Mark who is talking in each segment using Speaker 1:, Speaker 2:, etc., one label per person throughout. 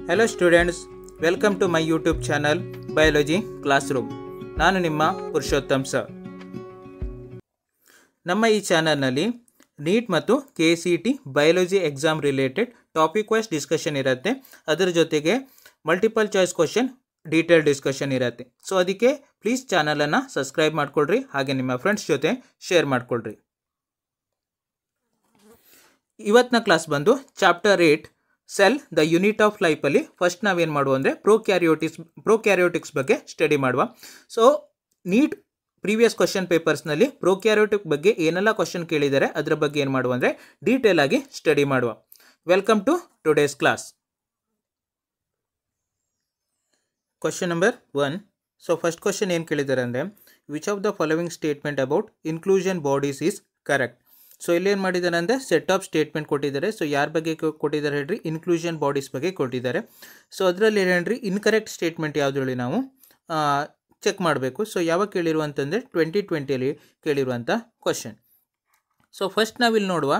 Speaker 1: Hello students, welcome to my YouTube channel Biology Classroom. ನಾನು ನಿಮ್ಮ Purushottam sir. ನಮ್ಮ ಈ ಚಾನಲ್ನಲ್ಲಿ ನೀಟ್ ಮತ್ತು KCET biology exam related topic wise discussion ಇರುತ್ತೆ. ಅದರ ಜೊತೆಗೆ multiple choice question detail discussion ಇರುತ್ತೆ. ಸೊ ಅದಕ್ಕೆ ಪ್ಲೀಸ್ ಚಾನಲನ್ನು ಸಬ್ಸ್ಕ್ರೈಬ್ ಮಾಡ್ಕೊಳ್ರಿ, ಹಾಗೆ ನಿಮ್ಮ ಫ್ರೆಂಡ್ಸ್ ಜೊತೆ ಶೇರ್ ಮಾಡ್ಕೊಳ್ರಿ. ಇವತ್ತಿನ ಕ್ಲಾಸ್ ಬಂದು chapter 8 cell the unit of ಲೈಫಲ್ಲಿ ಫಸ್ಟ್ ನಾವೇನು ಮಾಡುವ ಅಂದರೆ ಪ್ರೋಕ್ಯಾರಿಯೋಟಿಕ್ಸ್ ಬಗ್ಗೆ ಸ್ಟಡಿ ಮಾಡುವ. ಸೊ ನೀಟ್ ಪ್ರೀವಿಯಸ್ ಕ್ವಶನ್ ಪೇಪರ್ಸ್ನಲ್ಲಿ ಪ್ರೋಕ್ಯಾರಿಯೋಟಿಕ್ ಬಗ್ಗೆ ಏನೆಲ್ಲ ಕ್ವಶನ್ ಕೇಳಿದ್ದಾರೆ ಅದರ ಬಗ್ಗೆ ಏನು ಮಾಡುವ ಅಂದರೆ ಡೀಟೇಲ್ ಆಗಿ ಸ್ಟಡಿ ಮಾಡುವ. Welcome to today's class. Question number 1. So first question ಏನು ಕೇಳಿದ್ದಾರೆ ಅಂದರೆ which of the following statement about inclusion bodies is correct. So ಇಲ್ಲೇನು ಮಾಡಿದ್ದಾರೆ ಅಂದರೆ ಸೆಟ್ ಆಫ್ ಸ್ಟೇಟ್ಮೆಂಟ್ ಕೊಟ್ಟಿದ್ದಾರೆ. ಸೊ ಯಾರ ಬಗ್ಗೆ ಕೊಟ್ಟಿದ್ದಾರೆ ಹೇಳ್ರಿ, ಇನ್ಕ್ಲೂಷನ್ ಬಾಡೀಸ್ ಬಗ್ಗೆ ಕೊಟ್ಟಿದ್ದಾರೆ. ಸೊ ಅದರಲ್ಲಿ ಏನೇನ್ರಿ ಇನ್ಕರೆಕ್ಟ್ ಸ್ಟೇಟ್ಮೆಂಟ್ ಯಾವುದು ಹೇಳಿ ನಾವು ಚೆಕ್ ಮಾಡಬೇಕು. ಸೊ ಯಾವಾಗ ಕೇಳಿರುವಂತಂದರೆ 2020 ಕೇಳಿರುವಂಥ ಕ್ವಶನ್. ಸೊ ಫಸ್ಟ್ ನಾವಿಲ್ಲಿ ನೋಡುವ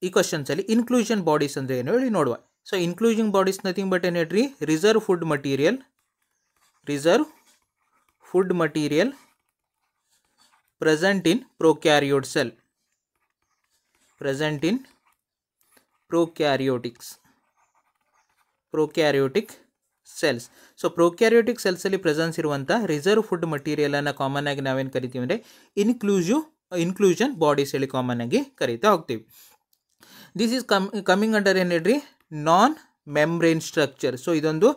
Speaker 1: ಈ ಕ್ವಶನ್ಸಲ್ಲಿ ಇನ್ಕ್ಲೂಷನ್ ಬಾಡೀಸ್ ಅಂದರೆ ಏನು ಹೇಳಿ ನೋಡುವ. So inclusion bodies nothing but ಏನು ಹೇಳ್ರಿ, reserve food material present in prokaryote cell, present in prokaryotic cells. So prokaryotic ಸೆಲ್ಸಲ್ಲಿ ಪ್ರೆಸೆನ್ಸ್ ಇರುವಂಥ ರಿಸರ್ವ್ ಫುಡ್ ಮಟೀರಿಯಲನ್ನು ಕಾಮನ್ ಆಗಿ ನಾವೇನು ಕರಿತೀವಿ ಅಂದರೆ ಇನ್ಕ್ಲೂಷನ್ ಬಾಡೀಸ್ ಹೇಳಿ ಕಾಮನ್ ಆಗಿ ಕರಿತಾ ಹೋಗ್ತೀವಿ. ದಿಸ್ ಈಸ್ ಕಮಿಂಗ್ ಅಂಡರ್ ಏನು ಹೇಳ್ರಿ, ನಾನ್ ಮೆಂಬ್ರೇನ್ ಸ್ಟ್ರಕ್ಚರ್. ಸೊ ಇದೊಂದು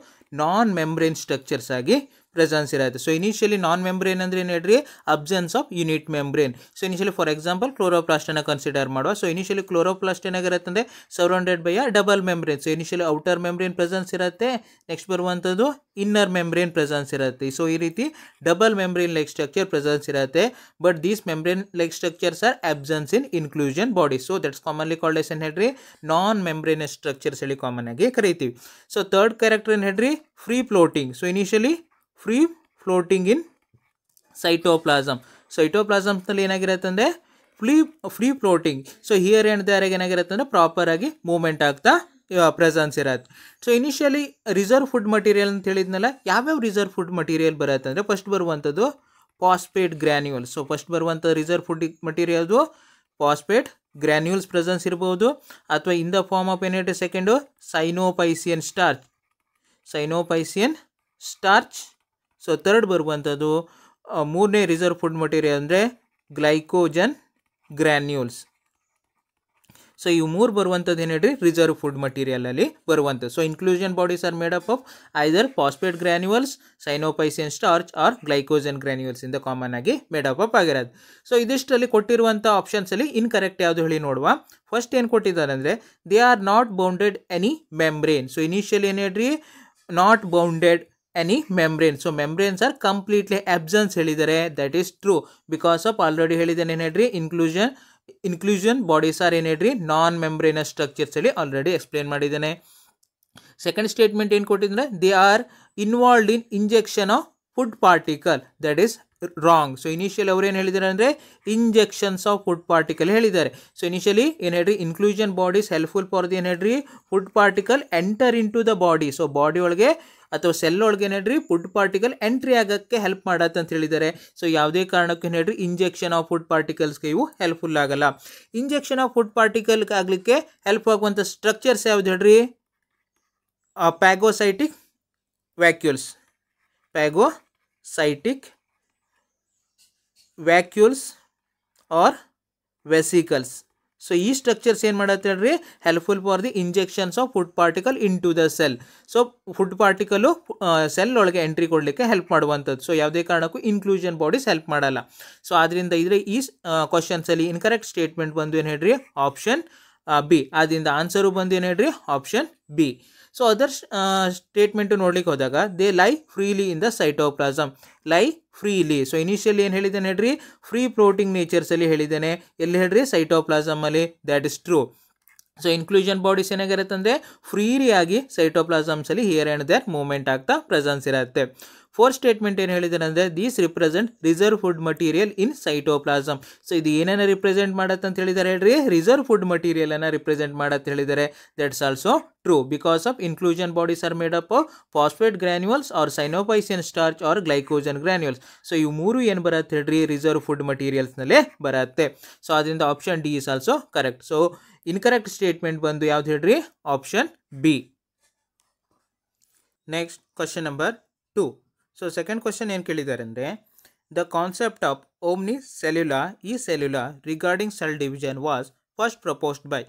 Speaker 1: ನಾನ್ ಮೆಂಬ್ರೇನ್ ಸ್ಟ್ರಕ್ಚರ್ಸ್ ಆಗಿ ಪ್ರೆಸೆನ್ಸ್ ಇರುತ್ತೆ. ಸೊ ಇನಿಷಿಯಲಿ ನಾನ್ ಮೆಂಬ್ರೇನ್ ಅಂದರೆ ಏನು ಹೇಳ್ರಿ, absence of unit membrane. So initially for example ಕ್ಲೋರೋಪ್ಲಾಸ್ಟನ್ನು ಕನ್ಸಿಡರ್ ಮಾಡುವ. ಸೊ ಇನಿಷಿಯಲಿ ಕ್ಲೋರೋಪ್ಲಾಸ್ಟ್ ಏನಾಗಿರುತ್ತೆ ಅಂದರೆ surrounded by a double membrane. So initially outer membrane presence ಇರುತ್ತೆ, ನೆಕ್ಸ್ಟ್ ಬರುವಂಥದ್ದು ಇನ್ನರ್ ಮೆಂಬ್ರೇನ್ ಪ್ರೆಸೆನ್ಸ್ ಇರುತ್ತೆ. ಸೊ ಈ ರೀತಿ double membrane like structure presence ಇರುತ್ತೆ. But these membrane like structures are absence in inclusion body. So that's commonly called as ಏನು ಹೇಳ್ರಿ, non membrane structures ಹೇಳಿ common ಆಗಿ ಕರಿತೀವಿ. ಸೊ ಥರ್ಡ್ ಕ್ಯಾರೆಕ್ಟರ್ ಏನು ಹೇಳ್ರಿ, free floating. So initially free floating in ಸೈಟೋಪ್ಲಾಸಮ್ಸ್ನಲ್ಲಿ ಏನಾಗಿರುತ್ತೆ ಅಂದರೆ free floating. So here and there ಏನಾಗಿರುತ್ತೆ ಅಂದರೆ ಪ್ರಾಪರಾಗಿ ಮೂವ್ಮೆಂಟ್ ಆಗ್ತಾ ಪ್ರೆಸೆನ್ಸ್ ಇರುತ್ತೆ. So initially reserve food material ಅಂತ ಹೇಳಿದ್ನಲ್ಲ, ಯಾವ್ಯಾವ ರಿಸರ್ವ್ ಫುಡ್ ಮಟೀರಿಯಲ್ ಬರುತ್ತೆ ಅಂದರೆ ಫಸ್ಟ್ ಬರುವಂಥದ್ದು ಫಾಸ್ಫೇಟ್ ಗ್ರ್ಯಾನ್ಯೂಲ್. ಸೊ ಫಸ್ಟ್ ಬರುವಂಥ ರಿಸರ್ವ್ ಫುಡ್ ಮಟೀರಿಯಲ್ದು ಫಾಸ್ಫೇಟ್ ಗ್ರ್ಯಾನ್ಯೂಲ್ಸ್ ಪ್ರೆಸೆನ್ಸ್ ಇರ್ಬೋದು, ಅಥವಾ ಇನ್ ದ ಫಾರ್ಮ್ ಆಫ್ ಏನೇಟ್ second cyanophycean starch. So third ಬರುವಂಥದ್ದು ಮೂರನೇ ರಿಸರ್ವ್ ಫುಡ್ ಮಟೀರಿಯಲ್ ಅಂದರೆ ಗ್ಲೈಕೋಜನ್ ಗ್ರ್ಯಾನ್ಯೂಲ್ಸ್. ಸೊ ಇವು ಮೂರು ಬರುವಂಥದ್ದು ಏನು ಹೇಳ್ರಿ, ರಿಸರ್ವ್ ಫುಡ್ ಮಟೀರಿಯಲಲ್ಲಿ ಬರುವಂಥದ್ದು. So inclusion bodies are made up of either phosphate granules, cyanophycean starch or glycogen granules ಇಂದ ಕಾಮನ್ ಆಗಿ ಮೇಡ್ ಅಪ್ ಆಗಿರೋದು. ಸೊ ಇದಿಷ್ಟರಲ್ಲಿ ಕೊಟ್ಟಿರುವಂಥ ಆಪ್ಷನ್ಸಲ್ಲಿ ಇನ್ಕರೆಕ್ಟ್ ಯಾವುದು ಹೇಳಿ ನೋಡುವ. ಫಸ್ಟ್ ಏನು ಕೊಟ್ಟಿದ್ದಾರೆ ಅಂದರೆ they are not bounded any membrane. So initially ಏನು ಹೇಳ್ರಿ, not bounded any membrane. So membranes are completely absence ಹೇಳಿದ್ದಾರೆ. That is true because of already ಹೇಳಿದ್ದೇನೆ ಏನು ಹೇಳ್ರಿ, ಇನ್ಕ್ಲೂಷನ್ ಬಾಡೀಸ್ ಆರ್ ಏನು ಹೇಳ್ರಿ, ನಾನ್ ಮೆಂಬ್ರೇನಸ್ ಸ್ಟ್ರಕ್ಚರ್ಸ್ ಹೇಳಿ ಆಲ್ರೆಡಿ ಎಕ್ಸ್ಪ್ಲೇನ್ ಮಾಡಿದ್ದೇನೆ. ಸೆಕೆಂಡ್ ಸ್ಟೇಟ್ಮೆಂಟ್ ಏನು ಕೊಟ್ಟಿದ್ರೆ they are involved in injection of food particle. That is wrong. So initially ಅವ್ರು ಏನು ಹೇಳಿದ್ದಾರೆ ಅಂದರೆ ಇಂಜೆಕ್ಷನ್ಸ್ ಆಫ್ ಫುಡ್ ಪಾರ್ಟಿಕಲ್ ಹೇಳಿದ್ದಾರೆ. ಸೊ ಇನಿಷಿಯಲಿ ಏನು ಹೇಳ್ರಿ, inclusion bodies helpful for the ಏನು ಹೇಳ್ರಿ, food particle enter into the body. So body ಒಳಗೆ ಅಥವಾ ಸೆಲ್ ಒಳಗೆ ಏನು ಹೇಳ್ರಿ, ಫುಡ್ ಪಾರ್ಟಿಕಲ್ ಎಂಟ್ರಿ ಆಗೋಕ್ಕೆ ಹೆಲ್ಪ್ ಮಾಡತ್ತೆ ಅಂತ ಹೇಳಿದ್ದಾರೆ. ಸೊ ಯಾವುದೇ ಕಾರಣಕ್ಕೂ ಏನು ಹೇಳ್ರಿ, ಇಂಜೆಕ್ಷನ್ ಆಫ್ ಫುಡ್ ಪಾರ್ಟಿಕಲ್ಸ್ಗೆ ಇವು ಹೆಲ್ಪ್ಫುಲ್ ಆಗಲ್ಲ. ಇಂಜೆಕ್ಷನ್ ಆಫ್ ಫುಡ್ ಪಾರ್ಟಿಕಲ್ ಆಗಲಿಕ್ಕೆ ಹೆಲ್ಪ್ ಆಗುವಂಥ ಸ್ಟ್ರಕ್ಚರ್ಸ್ ಯಾವ್ದು ಹೇಳ್ರಿ, phagocytic vacuoles or vesicles. So ಈ ಸ್ಟ್ರಕ್ಚರ್ಸ್ ಏನು ಮಾಡತ್ತೆ ಹೇಳ್ರಿ, helpful for the injections of food particle into the cell. So food particle cell ಒಳಗೆ ಎಂಟ್ರಿ ಕೊಡಲಿಕ್ಕೆ ಹೆಲ್ಪ್ ಮಾಡುವಂಥದ್ದು. ಸೊ ಯಾವುದೇ ಕಾರಣಕ್ಕೂ ಇನ್ಕ್ಲೂಷನ್ ಬಾಡೀಸ್ ಹೆಲ್ಪ್ ಮಾಡಲ್ಲ. ಸೊ ಆದ್ದರಿಂದ ಇದ್ರೆ ಈ ಕ್ವಶನ್ಸಲ್ಲಿ ಇನ್ಕರೆಕ್ಟ್ ಸ್ಟೇಟ್ಮೆಂಟ್ ಬಂದು ಏನು ಹೇಳ್ರಿ, ಆಪ್ಷನ್ ಬಿ. ಆದ್ದರಿಂದ ಆನ್ಸರು ಬಂದು ಏನು ಹೇಳ್ರಿ, option B. So other statement ನೋಡ್ಲಿಕ್ಕೆ ಹೋದಾಗ they lie freely in the cytoplasm, lie freely. So initially ಏನು ಹೇಳಿದ್ದೇನೆ ಹೇಳ್ರಿ, ಫ್ರೀ ಫ್ಲೋಟಿಂಗ್ ನೇಚರ್ಸಲ್ಲಿ ಹೇಳಿದ್ದೇನೆ. ಎಲ್ಲಿ ಹೇಳ್ರಿ, ಸೈಟೋಪ್ಲಾಸಮಲ್ಲಿ. That is true. So inclusion bodies ಏನಾಗಿರುತ್ತೆ ಅಂದರೆ ಫ್ರೀಯಾಗಿ ಸೈಟೋಪ್ಲಾಸಮ್ಸಲ್ಲಿ ಹಿಯರ್ ಆ್ಯಂಡ್ ದೇರ್ ಮೂವ್ಮೆಂಟ್ ಆಗ್ತಾ ಪ್ರೆಸೆನ್ಸ್ ಇರುತ್ತೆ. ಫೋರ್ತ್ ಸ್ಟೇಟ್ಮೆಂಟ್ ಏನು ಹೇಳಿದ್ದಾರೆ ಅಂದರೆ these represent reserve food material in cytoplasm. So ಇದು ಏನೇನು ರಿಪ್ರೆಸೆಂಟ್ ಮಾಡತ್ತೆ ಅಂತ ಹೇಳಿದ್ದಾರೆ ಹೇಳ್ರಿ, ರಿಸರ್ವ್ ಫುಡ್ ಮಟೀರಿಯಲನ್ನು ರಿಪ್ರೆಸೆಂಟ್ ಮಾಡತ್ತೆ ಹೇಳಿದ್ದಾರೆ. That's also true because of inclusion bodies are made up of phosphate granules or cyanophycean starch or glycogen granules. So ಇವು ಮೂರು ಏನು ಬರುತ್ತೆ ಹೇಳ್ರಿ, ರಿಸರ್ವ್ ಫುಡ್ ಮಟೀರಿಯಲ್ಸ್ನಲ್ಲೇ ಬರುತ್ತೆ. ಸೊ ಅದರಿಂದ option D is also correct. So incorrect statement ಬಂದು ಯಾವ್ದು ಹೇಳ್ರಿ, option B. Next question number 2. So second question ಏನು ಕೇಳಿದ್ದಾರೆ ಅಂದರೆ the concept of omni cellula ಈ cellula regarding cell division was first proposed by.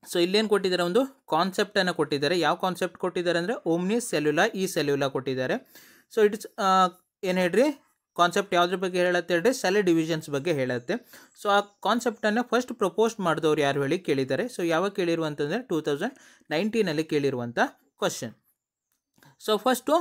Speaker 1: So ಇಲ್ಲೇನು ಕೊಟ್ಟಿದ್ದಾರೆ, ಒಂದು ಕಾನ್ಸೆಪ್ಟನ್ನು ಕೊಟ್ಟಿದ್ದಾರೆ. ಯಾವ ಕಾನ್ಸೆಪ್ಟ್ ಕೊಟ್ಟಿದ್ದಾರೆ ಅಂದರೆ ಓಮ್ನಿ ಸೆಲ್ಯುಲಾ ಈ ಸೆಲ್ಯುಲಾ ಕೊಟ್ಟಿದ್ದಾರೆ. ಸೊ ಇಟ್ಸ್ ಏನು ಹೇಳ್ರಿ, ಕಾನ್ಸೆಪ್ಟ್ ಯಾವುದ್ರ ಬಗ್ಗೆ ಹೇಳುತ್ತೆ ಹೇಳ್ರಿ, ಸೆಲ್ ಡಿವಿಷನ್ಸ್ ಬಗ್ಗೆ ಹೇಳುತ್ತೆ. ಸೊ ಆ ಕಾನ್ಸೆಪ್ಟನ್ನು ಫಸ್ಟ್ ಪ್ರಪೋಸ್ಟ್ ಮಾಡಿದವ್ರು ಯಾರು ಹೇಳಿ ಕೇಳಿದ್ದಾರೆ. ಸೊ ಯಾವಾಗ ಕೇಳಿರುವಂತಂದರೆ 2019 ಕೇಳಿರುವಂಥ question. So first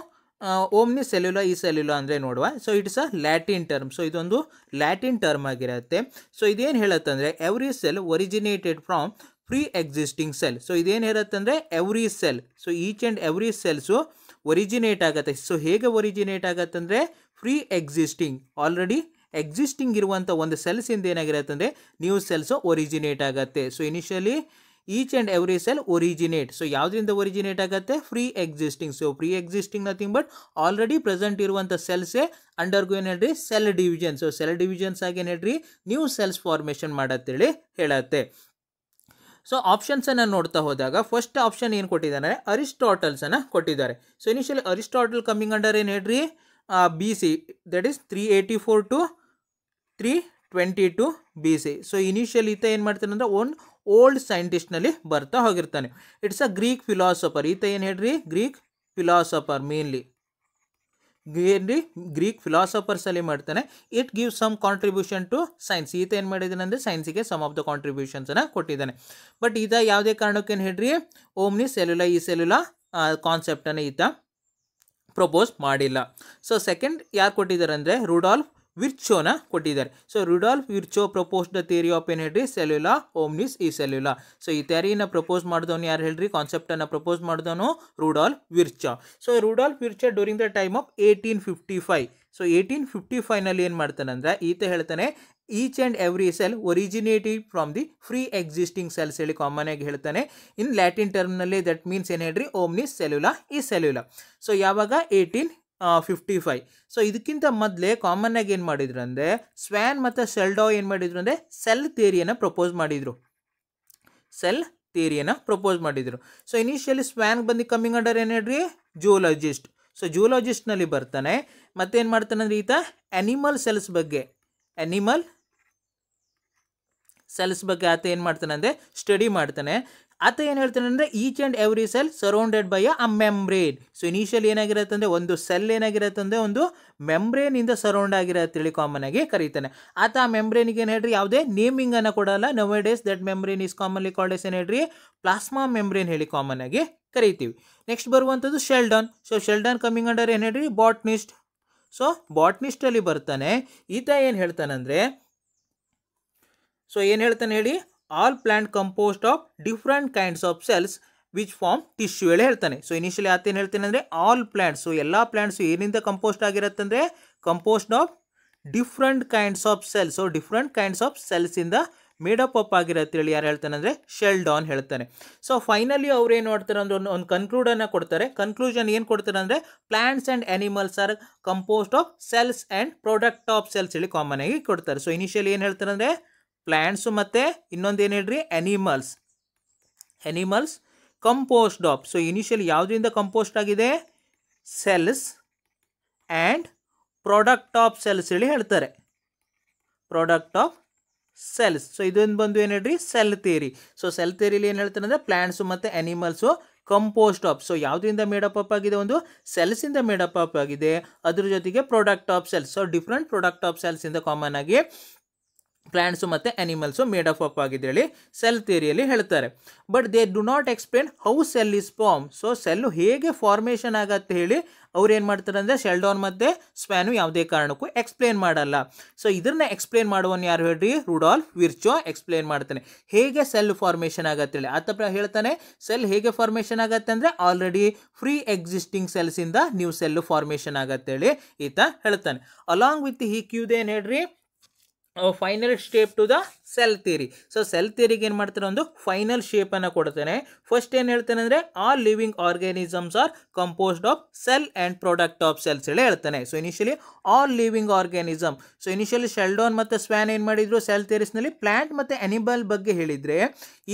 Speaker 1: omni cellula ಈ ಸೆಲ್ಯುಲಾ ಅಂದರೆ ನೋಡುವ. So it's a Latin term. So ಇದೊಂದು ಲ್ಯಾಟಿನ್ ಟರ್ಮ್ ಆಗಿರುತ್ತೆ. ಸೊ ಇದೇನು ಹೇಳುತ್ತೆ ಅಂದರೆ every cell originated from pre existing cell. So ಇದೇನು ಹೇಳುತ್ತೆ ಅಂದರೆ every cell, so each and every cells originate ಆಗುತ್ತೆ. ಸೊ ಹೇಗೆ ಒರಿಜಿನೇಟ್ ಆಗುತ್ತೆ ಅಂದರೆ ಪ್ರೀ ಎಕ್ಸಿಸ್ಟಿಂಗ್, ಆಲ್ರೆಡಿ ಎಕ್ಸಿಸ್ಟಿಂಗ್ ಇರುವಂಥ ಒಂದು ಸೆಲ್ಸಿಂದ ಏನಾಗಿರುತ್ತೆ ಅಂದರೆ ನ್ಯೂ ಸೆಲ್ಸು ಒರಿಜಿನೇಟ್ ಆಗುತ್ತೆ. So initially each and every cell originate. So ಯಾವುದರಿಂದ ಒರಿಜಿನೇಟ್ ಆಗುತ್ತೆ, free existing. So free existing nothing but already present ಇರುವಂಥ ಸೆಲ್ಸೇ ಅಂಡರ್ಗೋ ಏನು ಹೇಳ್ರಿ, cell division. So cell divisions ಆಗಿ ಏನು ಹೇಳ್ರಿ, ನ್ಯೂ ಸೆಲ್ಸ್ ಫಾರ್ಮೇಷನ್ ಮಾಡತ್ತೇಳಿ ಹೇಳತ್ತೆ. ಸೊ ಆಪ್ಷನ್ಸನ್ನು ನೋಡ್ತಾ ಹೋದಾಗ ಫಸ್ಟ್ ಆಪ್ಷನ್ ಏನು ಕೊಟ್ಟಿದ್ದಾರೆ, ಅರಿಸ್ಟಾಟಲ್ಸನ್ನು ಕೊಟ್ಟಿದ್ದಾರೆ. So initially Aristotle coming under ಏನು ಹೇಳ್ರಿ, BC, that is 384 to 322 BC. So initially ಈತ ಏನು ಮಾಡ್ತಾನೆ ಅಂದರೆ ಒಂದು ಓಲ್ಡ್ ಸೈಂಟಿಸ್ಟ್ನಲ್ಲಿ ಬರ್ತಾ ಹೋಗಿರ್ತಾನೆ. It's a Greek philosopher. ಈತ ಏನು ಹೇಳ್ರಿ, ಗ್ರೀಕ್ ಫಿಲಾಸಫರ್, ಮೇನ್ಲಿ ಗ್ರೀಕ್ ಫಿಲಾಸಫರ್ಸಲ್ಲಿ ಮಾಡ್ತಾನೆ. It give some contribution to science. ಈತ ಏನು ಮಾಡಿದ್ದಾನೆ ಅಂದರೆ ಸೈನ್ಸಿಗೆ ಸಮ್ ಆಫ್ ದ ಕಾಂಟ್ರಿಬ್ಯೂಷನ್ಸನ್ನು ಕೊಟ್ಟಿದ್ದಾನೆ. ಬಟ್ ಈತ ಯಾವುದೇ ಕಾರಣಕ್ಕೆ ಏನು ಹೇಳ್ರಿ, ಓಮ್ನಿ ಸೆಲ್ಯುಲಾ ಈ ಸೆಲ್ಯುಲಾ ಕಾನ್ಸೆಪ್ಟನ್ನು ಈತ ಪ್ರಪೋಸ್ ಮಾಡಿಲ್ಲ. ಸೊ ಸೆಕೆಂಡ್ ಯಾರು ಕೊಟ್ಟಿದ್ದಾರೆ ಅಂದರೆ ರುಡಾಲ್ಫ್ ವಿರ್ಚೋನ ಕೊಟ್ಟಿದ್ದಾರೆ. So Rudolf Virchow propose the theory of ಏನು ಹೇಳ್ರಿ, ಸೆಲ್ಯುಲಾ ಓಮ್ನಿಸ್ ಈ ಸೆಲ್ಯುಲಾ. ಸೊ ಈ ಥಿಯರಿನ ಪ್ರಪೋಸ್ ಮಾಡಿದವನು ಯಾರು ಹೇಳ್ರಿ, ಕಾನ್ಸೆಪ್ಟನ್ನು ಪ್ರಪೋಸ್ ಮಾಡಿದವನು Rudolf Virchow. So Rudolf Virchow during the time of 1855. So 1855 ಏನು ಮಾಡ್ತಾನೆ ಅಂದರೆ ಈತ ಹೇಳ್ತಾನೆ each and every cell originative from the pre existing cells ಹೇಳಿ ಕಾಮನ್ ಆಗಿ ಹೇಳ್ತಾನೆ. ಇನ್ ಲ್ಯಾಟಿನ್ ಟರ್ಮ್ನಲ್ಲಿ ದಟ್ ಮೀನ್ಸ್ ಏನು ಹೇಳ್ರಿ, ಓಮ್ನಿಸ್ ಸೆಲ್ಯುಲಾ ಈ ಸೆಲ್ಯುಲಾ. ಸೊ ಯಾವಾಗ 1855. ಸೊ ಇದಕ್ಕಿಂತ ಮೊದಲೇ ಕಾಮನ್ ಆಗಿ ಏನು ಮಾಡಿದ್ರು ಅಂದರೆ ಸ್ವ್ಯಾನ್ ಮತ್ತು ಶೆಲ್ಡಾ ಏನು ಮಾಡಿದ್ರು ಅಂದರೆ ಸೆಲ್ ಥಿಯರಿಯನ್ನು ಪ್ರಪೋಸ್ ಮಾಡಿದರು. ಸೆಲ್ ಥಿಯರಿಯನ್ನು ಪ್ರಪೋಸ್ ಮಾಡಿದರು. ಸೊ ಇನಿಷಿಯಲಿ ಸ್ವ್ಯಾನ್ ಬಂದು ಕಮ್ಮಿಂಗ್ ಅಂಡರ್ ಏನು ಹೇಳ್ರಿ, ಜೂಲಾಜಿಸ್ಟ್. ಸೊ ಜೂಲಾಜಿಸ್ಟ್ನಲ್ಲಿ ಬರ್ತಾನೆ. ಮತ್ತೇನು ಮಾಡ್ತಾನೆ ಅಂದರೆ ಈತ ಅನಿಮಲ್ ಸೆಲ್ಸ್ ಬಗ್ಗೆ ಆತ ಏನು ಮಾಡ್ತಾನೆ ಅಂದರೆ ಸ್ಟಡಿ ಮಾಡ್ತಾನೆ. ಆತ ಏನು ಹೇಳ್ತಾನೆ ಅಂದರೆ each and every cell surrounded by a membrane. So initial ಏನಾಗಿರುತ್ತೆ ಅಂದರೆ ಒಂದು ಸೆಲ್ ಏನಾಗಿರುತ್ತೆ ಅಂದರೆ ಒಂದು ಮೆಂಬ್ರೇನಿಂದ ಸರೌಂಡ್ ಆಗಿರುತ್ತೆ ಹೇಳಿ ಕಾಮನ್ ಆಗಿ ಕರೀತಾನೆ. ಆತ ಆ ಮೆಂಬ್ರೇನಿಗೆ ಏನು ಹೇಳ್ರಿ ಯಾವುದೇ ನೇಮಿಂಗನ್ನು ಕೊಡಲ್ಲ. Now days that membrane is commonly called as ಏನು ಹೇಳ್ರಿ, ಪ್ಲಾಸ್ಮಾ ಮೆಂಬ್ರೇನ್ ಹೇಳಿ ಕಾಮನ್ ಆಗಿ ಕರಿತೀವಿ. ನೆಕ್ಸ್ಟ್ ಬರುವಂಥದ್ದು Sheldon. So Sheldon coming under ಏನು ಹೇಳ್ರಿ, ಬಾಟ್ನಿಸ್ಟ್. ಸೊ ಬಾಟ್ನಿಸ್ಟಲ್ಲಿ ಬರ್ತಾನೆ. ಈತ ಏನು ಹೇಳ್ತಾನೆ ಅಂದರೆ ಸೊ ಏನು ಹೇಳ್ತಾನೆ ಹೇಳಿ, all plant composed of different kinds of cells which form tissue ಹೇಳಿ ಹೇಳ್ತಾನೆ. ಸೊ ಇನಿಷಿಯಲಿ ಆತ ಏನು ಹೇಳ್ತಾನೆ ಅಂದರೆ ಆಲ್ ಪ್ಲಾಂಟ್ಸ್. ಸೊ ಎಲ್ಲ ಪ್ಲಾಂಟ್ಸು ಏನಿಂದ ಕಂಪೋಸ್ಟ್ ಆಗಿರುತ್ತೆ ಅಂದರೆ composed of different kinds of cells. So different kinds of ಸೆಲ್ಸಿಂದ ಮೇಡಪ್ ಅಪ್ ಆಗಿರುತ್ತೆ ಹೇಳಿ ಯಾರು ಹೇಳ್ತಾನೆ ಅಂದರೆ ಶೆಲ್ಡಾನ್ ಹೇಳ್ತಾನೆ. ಸೊ ಫೈನಲಿ ಅವ್ರು ಏನು ಮಾಡ್ತಾರೆ ಅಂದರೆ ಒಂದು ಕನ್ಕ್ಲೂಡನ್ನು ಕೊಡ್ತಾರೆ. ಕನ್ಕ್ಲೂಷನ್ ಏನು ಕೊಡ್ತಾರೆ ಅಂದರೆ plants and animals are compost of cells and product of cells ಹೇಳಿ ಕಾಮನ್ ಆಗಿ ಕೊಡ್ತಾರೆ. ಸೊ ಇನಿಷಿಯಲಿ ಏನು ಹೇಳ್ತಾರೆ ಅಂದರೆ ಪ್ಲಾಂಟ್ಸು ಮತ್ತು ಇನ್ನೊಂದು ಏನು ಹೇಳ್ರಿ, animals compost of. So initially ಯಾವುದರಿಂದ ಕಂಪೋಸ್ಟ್ ಆಗಿದೆ, cells and product of cells ಹೇಳಿ ಹೇಳ್ತಾರೆ, ಪ್ರಾಡಕ್ಟ್ ಆಫ್ ಸೆಲ್ಸ್. ಸೊ ಇದೊಂದು ಬಂದು ಏನು ಹೇಳ್ರಿ, ಸೆಲ್ ಥಿಯರಿ. ಸೊ ಸೆಲ್ ಥಿಯರಿಲಿ ಏನು ಹೇಳ್ತಾರೆ ಅಂದರೆ ಪ್ಲಾಂಟ್ಸು ಮತ್ತು ಅನಿಮಲ್ಸು ಕಂಪೋಸ್ಟ್ ಆಫ್. ಸೊ ಯಾವುದರಿಂದ ಮೇಡಪ್ ಅಪ್ ಆಗಿದೆ, ಒಂದು ಸೆಲ್ಸಿಂದ ಮೇಡಪ್ ಅಪ್ ಆಗಿದೆ, ಅದ್ರ ಜೊತೆಗೆ product of cells. So different product of ಸೆಲ್ಸಿಂದ ಕಾಮನ್ ಆಗಿ ಪ್ಲಾಂಟ್ಸು ಮತ್ತು ಅನಿಮಲ್ಸು ಮೇಡ್ ಅಪ್ ಆಗಿದೆ ಹೇಳಿ ಸೆಲ್ ಥಿಯರಿಯಲ್ಲಿ ಹೇಳ್ತಾರೆ. But they do not explain how cell is form. So cell ಹೇಗೆ ಫಾರ್ಮೇಷನ್ ಆಗತ್ತೆ ಹೇಳಿ ಅವ್ರು ಏನು ಮಾಡ್ತಾರೆ ಅಂದರೆ ಶೆಲ್ಡಾನ್ ಮತ್ತು ಸ್ವ್ಯಾನು ಯಾವುದೇ ಕಾರಣಕ್ಕೂ ಎಕ್ಸ್ಪ್ಲೇನ್ ಮಾಡಲ್ಲ. ಸೊ ಇದನ್ನ ಎಕ್ಸ್ಪ್ಲೇನ್ ಮಾಡುವನು ಯಾರು ಹೇಳ್ರಿ, ರುಡಾಲ್ಫ್ ವಿರ್ಚೋ ಎಕ್ಸ್ಪ್ಲೇನ್ ಮಾಡ್ತಾನೆ ಹೇಗೆ ಸೆಲ್ ಫಾರ್ಮೇಷನ್ ಆಗತ್ತೆ ಹೇಳಿ. ಆತ ಹೇಳ್ತಾನೆ ಸೆಲ್ ಹೇಗೆ ಫಾರ್ಮೇಷನ್ ಆಗತ್ತೆ ಅಂದರೆ ಆಲ್ರೆಡಿ ಫ್ರೀ ಎಕ್ಸಿಸ್ಟಿಂಗ್ ಸೆಲ್ಸಿಂದ ನ್ಯೂ ಸೆಲ್ ಫಾರ್ಮೇಷನ್ ಆಗತ್ತೆ ಹೇಳಿ ಈತ ಹೇಳ್ತಾನೆ. ಅಲಾಂಗ್ ವಿತ್ ಹಿ ಕ್ಯೂದ್ ಏನು ಹೇಳ್ರಿ, final shape to the cell theory. So cell ಥಿಯರಿಗೆ ಏನು ಮಾಡ್ತಾನೆ, ಒಂದು ಫೈನಲ್ ಶೇಪನ್ನು ಕೊಡ್ತಾನೆ. ಫಸ್ಟ್ ಏನು ಹೇಳ್ತಾನೆ ಅಂದರೆ all living organisms are composed of cell and product of cells ಹೇಳಿ ಹೇಳ್ತಾನೆ. So initially all living organism. So initially Schleiden ಮತ್ತು ಸ್ವ್ಯಾನ್ ಏನು ಮಾಡಿದ್ರು ಸೆಲ್ ಥಿಯರಿಸ್ನಲ್ಲಿ ಪ್ಲಾಂಟ್ ಮತ್ತು ಅನಿಮಲ್ ಬಗ್ಗೆ ಹೇಳಿದರೆ,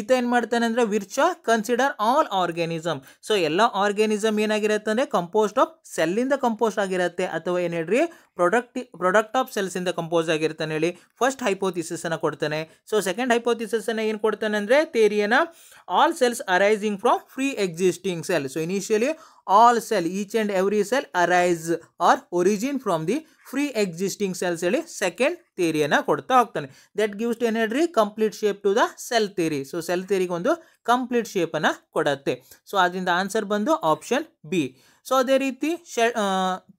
Speaker 1: ಈತ ಏನು ಮಾಡ್ತಾನೆ ಅಂದರೆ Virchow consider all organism. So ಎಲ್ಲ ಆರ್ಗ್ಯಾನಿಸಮ್ ಏನಾಗಿರುತ್ತೆ ಅಂದರೆ ಕಂಪೋಸ್ಡ್ ಆಫ್ ಸೆಲ್ಲಿಂದ ಕಂಪೋಸ್ಟ್ ಆಗಿರುತ್ತೆ, ಅಥವಾ ಏನು ಹೇಳ್ರಿ ಪ್ರಾಡಕ್ಟ್ ಆಫ್ ಸೆಲ್ಸಿಂದ ಕಂಪೋಸ್ ಆಗಿರ್ತಾನೆ ಹೇಳಿ ಫಸ್ಟ್ ಹೈಪೋಥಿಸಿಸನ್ನು ಕೊಡ್ತಾನೆ. ಸೊ ಸೆಕೆಂಡ್ ಹೈಪೋಥಿಸಿಸನ್ನು ಏನು ಕೊಡ್ತಾನೆ ಅಂದರೆ ಥಿಯರಿಯನ್ನು all cells arising from pre existing cell. So initially all cell each and every cell arise or origin from the pre existing cells ಹೇಳಿ ಸೆಕೆಂಡ್ ಥಿಯರಿಯನ್ನು ಕೊಡ್ತಾ ಹೋಗ್ತಾನೆ. ದಟ್ ಗಿವ್ಸ್ ಏನು ಹೇಳ್ರಿ complete shape to the cell theory. So cell ಥಿಯರಿಗೆ ಒಂದು complete ಶೇಪನ್ನು ಕೊಡುತ್ತೆ. So ಅದರಿಂದ ಆನ್ಸರ್ ಬಂದು ಆಪ್ಷನ್ ಬಿ. ಸೊ ಅದೇ ರೀತಿ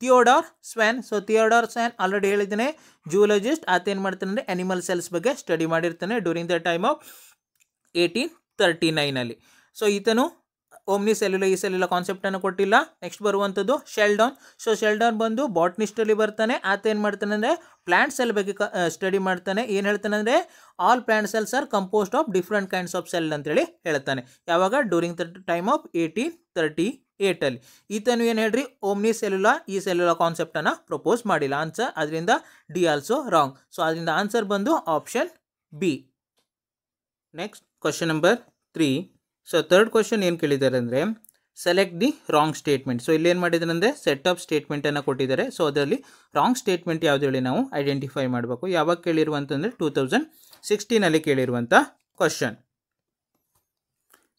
Speaker 1: Theodor Schwann. So Theodor Schwann already ಹೇಳಿದ್ದೇನೆ ಜೂಲಜಿಸ್ಟ್. ಆತ ಏನು ಮಾಡ್ತಾನೆ ಅಂದರೆ ಅನಿಮಲ್ ಸೆಲ್ಸ್ ಬಗ್ಗೆ ಸ್ಟಡಿ ಮಾಡಿರ್ತಾನೆ during the time of 1839. So ಈತನು ಓಮ್ನಿ ಸೆಲ್ಯುಲಾ ಈ ಸೆಲ್ಯುಲಾ ಕಾನ್ಸೆಪ್ಟನ್ನು ಕೊಟ್ಟಿಲ್ಲ. ನೆಕ್ಸ್ಟ್ ಬರುವಂಥದ್ದು ಶೆಲ್ಡಾನ್. ಸೊ ಶೆಲ್ಡಾನ್ ಬಂದು ಬಾಟ್ನಿಸ್ಟಲ್ಲಿ ಬರ್ತಾನೆ. ಆತ ಏನು ಮಾಡ್ತಾನೆ ಅಂದರೆ ಪ್ಲಾಂಟ್ ಸೆಲ್ ಬಗ್ಗೆ ಸ್ಟಡಿ ಮಾಡ್ತಾನೆ. ಏನು ಹೇಳ್ತಾನೆ ಅಂದರೆ all plant cells R composed of different kinds of cell ಅಂತೇಳಿ ಹೇಳ್ತಾನೆ. ಯಾವಾಗ ಡ್ಯೂರಿಂಗ್ ದ ಟೈಮ್ ಆಫ್ 1838. ಈತನು ಏನು ಹೇಳ್ರಿ ಓಮ್ನಿ ಸೆಲ್ಯುಲಾ ಈ ಸೆಲ್ಯುಲಾ ಕಾನ್ಸೆಪ್ಟನ್ನು ಪ್ರಪೋಸ್ ಮಾಡಿಲ್ಲ. ಆನ್ಸರ್ ಅದರಿಂದ ಡಿ ಆಲ್ಸೋ ರಾಂಗ್. ಸೊ ಅದರಿಂದ ಆನ್ಸರ್ ಬಂದು option B. Next question number 3. So third question ಏನು ಕೇಳಿದ್ದಾರೆ ಅಂದರೆ select the wrong statement. So ಇಲ್ಲಿ ಏನು ಮಾಡಿದ್ದಾರೆ ಅಂದರೆ ಸೆಟ್ ಆಫ್ ಸ್ಟೇಟ್ಮೆಂಟನ್ನು ಕೊಟ್ಟಿದ್ದಾರೆ. ಸೊ ಅದರಲ್ಲಿ ರಾಂಗ್ ಸ್ಟೇಟ್ಮೆಂಟ್ ಯಾವುದು ಹೇಳಿ ನಾವು ಐಡೆಂಟಿಫೈ ಮಾಡಬೇಕು. ಯಾವಾಗ ಕೇಳಿರುವಂತಂದರೆ 2016 ಕೇಳಿರುವಂಥ ಕ್ವಶನ್.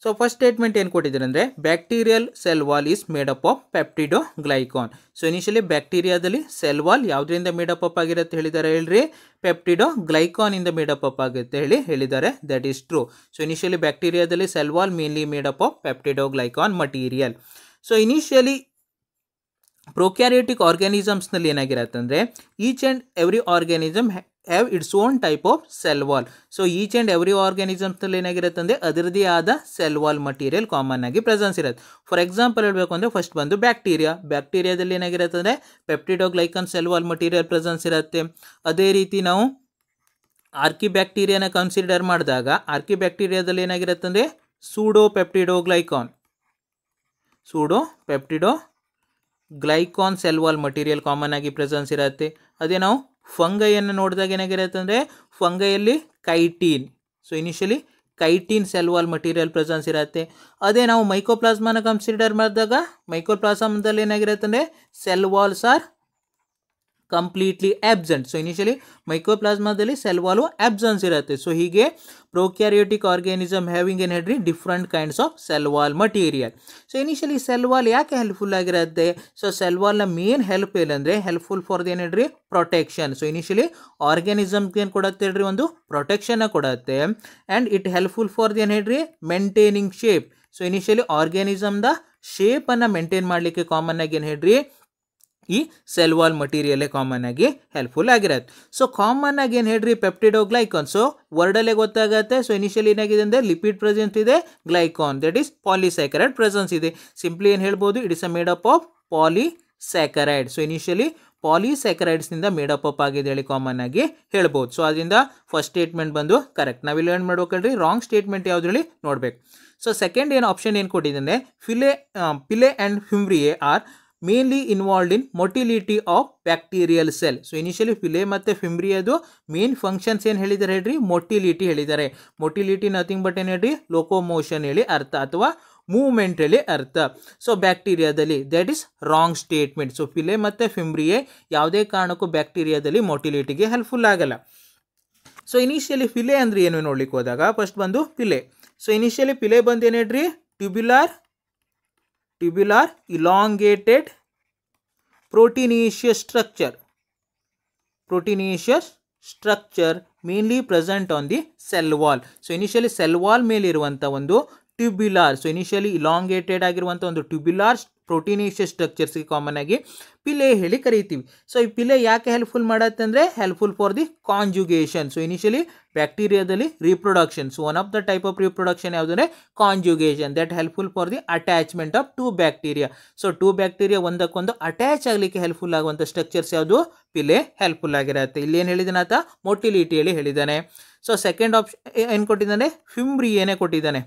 Speaker 1: ಸೊ ಫಸ್ಟ್ ಸ್ಟೇಟ್ಮೆಂಟ್ ಏನು ಕೊಟ್ಟಿದ್ದಾರೆ ಅಂದರೆ bacterial cell wall is made up of peptidoglycan. So initially ಬ್ಯಾಕ್ಟೀರಿಯಾದಲ್ಲಿ ಸೆಲ್ ವಾಲ್ ಯಾವುದರಿಂದ ಮೇಡಪ್ ಅಪ್ ಆಗಿರುತ್ತೆ ಹೇಳಿದ್ದಾರೆ ಹೇಳ್ರಿ, ಪೆಪ್ಟಿಡೋಗ್ಲೈಕಾನ್ ಇಂದ ಮೇಡಪ್ ಅಪ್ ಆಗುತ್ತೆ ಹೇಳಿದ್ದಾರೆ. That is true. So initially ಬ್ಯಾಕ್ಟೀರಿಯಾದಲ್ಲಿ cell wall mainly made up of peptidoglycan material. So initially prokaryotic ಆರ್ಗ್ಯಾನಿಸಮ್ಸ್ನಲ್ಲಿ ಏನಾಗಿರುತ್ತೆ ಅಂದರೆ each and every organism have its own type of cell wall. So each and every ಆರ್ಗ್ಯಾನಿಸಮ್ಸ್ನಲ್ಲಿ ಏನಾಗಿರುತ್ತೆ ಅಂದರೆ ಅದರದೇ ಆದ ಸೆಲ್ ವಾಲ್ ಮಟೀರಿಯಲ್ ಕಾಮನ್ ಆಗಿ presence ಇರುತ್ತೆ. ಫಾರ್ ಎಕ್ಸಾಂಪಲ್ ಹೇಳಬೇಕು ಅಂದರೆ ಫಸ್ಟ್ ಬಂದು ಬ್ಯಾಕ್ಟೀರಿಯಾದಲ್ಲಿ ಏನಾಗಿರುತ್ತೆ ಅಂದರೆ peptidoglycan cell wall material presence ಇರುತ್ತೆ. ಅದೇ ರೀತಿ ನಾವು ಆರ್ಕಿಬ್ಯಾಕ್ಟೀರಿಯಾನ ಕನ್ಸಿಡರ್ ಮಾಡಿದಾಗ ಆರ್ಕಿಬ್ಯಾಕ್ಟೀರಿಯಾದಲ್ಲಿ ಏನಾಗಿರುತ್ತೆ ಅಂದರೆ pseudopeptidoglycan cell wall material common ಆಗಿ ಪ್ರೆಸೆನ್ಸ್ ಇರುತ್ತೆ. ಅದೇ ನಾವು ಫಂಗೈಯನ್ನು ನೋಡಿದಾಗ ಏನಾಗಿರುತ್ತೆ ಅಂದರೆ ಫಂಗೈಯಲ್ಲಿ chitin. So initially chitin cell wall material presence ಇರುತ್ತೆ. ಅದೇ ನಾವು ಮೈಕೋಪ್ಲಾಸ್ಮಾನ ಕನ್ಸಿಡರ್ ಮಾಡಿದಾಗ ಮೈಕೋಪ್ಲಾಸ್ಮಾದಲ್ಲಿ ಏನಾಗಿರುತ್ತೆ ಅಂದರೆ cell walls are completely absent. So initially ಮೈಕೋಪ್ಲಾಸ್ಮಾದಲ್ಲಿ ಸೆಲ್ ವಾಲು ಆಬ್ಸೆನ್ಸ್ ಇರುತ್ತೆ. ಸೊ ಹೀಗೆ ಪ್ರೊಕ್ಯಾರಿಯೋಟಿಕ್ ಆರ್ಗ್ಯಾನಿಸಮ್ ಹ್ಯಾವಿಂಗ್ ಏನು ಹೇಳ್ರಿ different kinds of cell wall material. So initially cell wall ಯಾಕೆ ಹೆಲ್ಪ್ಫುಲ್ ಆಗಿರುತ್ತೆ? ಸೊ ಸೆಲ್ ವಾಲ್ನ ಮೇನ್ ಹೆಲ್ಪ್ ಏನಂದರೆ ಹೆಲ್ಪ್ಫುಲ್ ಫಾರ್ ದ ಏನು ಹೇಳ್ರಿ ಪ್ರೊಟೆಕ್ಷನ್. ಸೊ ಇನಿಷಿಯಲಿ ಆರ್ಗ್ಯಾನಿಸಮ್ಗೆ ಏನು ಕೊಡುತ್ತೆ ಹೇಳ್ರಿ ಒಂದು ಪ್ರೊಟೆಕ್ಷನ್ನ ಕೊಡುತ್ತೆ. And it helpful for the ಏನು ಹೇಳ್ರಿ ಮೇಂಟೈನಿಂಗ್ ಶೇಪ್. ಸೊ ಇನಿಷಿಯಲಿ ಆರ್ಗ್ಯಾನಿಸಮ್ದ ಶೇಪನ್ನು ಮೇಂಟೈನ್ ಮಾಡಲಿಕ್ಕೆ ಕಾಮನ್ ಆಗಿ ಏನು ಹೇಳ್ರಿ ಈ ಸೆಲ್ ವಾಲ್ ಮಟೀರಿಯಲ್ಲೇ ಕಾಮನ್ ಆಗಿ ಹೆಲ್ಪ್ಫುಲ್ ಆಗಿರುತ್ತೆ. ಸೊ ಕಾಮನ್ ಆಗಿ ಏನು ಹೇಳ್ರಿ ಪೆಪ್ಟಿಡೋಗ್ಲೈಕಾನ್. ಸೊ ವರ್ಡಲ್ಲೇ ಗೊತ್ತಾಗುತ್ತೆ. ಸೊ ಇನಿಷಿಯಲಿ ಏನಾಗಿದೆ ಅಂದರೆ ಲಿಪಿಡ್ ಪ್ರೆಸೆನ್ಸ್ ಇದೆ, glycan that is polysaccharide presence ಇದೆ. ಸಿಂಪ್ಲಿ ಏನು ಹೇಳ್ಬೋದು it is a made up of polysaccharide. So initially ಪಾಲಿಸ್ಯಾಕರೈಡ್ಸ್ನಿಂದ ಮೇಡಪ್ ಅಪ್ ಆಗಿದೆ ಹೇಳಿ ಕಾಮನ್ ಆಗಿ ಹೇಳ್ಬೋದು. ಸೊ ಅದರಿಂದ ಫಸ್ಟ್ ಸ್ಟೇಟ್ಮೆಂಟ್ ಬಂದು ಕರೆಕ್ಟ್. ನಾವಿಲ್ಲಿ ಏನು ಮಾಡ್ಬೇಕಲ್ರಿ ರಾಂಗ್ ಸ್ಟೇಟ್ಮೆಂಟ್ ಯಾವ್ದು ಹೇಳಿ ನೋಡ್ಬೇಕು. ಸೊ ಸೆಕೆಂಡ್ ಏನು ಆಪ್ಷನ್ ಏನು ಕೊಟ್ಟಿದ್ದಾನೆ pili and fimbriae are mainly involved in motility of bacterial cell. So initially pili ಮತ್ತು ಫಿಮ್ರಿಯದು ಮೇನ್ ಫಂಕ್ಷನ್ಸ್ ಏನು ಹೇಳಿದ್ದಾರೆ ಹೇಳ್ರಿ ಮೊಟಿಲಿಟಿ ಹೇಳಿದ್ದಾರೆ. ಮೊಟಿಲಿಟಿ ನಥಿಂಗ್ ಬಟ್ ಏನು ಹೇಳ್ರಿ ಲೋಕೋಮೋಷನ್ ಹೇಳಿ ಅರ್ಥ ಅಥವಾ ಮೂವ್ಮೆಂಟ್ ಹೇಳಿ ಅರ್ಥ. ಸೊ ಬ್ಯಾಕ್ಟೀರಿಯಾದಲ್ಲಿ that is wrong statement. So pili ಮತ್ತು ಫಿಮ್ರಿಯೆ ಯಾವುದೇ ಕಾರಣಕ್ಕೂ ಬ್ಯಾಕ್ಟೀರಿಯಾದಲ್ಲಿ ಮೊಟಿಲಿಟಿಗೆ ಹೆಲ್ಪ್ಫುಲ್ ಆಗಲ್ಲ. ಸೊ ಇನಿಷಿಯಲಿ ಫಿಲೆ ಅಂದರೆ ಏನು ನೋಡ್ಲಿಕ್ಕೆ ಹೋದಾಗ ಫಸ್ಟ್ ಬಂದು ಫಿಲೆ. ಸೊ ಇನಿಷಿಯಲಿ ಫಿಲೆ ಬಂದು ಏನು ಹೇಳ್ರಿ tubular elongated proteinaceous structure structure mainly present on the cell wall. So initially cell wall ಮೇಲೆ ಇರುವಂಥ ಒಂದು ಟ್ಯೂಬ್ಯುಲಾರ್, ಸೊ ಇನಿಷಿಯಲಿ ಇಲಾಂಗೇಟೆಡ್ ಆಗಿರುವಂಥ ಒಂದು ಟ್ಯೂಬ್ಯುಲಾರ್ ಪ್ರೋಟೀನೇಷಿಯಸ್ ಸ್ಟ್ರಕ್ಚರ್ಸ್ಗೆ ಕಾಮನ್ ಆಗಿ ಪಿಲೆ ಹೇಳಿ ಕರೀತೀವಿ. ಸೊ ಈ ಪಿಲೆ ಯಾಕೆ ಹೆಲ್ಪ್ಫುಲ್ ಮಾಡತ್ತೆ ಅಂದರೆ helpful for the conjugation. So initially ಬ್ಯಾಕ್ಟೀರಿಯಾದಲ್ಲಿ reproduction. So one of the type of reproduction ಯಾವುದಂದ್ರೆ conjugation, that helpful for the attachment of two bacteria. So two bacteria ಒಂದಕ್ಕೊಂದು ಅಟ್ಯಾಚ್ ಆಗಲಿಕ್ಕೆ ಹೆಲ್ಪ್ಫುಲ್ ಆಗುವಂಥ ಸ್ಟ್ರಕ್ಚರ್ಸ್ ಯಾವುದು? ಪಿಲೆ ಹೆಲ್ಪ್ಫುಲ್ ಆಗಿರುತ್ತೆ. ಇಲ್ಲಿ ಏನು ಹೇಳಿದಾನೆ ಆತ? ಮೊಟಿಲಿಟಿಯಲ್ಲಿ ಹೇಳಿದ್ದಾನೆ. ಸೊ ಸೆಕೆಂಡ್ ಆಪ್ಷನ್ ಏನು ಕೊಟ್ಟಿದ್ದಾನೆ? ಫಿಂಬ್ರಿಯೇನೆ ಕೊಟ್ಟಿದ್ದಾನೆ,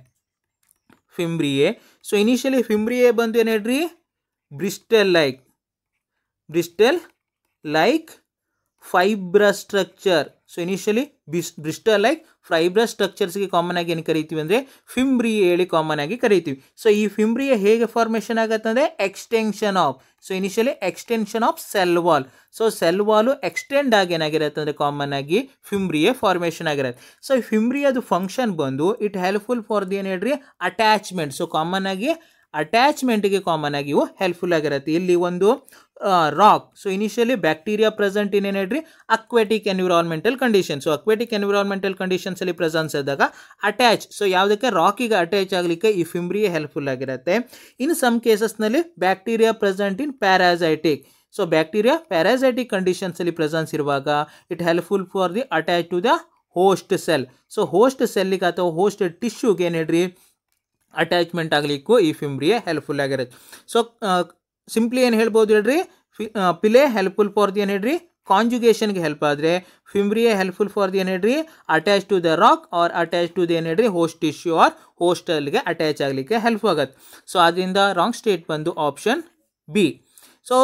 Speaker 1: ಫಿಂಬ್ರಿಯೇ. ಸೊ ಇನಿಷಿಯಲಿ ಫಿಂಬ್ರಿಯೇ ಬಂದು ಏನು ಹೇಳ್ರಿ? Bristle like fibrous structure. So initially bristle like fibrous ಸ್ಟ್ರಕ್ಚರ್ಸ್ಗೆ ಕಾಮನ್ ಆಗಿ ಏನು ಕರಿತೀವಿ ಅಂದರೆ ಫಿಂಬ್ರಿಯೇ ಹೇಳಿ ಕಾಮನ್ ಆಗಿ ಕರಿತೀವಿ. ಸೊ ಈ ಫಿಂಬ್ರಿಯೇ ಹೇಗೆ ಫಾರ್ಮೇಷನ್ ಆಗುತ್ತೆ ಅಂದರೆ extension of, so initially extension of cell wall. So cell wall extend ಆಗಿ ಏನಾಗಿರುತ್ತೆ ಅಂದರೆ ಕಾಮನ್ ಆಗಿ ಫಿಂಬ್ರಿಯೇ ಫಾರ್ಮೇಷನ್ ಆಗಿರುತ್ತೆ. ಸೊ ಈ ಫಿಂಬ್ರಿಯಾದು ಫಂಕ್ಷನ್ ಬಂದು ಇಟ್ ಹೆಲ್ಪ್ಫುಲ್ ಫಾರ್ ದಿ ಏನು ಹೇಳ್ರಿ? ಅಟ್ಯಾಚ್ಮೆಂಟ್. ಸೊ ಕಾಮನ್ ಆಗಿ ಅಟ್ಯಾಚ್ಮೆಂಟ್ಗೆ ಕಾಮನ್ ಆಗಿ ಇವು ಹೆಲ್ಪ್ಫುಲ್ ಆಗಿರುತ್ತೆ. ಇಲ್ಲಿ ಒಂದು rock. So initially bacteria present in ಏನು ಹೇಳ್ರಿ? Aquatic environmental condition. So aquatic environmental ಕಂಡೀಷನ್ಸಲ್ಲಿ ಪ್ರೆಸೆನ್ಸ್ ಇದ್ದಾಗ ಅಟ್ಯಾಚ್, ಸೊ ಯಾವುದಕ್ಕೆ? ರಾಕಿಗೆ ಅಟ್ಯಾಚ್ ಆಗಲಿಕ್ಕೆ ಈ ಫಿಂಬ್ರಿಯೇ ಹೆಲ್ಪ್ಫುಲ್ ಆಗಿರುತ್ತೆ. ಇನ್ ಸಮ್ ಕೇಸಸ್ನಲ್ಲಿ bacteria present in parasitic. So bacteria parasitic ಕಂಡೀಷನ್ಸಲ್ಲಿ ಪ್ರೆಸೆನ್ಸ್ ಇರುವಾಗ it helpful for the attach to the host cell. So host ಸೆಲ್ಲಿಗೆ ಅಥವಾ ಹೋಸ್ಟ್ ಟಿಶ್ಯೂಗೆ ಏನು ಹೇಳ್ರಿ? ಅಟ್ಯಾಚ್ಮೆಂಟ್ ಆಗಲಿಕ್ಕೂ ಈ ಫಿಂಬ್ರಿಯೇ ಹೆಲ್ಪ್ಫುಲ್ ಆಗಿರುತ್ತೆ. ಸೊ ಸಿಂಪ್ಲಿ ಏನು ಹೇಳ್ಬೋದು ಹೇಳ್ರಿ? ಪಿಲೆ ಹೆಲ್ಪ್ಫುಲ್ ಫಾರ್ ದಿ ಏನು ಹೇಳ್ರಿ? ಕಾಂಜುಗೇಷನ್ಗೆ ಹೆಲ್ಪ್ ಆದರೆ ಫಿಂಬ್ರಿಯೇ ಹೆಲ್ಪ್ಫುಲ್ ಫಾರ್ ದಿ ಏನು ಹೇಳ್ರಿ? Attach to the rock or attach to the ಏನು ಹೇಳ್ರಿ? ಹೋಸ್ಟ್ ಟಿಶ್ಯೂ ಆರ್ ಹೋಸ್ಟಲ್ಗೆ ಅಟ್ಯಾಚ್ ಆಗಲಿಕ್ಕೆ ಹೆಲ್ಪ್ ಆಗುತ್ತೆ. ಸೊ ಅದರಿಂದ ರಾಂಗ್ ಸ್ಟೇಟ್ ಬಂದು ಆಪ್ಷನ್ ಬಿ. ಸೊ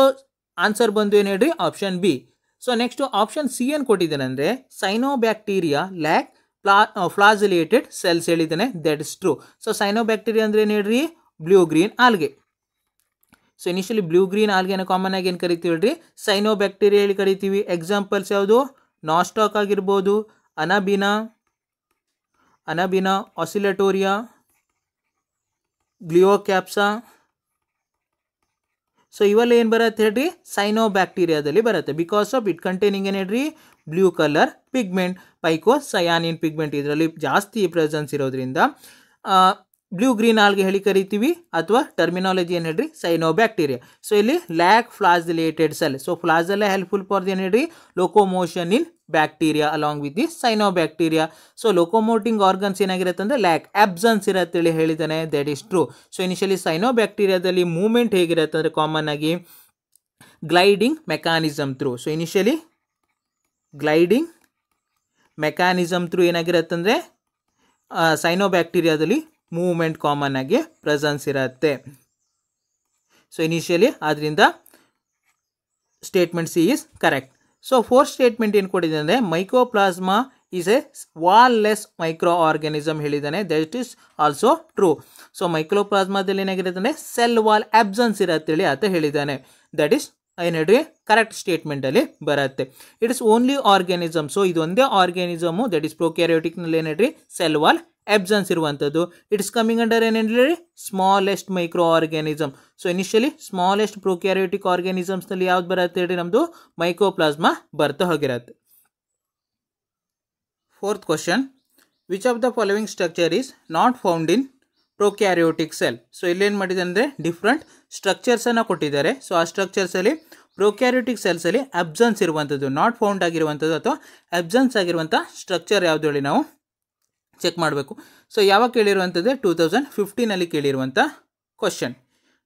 Speaker 1: ಆನ್ಸರ್ ಬಂದು ಏನು ಹೇಳ್ರಿ? Option B. So next option C ಏನು ಕೊಟ್ಟಿದ್ದಾನೆ ಅಂದರೆ ಸೈನೋಬ್ಯಾಕ್ಟೀರಿಯಾ ಲ್ಯಾಕ್ ಫ್ಲಾಜಿಲೇಟೆಡ್ ಸೆಲ್ಸ್ ಹೇಳಿದ್ದಾನೆ, that is true. So cyanobacteria ಅಂದರೆ ಏನು ಹೇಳ್ರಿ? Blue green algae. So initially blue green ಆಲ್ಗೆನ ಕಾಮನ್ ಆಗಿ ಏನು ಕರಿತೀವಿ ಹೇಳ್ರಿ? ಸೈನೋಬ್ಯಾಕ್ಟೀರಿಯಾ ಹೇಳಿ ಕರಿತೀವಿ. ಎಕ್ಸಾಂಪಲ್ಸ್ ಯಾವುದು? ನಾಸ್ಟಾಕ್ ಆಗಿರ್ಬೋದು, ಅನಬಿನಾ, ಆಸಿಲೇಟೋರಿಯಾ, ಗ್ಲಿಯೋಕ್ಯಾಪ್ಸಾ. ಸೊ ಇವೆಲ್ಲ ಏನು ಬರುತ್ತೆ ಹೇಳ್ರಿ? ಸೈನೋಬ್ಯಾಕ್ಟೀರಿಯಾದಲ್ಲಿ ಬರುತ್ತೆ. ಬಿಕಾಸ್ ಆಫ್ ಇಟ್ ಕಂಟೈನಿಂಗ್ ಏನು ಹೇಳ್ರಿ? ಬ್ಲೂ ಕಲರ್ ಪಿಗ್ಮೆಂಟ್, ಪೈಕೋಸಯಾನಿನ್ ಪಿಗ್ಮೆಂಟ್ ಇದರಲ್ಲಿ ಜಾಸ್ತಿ ಪ್ರೆಸೆನ್ಸ್ ಇರೋದ್ರಿಂದ ಬ್ಲೂ ಗ್ರೀನ್ ಆಲ್ಗೆ ಹೇಳಿ ಕರಿತೀವಿ, ಅಥವಾ ಟರ್ಮಿನಾಲಜಿ ಏನು ಹೇಳ್ರಿ? ಸೈನೋಬ್ಯಾಕ್ಟೀರಿಯಾ. ಸೊ ಇಲ್ಲಿ lack flagellated cell. So flagella helpful for the ಏನು ಹೇಳ್ರಿ? Locomotion in bacteria along with the cyanobacteria. So locomoting organs ಏನಾಗಿರುತ್ತೆ ಅಂದರೆ ಲ್ಯಾಕ್ ಅಬ್ಸೆನ್ಸ್ ಇರತ್ತೇಳಿ ಹೇಳಿದ್ದಾನೆ, that is true. So initially ಸೈನೋಬ್ಯಾಕ್ಟೀರಿಯಾದಲ್ಲಿ ಮೂವ್ಮೆಂಟ್ ಹೇಗಿರುತ್ತೆ ಅಂದರೆ ಕಾಮನ್ ಆಗಿ gliding mechanism through. So initially gliding mechanism through ಏನಾಗಿರುತ್ತೆ ಅಂದರೆ ಸೈನೋಬ್ಯಾಕ್ಟೀರಿಯಾದಲ್ಲಿ ಮೂವ್ಮೆಂಟ್ ಕಾಮನ್ ಆಗಿ ಪ್ರೆಸೆನ್ಸ್ ಇರುತ್ತೆ. ಸೊ ಇನಿಷಿಯಲಿ ಅದರಿಂದ statement C is correct. So fourth statement ಏನು ಕೊಟ್ಟಿದೆ ಅಂದರೆ mycoplasma is a wallless micro organism ಹೇಳಿದ್ದಾನೆ, that is also true. So ಮೈಕ್ರೋಪ್ಲಾಸ್ಮಾದಲ್ಲಿ ಏನಾಗಿರುತ್ತೆ ಅಂದರೆ ಸೆಲ್ ವಾಲ್ ಅಬ್ಸೆನ್ಸ್ ಇರತ್ತೇಳಿ ಆತ ಹೇಳಿದ್ದಾನೆ, ದಟ್ ಈಸ್ ಏನು ಹೇಳ್ರಿ? ಕರೆಕ್ಟ್ ಸ್ಟೇಟ್ಮೆಂಟಲ್ಲಿ ಬರುತ್ತೆ. It is only organism. So ಇದೊಂದೇ ಆರ್ಗ್ಯಾನಿಸಮು, ದಟ್ ಈಸ್ ಪ್ರೊಕ್ಯಾರಿಯೋಟಿಕ್ನಲ್ಲಿ ಏನು ಹೇಳ್ರಿ? ಸೆಲ್ ವಾಲ್ ಅಬ್ಸೆನ್ಸ್ ಇರುವಂಥದ್ದು. ಇಟ್ಸ್ ಕಮಿಂಗ್ ಅಂಡರ್ ಏನು ಹೇಳ್ರಿ? Smallest micro organism. So initially smallest prokaryotic ಆರ್ಗ್ಯಾನಿಸಮ್ಸ್ನಲ್ಲಿ ಯಾವ್ದು ಬರುತ್ತೆ ಹೇಳ್ರಿ? ನಮ್ಮದು ಮೈಕೋಪ್ಲಾಸ್ಮಾ ಬರ್ತಾ ಹೋಗಿರತ್ತೆ. Fourth question, which of the following structure is not found in prokaryotic cell? So ಇಲ್ಲೇನು ಮಾಡಿದೆ ಅಂದರೆ ಡಿಫ್ರೆಂಟ್ ಸ್ಟ್ರಕ್ಚರ್ಸನ್ನು ಕೊಟ್ಟಿದ್ದಾರೆ. ಸೊ ಆ ಸ್ಟ್ರಕ್ಚರ್ಸಲ್ಲಿ ಪ್ರೊಕ್ಯಾರಿಯೋಟಿಕ್ ಸೆಲ್ಸಲ್ಲಿ ಅಬ್ಸೆನ್ಸ್ ಇರುವಂಥದ್ದು, ನಾಟ್ ಫೌಂಡ್ ಆಗಿರುವಂಥದ್ದು ಅಥವಾ ಅಬ್ಸೆನ್ಸ್ ಆಗಿರುವಂಥ ಸ್ಟ್ರಕ್ಚರ್ ಯಾವುದು ಹೇಳಿ ನಾವು ಚೆಕ್ ಮಾಡಬೇಕು. ಸೊ ಯಾವಾಗ ಕೇಳಿರುವಂಥದ್ದು? 2015 ಕೇಳಿರುವಂಥ ಕ್ವಶನ್.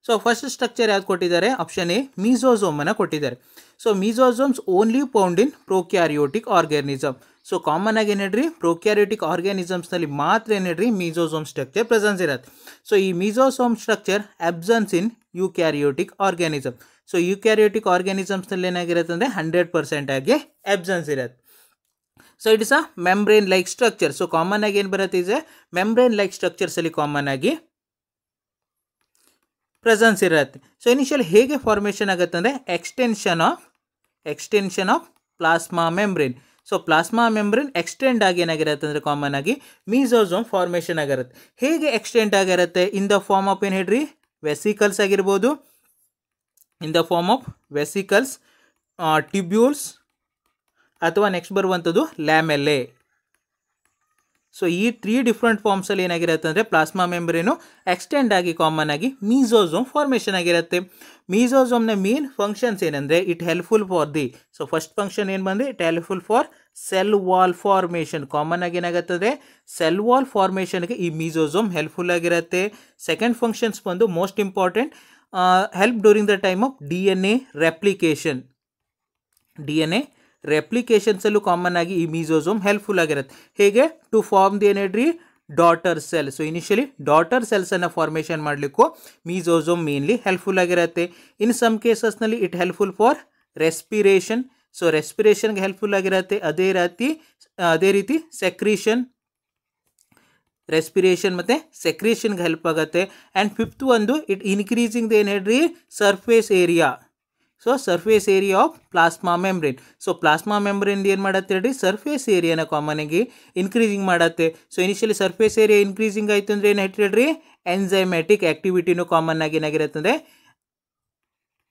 Speaker 1: ಸೊ ಫಸ್ಟ್ ಸ್ಟ್ರಕ್ಚರ್ ಯಾವ್ದು ಕೊಟ್ಟಿದ್ದಾರೆ? ಆಪ್ಷನ್ ಎ ಮೀಸೋಸೋಮನ್ನು ಕೊಟ್ಟಿದ್ದಾರೆ. So mesosomes only found in prokaryotic organism. So common ಆಗಿ ಏನು ಹೇಳ್ರಿ? ಪ್ರೊಕ್ಯಾರಿಯೋಟಿಕ್ ಆರ್ಗ್ಯಾನಿಸಮ್ಸ್ನಲ್ಲಿ ಮಾತ್ರ ಏನು ಹೇಳ್ರಿ? ಮೀಸೋಸೋಮ್ ಸ್ಟ್ರಕ್ಚರ್ ಪ್ರೆಸೆನ್ಸ್ ಇರುತ್ತೆ. ಸೊ ಈ mesosome structure absence in eukaryotic organism. So eukaryotic ಆರ್ಗ್ಯಾನಿಸಮ್ಸ್ನಲ್ಲಿ ಏನಾಗಿರುತ್ತೆ ಅಂದರೆ 100% ಆಗಿ ಅಬ್ಸೆನ್ಸ್ ಇರುತ್ತೆ. So it is a membrane like structure. So common ಆಗಿ ಏನು ಬರುತ್ತೆ? Is a membrane like ಸ್ಟ್ರಕ್ಚರ್ಸಲ್ಲಿ common ಆಗಿ ಪ್ರೆಸೆನ್ಸ್ ಇರುತ್ತೆ. ಸೊ ಇನಿಷಿಯಲ್ ಹೇಗೆ ಫಾರ್ಮೇಷನ್ ಆಗುತ್ತೆ ಅಂದರೆ extension of plasma membrane. So plasma membrane extend ಆಗಿ ಏನಾಗಿರುತ್ತೆ ಅಂದರೆ ಕಾಮನ್ ಆಗಿ ಮೀಸೋಸೋಮ್ ಫಾರ್ಮೇಷನ್ ಆಗಿರುತ್ತೆ. ಹೇಗೆ ಎಕ್ಸ್ಟೆಂಡ್ ಆಗಿರುತ್ತೆ? ಇನ್ ದ ಫಾರ್ಮ್ ಆಫ್ ಏನು ಹೇಳ್ರಿ? ವೆಸಿಕಲ್ಸ್ ಆಗಿರ್ಬೋದು, in the form of vesicles, tubules ಅಥವಾ ನೆಕ್ಸ್ಟ್ ಬರುವಂಥದ್ದು ಲ್ಯಾಮೆಲ್ಲೆ. ಸೊ ಈ 3 ಡಿಫ್ರೆಂಟ್ ಫಾರ್ಮ್ಸಲ್ಲಿ ಏನಾಗಿರುತ್ತೆ ಅಂದರೆ ಪ್ಲಾಸ್ಮಾ ಮೆಂಬ್ರೇನು ಎಕ್ಸ್ಟೆಂಡ್ ಆಗಿ ಕಾಮನ್ ಆಗಿ ಮೀಸೋಸೋಮ್ ಫಾರ್ಮೇಷನ್ ಆಗಿರುತ್ತೆ. ಮೀಸೋಸೋಮ್ನ ಮೇನ್ ಫಂಕ್ಷನ್ಸ್ ಏನಂದರೆ it helpful for the, so first function ಏನು ಬಂದರೆ it helpful for cell wall formation. Common ಆಗಿ ಏನಾಗುತ್ತದೆ ಸೆಲ್ ವಾಲ್ ಫಾರ್ಮೇಷನ್ಗೆ ಈ ಮೀಸೋಸೋಮ್ ಹೆಲ್ಪ್ಫುಲ್ ಆಗಿರುತ್ತೆ. ಸೆಕೆಂಡ್ ಫಂಕ್ಷನ್ಸ್ ಬಂದು most important, help during the time of DNA replication. DNA ರೆಪ್ಲಿಕೇಶನ್ಸಲ್ಲೂ ಕಾಮನ್ ಆಗಿ ಈ ಮೀಸೋಸೋಮ್ ಹೆಲ್ಪ್ಫುಲ್ ಆಗಿರುತ್ತೆ. ಹೇಗೆ ಟು ಫಾರ್ಮ್ ದಿ ಏನೇಳ್ರಿ daughter cell. So initially daughter ಸೆಲ್ಸನ್ನು ಫಾರ್ಮೇಷನ್ ಮಾಡಲಿಕ್ಕೂ ಮೀಸೋಸೋಮ್ ಮೇನ್ಲಿ ಹೆಲ್ಪ್ಫುಲ್ ಆಗಿರುತ್ತೆ. ಇನ್ ಸಮ್ ಕೇಸಸ್ನಲ್ಲಿ it helpful for respiration. So ರೆಸ್ಪಿರೇಷನ್ಗೆ ಹೆಲ್ಪ್ಫುಲ್ ಆಗಿರುತ್ತೆ. ಅದೇ ರೀತಿ ಸೆಕ್ರೀಷನ್, ರೆಸ್ಪಿರೇಷನ್ ಮತ್ತು ಸೆಕ್ರೀಷನ್ಗೆ ಹೆಲ್ಪ್ ಆಗುತ್ತೆ. ಆ್ಯಂಡ್ ಫಿಫ್ತ್ ಒಂದು ಇಟ್ ಇನ್ಕ್ರೀಸಿಂಗ್ ದ ಏನೇಳ್ರಿ surface area. So surface area of plasma membrane. So plasma membrane ಏನು ಮಾಡುತ್ತೆ ಹೇಳ್ರಿ ಸರ್ಫೇಸ್ ಏರಿಯಾನ ಕಾಮನ್ ಆಗಿ ಇನ್ಕ್ರೀಸಿಂಗ್ ಮಾಡುತ್ತೆ. So initially surface area increasing ಆಯಿತು ಅಂದರೆ ಏನು ಹೇಳ್ರಿ ಎನ್ಸೈಮ್ಯಾಟಿಕ್ ಆ್ಯಕ್ಟಿವಿಟಿನೂ ಕಾಮನ್ ಆಗಿ ಏನಾಗಿರುತ್ತೆ ಅಂದರೆ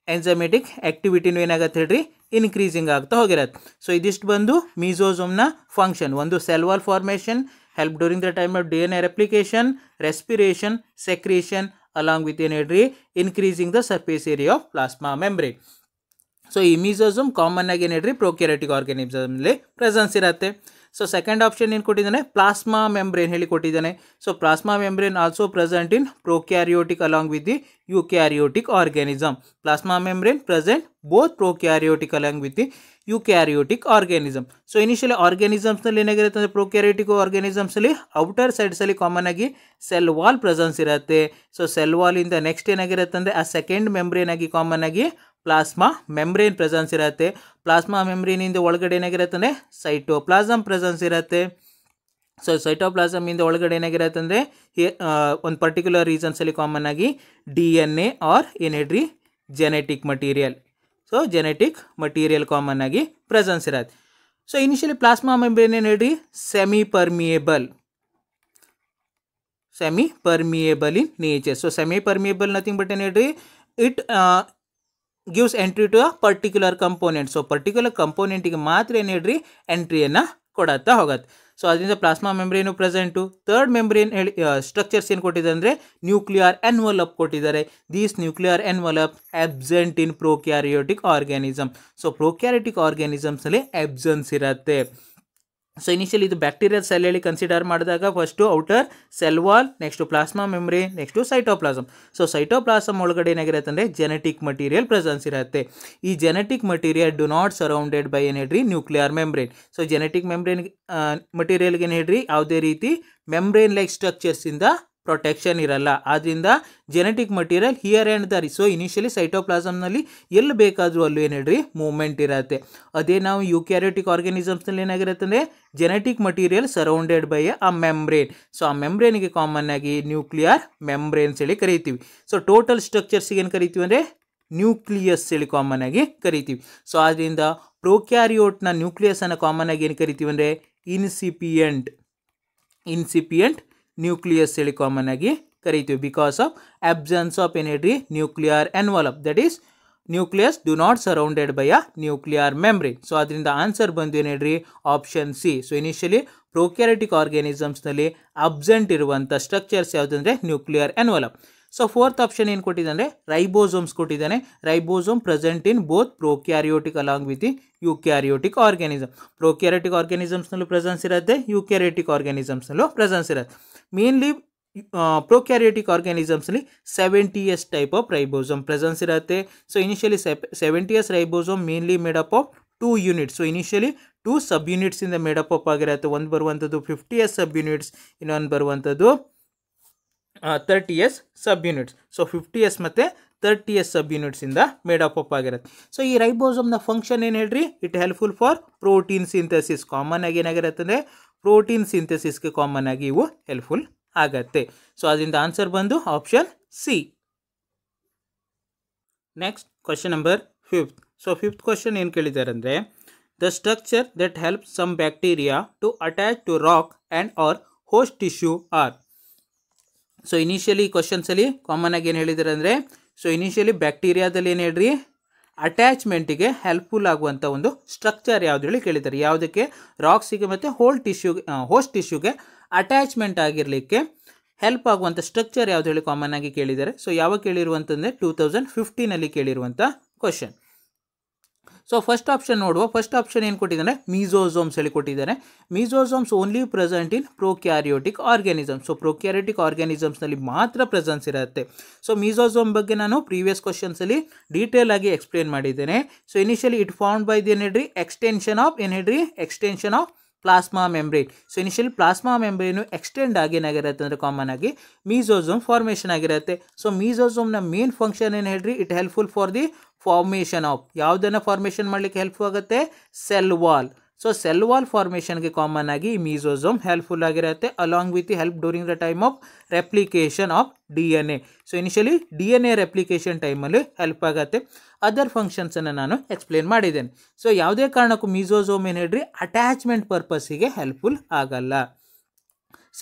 Speaker 1: ಎನ್ಸೈಮ್ಯಾಟಿಕ್ ಆ್ಯಕ್ಟಿವಿಟಿನೂ ಏನಾಗುತ್ತೆ ಹೇಳ್ರಿ ಇನ್ಕ್ರೀಸಿಂಗ್ ಆಗ್ತಾ ಹೋಗಿರತ್ತೆ. ಸೊ ಇದಿಷ್ಟು ಬಂದು ಮೀಸೋಸೋಮ್ನ ಫಂಕ್ಷನ್. ಒಂದು cell wall formation, help during the time of DNA replication, respiration, secretion along with ಏನು ಹೇಳ್ರಿ increasing the surface area of plasma membrane. So ಈ ಮೀಸೋಸೋಮ್ ಕಾಮನ್ ಆಗಿ ಏನು ಹೇಳ್ರಿ ಪ್ರೊಕ್ಯಾರಿಯೋಟಿಕ್ ಆರ್ಗಾನಿಸಮ್ನಲ್ಲಿ ಪ್ರೆಸೆನ್ಸ್ ಇರುತ್ತೆ. ಸೊ ಸೆಕೆಂಡ್ ಆಪ್ಷನ್ ಏನು ಕೊಟ್ಟಿದ್ದಾನೆ ಪ್ಲಾಸ್ಮಾ ಮೆಂಬ್ರೇನ್ ಹೇಳಿ ಕೊಟ್ಟಿದ್ದಾನೆ. So plasma membrane also present in prokaryotic along with the eukaryotic organism. Plasma membrane present both prokaryotic along with the eukaryotic organism. So initially ಆರ್ಗಾನಿಸಮ್ಸ್ನಲ್ಲಿ ಏನಾಗಿರುತ್ತೆ ಅಂದರೆ prokaryotic ಆರ್ಗಾನಿಸಮ್ಸಲ್ಲಿ outer ಸೈಡ್ಸಲ್ಲಿ common ಆಗಿ cell wall presence ಇರುತ್ತೆ. So cell ವಾಲಿಂದ next ಏನಾಗಿರುತ್ತೆ ಅಂದರೆ ಆ second membrane ಆಗಿ common ಆಗಿ plasma membrane presence ಇರುತ್ತೆ. ಪ್ಲಾಸ್ಮಾ ಮೆಂಬ್ರೇನಿಂದ ಒಳಗಡೆ ಏನಾಗಿರುತ್ತೆ ಅಂದರೆ ಸೈಟೋಪ್ಲಾಸಮ್ ಪ್ರೆಸೆನ್ಸ್ ಇರುತ್ತೆ. ಸೊ ಸೈಟೋಪ್ಲಾಸಮಿಂದ ಒಳಗಡೆ ಏನಾಗಿರುತ್ತೆ ಅಂದರೆ ಒಂದು ಪರ್ಟಿಕ್ಯುಲರ್ ರೀಸನ್ಸಲ್ಲಿ ಕಾಮನ್ ಆಗಿ DNA ಆರ್ ಏನು ಹೇಳ್ರಿ genetic material. So genetic material common ಆಗಿ ಪ್ರೆಸೆನ್ಸ್ ಇರುತ್ತೆ. ಸೊ ಇನಿಷಿಯಲಿ ಪ್ಲಾಸ್ಮಾ ಮೆಂಬ್ರೇನ್ ಏನು ಹೇಳ್ರಿ semi permeable in nature. So semi permeable nothing but ಏನು ಹೇಳ್ರಿ it gives entry to a particular component. So particular ಕಂಪೋನೆಂಟಿಗೆ ಮಾತ್ರ ಏನು ಹೇಳ್ರಿ ಎಂಟ್ರಿಯನ್ನು ಕೊಡುತ್ತಾ ಹೋಗುತ್ತೆ. ಸೊ ಅದರಿಂದ plasma membrane present. Third membrane ಹೇಳಿ ಸ್ಟ್ರಕ್ಚರ್ಸ್ ಏನು ಕೊಟ್ಟಿದ್ದಾರೆ ಅಂದರೆ ನ್ಯೂಕ್ಲಿಯರ್ ಎನ್ವಲಪ್ ಕೊಟ್ಟಿದ್ದಾರೆ. These nuclear envelope absent in prokaryotic organism. So prokaryotic ಆರ್ಗ್ಯಾನಿಸಮ್ಸಲ್ಲಿ ಅಬ್ಸೆನ್ಸ್ ಇರುತ್ತೆ. ಸೊ ಇನಿಷಿಯಲಿ ಇದು ಬ್ಯಾಕ್ಟೀರಿಯಲ್ ಸೆಲ್ ಹೇಳಿ ಕನ್ಸಿಡರ್ ಮಾಡಿದಾಗ first outer cell wall, next plasma membrane, next cytoplasm. So cytoplasm ಒಳಗಡೆ ಏನಾಗಿರುತ್ತೆ ಅಂದರೆ ಜೆನೆಟಿಕ್ ಮಟೀರಿಯಲ್ ಪ್ರೆಸೆನ್ಸ್ ಇರುತ್ತೆ. ಈ genetic material do not surrounded by ಏನು ಹೇಳ್ರಿ nuclear membrane. So genetic membrane ಮಟೀರಿಯಲ್ಗೆ ಏನು ಹೇಳ್ರಿ ಯಾವುದೇ ರೀತಿ ಮೆಂಬ್ರೇನ್ ಲೈಕ್ ಸ್ಟ್ರಕ್ಚರ್ಸಿಂದ ಪ್ರೊಟೆಕ್ಷನ್ ಇರಲ್ಲ. ಆದ್ದರಿಂದ genetic material here and there. So initially ಸೈಟೋಪ್ಲಾಸಮ್ನಲ್ಲಿ ಎಲ್ಲಿ ಬೇಕಾದರೂ ಅಲ್ಲೂ ಏನು ಹೇಳ್ರಿ ಮೂವ್ಮೆಂಟ್ ಇರುತ್ತೆ. ಅದೇ ನಾವು ಯುಕ್ಯಾರಿಯೋಟಿಕ್ ಆರ್ಗಾನಿಸಮ್ಸ್ನಲ್ಲಿ ಏನಾಗಿರುತ್ತೆ ಅಂದರೆ genetic material surrounded by a membrane. So ಆ ಮೆಂಬ್ರೇನ್ಗೆ ಕಾಮನ್ ಆಗಿ ನ್ಯೂಕ್ಲಿಯರ್ ಮೆಂಬ್ರೇನ್ಸ್ ಹೇಳಿ ಕರಿತೀವಿ. ಸೊ ಟೋಟಲ್ ಸ್ಟ್ರಕ್ಚರ್ಸ್ಗೆ ಏನು ಕರಿತೀವಿ ಅಂದರೆ ನ್ಯೂಕ್ಲಿಯಸ್ ಹೇಳಿ ಕಾಮನ್ ಆಗಿ ಕರಿತೀವಿ. ಸೊ ಆದ್ದರಿಂದ ಪ್ರೊಕ್ಯಾರಿಯೋಟ್ನ ನ್ಯೂಕ್ಲಿಯಸನ್ನು ಕಾಮನ್ ಆಗಿ ಏನು ಕರಿತೀವಿ ಅಂದರೆ ಇನ್ಸಿಪಿಯಂಟ್ ನ್ಯೂಕ್ಲಿಯಸ್ ಹೇಳಿ ಕಾಮನ್ ಆಗಿ ಕರಿತೀವಿ. ಬಿಕಾಸ್ ಆಫ್ ಅಬ್ಸೆನ್ಸ್ ಆಫ್ ಏನು ಹೇಳ್ರಿ nuclear envelope, that is nucleus do not surrounded by a nuclear membrane. So ಅದರಿಂದ ಆನ್ಸರ್ ಬಂದು ಏನು ಹೇಳ್ರಿ option C. So initially prokaryotic ಆರ್ಗ್ಯಾನಿಸಮ್ಸ್ನಲ್ಲಿ ಅಬ್ಸೆಂಟ್ ಇರುವಂಥ ಸ್ಟ್ರಕ್ಚರ್ಸ್ ಯಾವುದಂದರೆ nuclear envelope. So fourth option ಏನು ಕೊಟ್ಟಿದ್ದಾನೆ ರೈಬೋಸೋಮ್ಸ್ ಕೊಟ್ಟಿದ್ದಾನೆ. Ribosome present in both prokaryotic along with eukaryotic organism. Prokaryotic ಆರ್ಗ್ಯಾನಿಸಮ್ಸ್ನಲ್ಲೂ ಪ್ರೆಸೆನ್ಸ್ ಇರುತ್ತೆ, ಯುಕ್ಯಾರಿಯೋಟಿಕ್ ಆರ್ಗ್ಯಾನಿಸಮ್ಸ್ನಲ್ಲೂ ಪ್ರೆಸೆನ್ಸ್ ಇರುತ್ತೆ. ಮೇನ್ಲಿ ಪ್ರೊಕ್ಯಾರಿಯೋಟಿಕ್ ಆರ್ಗ್ಯಾನಿಸಮ್ಸ್ನಲ್ಲಿ 70s type of ribosome presence ಇರುತ್ತೆ. So initially 70s ribosome mainly made up of 2 units. So initially 2 sub ಯೂನಿಟ್ಸಿಂದ made up up ಆಗಿರುತ್ತೆ. ಒಂದು ಬರುವಂಥದ್ದು 50s ಸಬ್ ಯೂನಿಟ್ಸ್, ಇನ್ನೊಂದು ಬರುವಂಥದ್ದು 30s ಸಬ್ ಯೂನಿಟ್ಸ್. ಸೊ 50s ಮತ್ತು 30s ಸಬ್ ಯೂನಿಟ್ಸಿಂದ ಮೇಡಪ್ ಅಪ್ ಆಗಿರುತ್ತೆ. ಸೊ ಈ ರೈಬೋಸೋಮ್ನ ಫಂಕ್ಷನ್ ಏನು ಹೇಳ್ರಿ it helpful for protein synthesis. Common ಆಗಿ ಏನಾಗಿರುತ್ತೆ ಅಂದರೆ ಪ್ರೋಟೀನ್ ಸಿಂಥಸಿಸ್ಗೆ ಕಾಮನ್ ಆಗಿ ಇವು ಹೆಲ್ಪ್ಫುಲ್ ಆಗತ್ತೆ. ಸೊ ಅದರಿಂದ ಆನ್ಸರ್ ಬಂದು option C. Next question number 5th. So 5th question ಏನು ಕೇಳಿದ್ದಾರೆ ಅಂದರೆ the structure that help some bacteria to attach to rock and or host tissue or. So initially ಕ್ವಶನ್ಸಲ್ಲಿ common ಆಗಿ ಏನು ಹೇಳಿದ್ದಾರೆ ಅಂದರೆ ಸೊ ಇನಿಷಿಯಲಿ ಬ್ಯಾಕ್ಟೀರಿಯಾದಲ್ಲಿ ಏನು ಹೇಳ್ರಿ ಅಟ್ಯಾಚ್ಮೆಂಟಿಗೆ ಹೆಲ್ಪ್ಫುಲ್ ಆಗುವಂಥ ಒಂದು ಸ್ಟ್ರಕ್ಚರ್ ಯಾವ್ದು ಹೇಳಿ ಕೇಳಿದ್ದಾರೆ. ಯಾವುದಕ್ಕೆ? ರಾಕ್ಸಿಗೆ ಮತ್ತು ಹೋಸ್ಟ್ ಟಿಶ್ಯೂಗೆ ಅಟ್ಯಾಚ್ಮೆಂಟ್ ಆಗಿರಲಿಕ್ಕೆ ಹೆಲ್ಪ್ ಆಗುವಂಥ ಸ್ಟ್ರಕ್ಚರ್ ಯಾವ್ದು ಹೇಳಿ ಕಾಮನ್ ಆಗಿ ಕೇಳಿದ್ದಾರೆ. ಸೊ ಯಾವಾಗ ಕೇಳಿರುವಂತಂದರೆ 2015 ಕೇಳಿರುವಂಥ ಕ್ವಶನ್. ಸೊ ಫಸ್ಟ್ ಆಪ್ಷನ್ ನೋಡುವ. ಫಸ್ಟ್ ಆಪ್ಷನ್ ಏನು ಕೊಟ್ಟಿದ್ದಾನೆ? ಮೀಸೋಸೋಮ್ಸ್ ಹೇಳಿ ಕೊಟ್ಟಿದ್ದಾನೆ. Mesosomes only present in prokaryotic organisms. So prokaryotic ಆರ್ಗ್ಯಾನಿಸಮ್ಸ್ನಲ್ಲಿ ಮಾತ್ರ ಪ್ರೆಸೆನ್ಸ್ ಇರುತ್ತೆ. ಸೊ ಮೀಸೋಸೋಮ್ ಬಗ್ಗೆ ನಾನು ಪ್ರೀವಿಯಸ್ ಕ್ವಶನ್ಸಲ್ಲಿ ಡೀಟೇಲ್ ಆಗಿ ಎಕ್ಸ್ಪ್ಲೇನ್ ಮಾಡಿದ್ದೇನೆ. So initially it found by the extension of plasma membrane. So initially plasma membrane extend ಆಗಿ ಏನಾಗಿರುತ್ತೆ ಅಂದರೆ ಕಾಮನ್ ಆಗಿ ಮೀಸೋಸೋಮ್ ಫಾರ್ಮೇಷನ್ ಆಗಿರುತ್ತೆ. ಸೊ ಮೀಸೋಸೋಮ್ನ ಮೇನ್ ಫಂಕ್ಷನ್ ಏನು ಹೇಳ್ರಿ? It helpful for the formation of ಯಾವುದನ್ನು ಫಾರ್ಮೇಷನ್ ಮಾಡಲಿಕ್ಕೆ ಹೆಲ್ಪ್ ಆಗುತ್ತೆ? Cell wall. So cell wall ಫಾರ್ಮೇಷನ್ಗೆ ಕಾಮನ್ ಆಗಿ ಮೀಸೋಸೋಮ್ ಹೆಲ್ಪ್ಫುಲ್ ಆಗಿರುತ್ತೆ, along with the help during the time of replication of DNA. So initially DNA replication ಟೈಮಲ್ಲಿ help ಆಗುತ್ತೆ. Other ಫಂಕ್ಷನ್ಸನ್ನು ನಾನು ಎಕ್ಸ್ಪ್ಲೇನ್ ಮಾಡಿದ್ದೇನೆ. ಸೊ ಯಾವುದೇ ಕಾರಣಕ್ಕೂ ಮೀಸೋಸೋಮ್ ಏನು ಹೇಳ್ರಿ? ಅಟ್ಯಾಚ್ಮೆಂಟ್ ಪರ್ಪಸ್ಸಿಗೆ ಹೆಲ್ಪ್ಫುಲ್ ಆಗಲ್ಲ.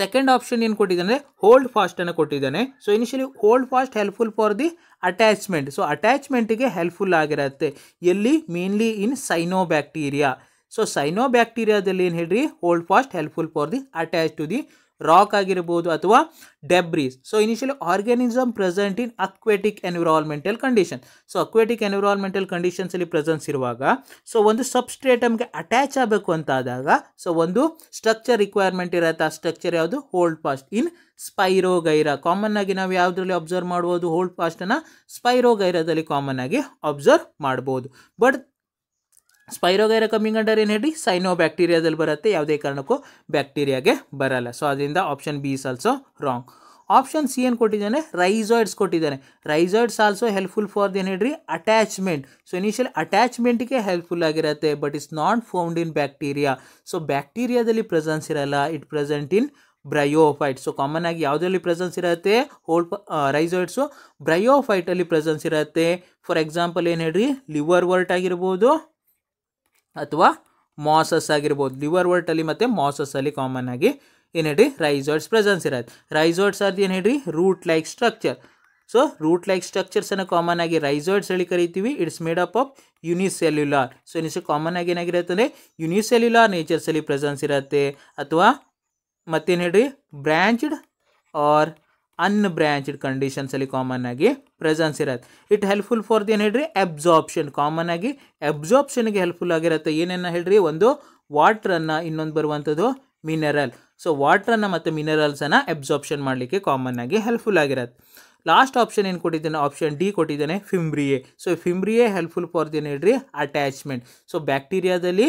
Speaker 1: ಸೆಕೆಂಡ್ ಆಪ್ಷನ್ ಏನು ಕೊಟ್ಟಿದ್ದಾನೆ? ಹೋಲ್ಡ್ ಫಾಸ್ಟನ್ನು ಕೊಟ್ಟಿದ್ದಾನೆ. So initially hold fast helpful for the attachment. So ಅಟ್ಯಾಚ್ಮೆಂಟಿಗೆ ಹೆಲ್ಪ್ಫುಲ್ ಆಗಿರುತ್ತೆ. ಎಲ್ಲಿ? Mainly in cyanobacteria. ಸೊ ಸೈನೋಬ್ಯಾಕ್ಟೀರಿಯಾದಲ್ಲಿ ಏನು ಹೇಳ್ರಿ? Hold fast helpful for the attach to the rock ಆಗಿರ್ಬೋದು ಅಥವಾ debris. So initially organism present in aquatic environmental condition. So aquatic environmental ಕಂಡೀಷನ್ಸಲ್ಲಿ presence ಇರುವಾಗ ಸೊ ಒಂದು ಸಬ್ಸ್ಟ್ರೇಟಮ್ಗೆ ಅಟ್ಯಾಚ್ ಆಗಬೇಕು ಅಂತ ಆದಾಗ ಸೊ ಒಂದು ಸ್ಟ್ರಕ್ಚರ್ ರಿಕ್ವೈರ್ಮೆಂಟ್ ಇರುತ್ತೆ. ಆ ಸ್ಟ್ರಕ್ಚರ್ ಯಾವುದು? Hold fast in spirogyra. Common ಆಗಿ ನಾವು ಯಾವುದರಲ್ಲಿ ಅಬ್ಸರ್ವ್ ಮಾಡ್ಬೋದು? ಹೋಲ್ಡ್ ಫಾಸ್ಟನ್ನು ಸ್ಪೈರೋಗೈರಾದಲ್ಲಿ ಕಾಮನ್ ಆಗಿ ಅಬ್ಸರ್ವ್ ಮಾಡ್ಬೋದು. ಬಟ್ ಸ್ಪೈರೋಗೈರಾ ಕಮ್ಮಿಂಗ್ ಅಂಡರ್ ಏನು ಹೇಳಿ? ಸೈನೋಬ್ಯಾಕ್ಟೀರಿಯಾದಲ್ಲಿ ಬರುತ್ತೆ, ಯಾವುದೇ ಕಾರಣಕ್ಕೂ ಬ್ಯಾಕ್ಟೀರಿಯಾಗೆ ಬರಲ್ಲ. ಸೊ ಅದರಿಂದ option B is also wrong. Option C ಏನು ಕೊಟ್ಟಿದ್ದಾನೆ? ರೈಸಾಯ್ಡ್ಸ್ ಕೊಟ್ಟಿದ್ದಾನೆ. ರೈಸಾಯ್ಡ್ಸ್ ಆಲ್ಸೋ ಹೆಲ್ಪ್ಫುಲ್ ಫಾರ್ ಏನು ಹೇಳ್ರಿ? ಅಟ್ಯಾಚ್ಮೆಂಟ್. ಸೊ ಇನಿಷಿಯಲ್ ಅಟ್ಯಾಚ್ಮೆಂಟ್ಗೆ ಹೆಲ್ಪ್ಫುಲ್ ಆಗಿರುತ್ತೆ, but it's not found in bacteria. So ಬ್ಯಾಕ್ಟೀರಿಯಾದಲ್ಲಿ ಪ್ರೆಸೆನ್ಸ್ ಇರಲ್ಲ, it present in bryophyte. So common ಆಗಿ ಯಾವುದರಲ್ಲಿ ಪ್ರೆಸೆನ್ಸ್ ಇರುತ್ತೆ? ರೈಸಾಯ್ಡ್ಸು ಬ್ರಯೋಫೈಟಲ್ಲಿ ಪ್ರೆಸೆನ್ಸ್ ಇರುತ್ತೆ. ಫಾರ್ ಎಕ್ಸಾಂಪಲ್ ಏನು ಹೇಳ್ರಿ? ಲಿವರ್ ವರ್ಟ್ ಆಗಿರ್ಬೋದು ಅಥವಾ ಮಾಸಸ್ ಆಗಿರ್ಬೋದು. ಲಿವರ್ ವರ್ಟಲ್ಲಿ ಮತ್ತು ಮಾಸಸ್ಸಲ್ಲಿ ಕಾಮನ್ ಆಗಿ ಏನು ಹೇಳ್ರಿ? ರೈಸಾಯ್ಡ್ಸ್ ಪ್ರೆಸೆನ್ಸ್ ಇರುತ್ತೆ. ರೈಸಾಯ್ಡ್ಸ್ ಆರ್ದು ಏನು ಹೇಳ್ರಿ? Root like structure. So root like ಸ್ಟ್ರಕ್ಚರ್ಸನ್ನು ಕಾಮನ್ ಆಗಿ ರೈಸಾಯ್ಡ್ಸ್ ಹೇಳಿ ಕರಿತೀವಿ. It's made up of unicellular. So initial common ಆಗಿ ಏನಾಗಿರುತ್ತೆ ಅಂದರೆ ಯುನಿಸೆಲ್ಯುಲಾರ್ ನೇಚರ್ಸಲ್ಲಿ ಪ್ರೆಸೆನ್ಸ್ ಇರುತ್ತೆ, ಅಥವಾ ಮತ್ತೇನು ಹೇಳ್ರಿ? ಬ್ರ್ಯಾಂಚ್ಡ್ ಆರ್ ಅನ್ಬ್ರ್ಯಾಂಚ್ಡ್ ಕಂಡೀಷನ್ಸಲ್ಲಿ ಕಾಮನ್ ಆಗಿ ಪ್ರೆಸೆನ್ಸ್ ಇರುತ್ತೆ. ಇಟ್ ಹೆಲ್ಪ್ಫುಲ್ ಫಾರ್ ದಿ ಏನು ಹೇಳ್ರಿ? ಅಬ್ಸಾರ್ಪ್ಷನ್. ಕಾಮನ್ ಆಗಿ ಅಬ್ಸಾರ್ಪ್ಷನ್ಗೆ ಹೆಲ್ಪ್ಫುಲ್ ಆಗಿರುತ್ತೆ. ಏನೇನು ಹೇಳ್ರಿ? ಒಂದು ವಾಟ್ರನ್ನು, ಇನ್ನೊಂದು ಬರುವಂಥದ್ದು ಮಿನರಲ್. ಸೊ ವಾಟ್ರನ್ನು ಮತ್ತು ಮಿನರಲ್ಸನ್ನು ಅಬ್ಸಾರ್ಪ್ಷನ್ ಮಾಡಲಿಕ್ಕೆ ಕಾಮನ್ ಆಗಿ ಹೆಲ್ಪ್ಫುಲ್ ಆಗಿರುತ್ತೆ. ಲಾಸ್ಟ್ ಆಪ್ಷನ್ ಏನು ಕೊಟ್ಟಿದ್ದಾನೆ? ಆಪ್ಷನ್ ಡಿ ಕೊಟ್ಟಿದ್ದಾನೆ, ಫಿಂಬ್ರಿಯೆ. ಸೊ ಫಿಂಬ್ರಿಯೆ ಹೆಲ್ಪ್ಫುಲ್ ಫಾರ್ ದಿ ಏನು ಹೇಳ್ರಿ? ಅಟ್ಯಾಚ್ಮೆಂಟ್. ಸೊ ಬ್ಯಾಕ್ಟೀರಿಯಾದಲ್ಲಿ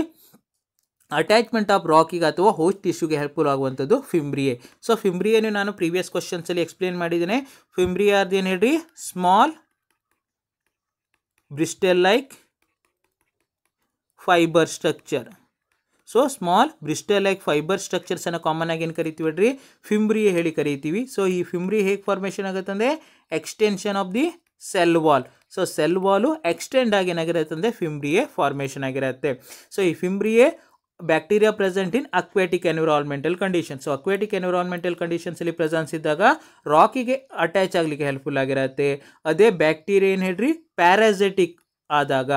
Speaker 1: ಅಟ್ಯಾಚ್ಮೆಂಟ್ ಆಫ್ ರಾಕಿಗೆ ಅಥವಾ ಹೋಸ್ಟ್ ಟಿಶ್ಯೂಗೆ ಹೆಲ್ಪ್ಫುಲ್ ಆಗುವಂಥದ್ದು ಫಿಂಬ್ರಿಯೆ. ಸೊ ಫಿಂಬ್ರಿಯೇನು ನಾನು ಪ್ರೀವಿಯಸ್ ಕ್ವಶನ್ಸಲ್ಲಿ ಎಕ್ಸ್ಪ್ಲೇನ್ ಮಾಡಿದ್ದೇನೆ. ಫಿಂಬ್ರಿಯೆ ಆರ್ದು ಏನು ಹೇಳ್ರಿ? Small bristle like fibre structure. So small bristle like fibre ಸ್ಟ್ರಕ್ಚರ್ಸನ್ನು ಕಾಮನ್ ಆಗಿ ಏನು ಕರಿತೀವಿ ಹೇಳ್ರಿ? ಫಿಂಬ್ರಿಯೆ ಹೇಳಿ ಕರಿತೀವಿ. ಸೊ ಈ ಫಿಂಬ್ರಿಯೆ ಹೇಗೆ ಫಾರ್ಮೇಷನ್ ಆಗುತ್ತೆ ಅಂದರೆ extension of the cell wall. So cell wall extend ಆಗಿ ಏನಾಗಿರುತ್ತೆ ಅಂದರೆ ಫಿಂಬ್ರಿಯೆ ಫಾರ್ಮೇಷನ್ ಆಗಿರುತ್ತೆ. ಸೊ ಈ fimbriae bacteria present in aquatic environmental condition. So aquatic environmental ಕಂಡೀಷನ್ಸಲ್ಲಿ ಪ್ರೆಸೆನ್ಸ್ ಇದ್ದಾಗ ರಾಕಿಗೆ ಅಟ್ಯಾಚ್ ಆಗಲಿಕ್ಕೆ ಹೆಲ್ಪ್ಫುಲ್ ಆಗಿರುತ್ತೆ. ಅದೇ ಬ್ಯಾಕ್ಟೀರಿಯಾ ಏನು ಹೇಳ್ರಿ? ಪ್ಯಾರಾಸೈಟಿಕ್ ಆದಾಗ,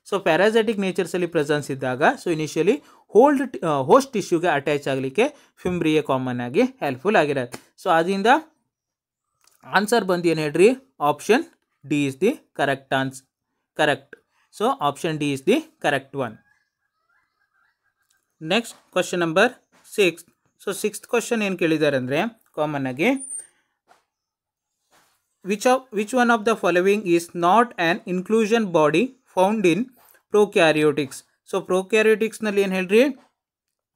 Speaker 1: ಸೊ ಪ್ಯಾರಾಸೈಟಿಕ್ ನೇಚರ್ಸಲ್ಲಿ ಪ್ರೆಸೆನ್ಸ್ ಇದ್ದಾಗ ಸೊ ಇನಿಷಿಯಲಿ ಹೋಸ್ಟ್ ಟಿಶ್ಯೂಗೆ ಅಟ್ಯಾಚ್ ಆಗಲಿಕ್ಕೆ ಫಿಂಬ್ರಿಯೆ ಕಾಮನ್ ಆಗಿ ಹೆಲ್ಪ್ಫುಲ್ ಆಗಿರುತ್ತೆ. ಸೊ ಅದರಿಂದ ಆನ್ಸರ್ ಬಂದು ಏನು ಹೇಳ್ರಿ? Option D is the correct. So option D is the correct one. Next question number 6. So 6th question ಏನು ಕೇಳಿದ್ದಾರೆ ಅಂದರೆ ಕಾಮನ್ ಆಗಿ which one of the following is not an inclusion body found in prokaryotics. So ಪ್ರೊಕ್ಯಾರಿಯೋಟಿಕ್ಸ್ನಲ್ಲಿ ಏನು ಹೇಳ್ರಿ?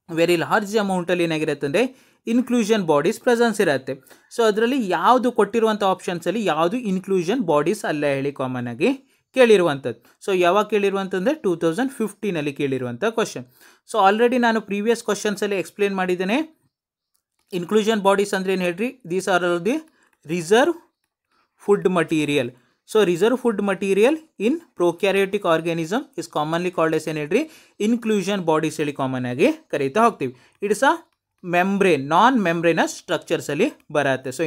Speaker 1: Very large ಅಮೌಂಟಲ್ಲಿ ಏನಾಗಿರುತ್ತೆ ಅಂದರೆ inclusion bodies presence ಇರುತ್ತೆ. ಸೊ ಅದರಲ್ಲಿ ಯಾವುದು ಕೊಟ್ಟಿರುವಂಥ ಆಪ್ಷನ್ಸಲ್ಲಿ ಯಾವುದು ಇನ್ಕ್ಲೂಷನ್ ಬಾಡೀಸ್ ಅಲ್ಲ ಹೇಳಿ ಕಾಮನ್ ಆಗಿ ಕೇಳಿರುವಂಥದ್ದು. ಸೊ ಯಾವಾಗ ಕೇಳಿರುವಂತಂದರೆ 2015 ಕೇಳಿರುವಂಥ ಕ್ವಶನ್. ಸೊ ಆಲ್ರೆಡಿ ನಾನು ಪ್ರೀವಿಯಸ್ ಕ್ವಶನ್ಸಲ್ಲಿ ಎಕ್ಸ್ಪ್ಲೇನ್ ಮಾಡಿದ್ದೇನೆ. ಇನ್ಕ್ಲೂಷನ್ ಬಾಡೀಸ್ ಅಂದರೆ ಏನು ಹೇಳ್ರಿ? These are the reserve food material. So reserve food material in prokaryotic organism is commonly called as ಏನು ಹೇಳ್ರಿ? ಇನ್ಕ್ಲೂಷನ್ ಬಾಡೀಸ್ ಹೇಳಿ ಕಾಮನ್ ಆಗಿ ಕರೀತಾ ಹೋಗ್ತೀವಿ. It's a membrane, non membranous ಸ್ಟ್ರಕ್ಚರ್ಸಲ್ಲಿ ಬರುತ್ತೆ. ಸೊ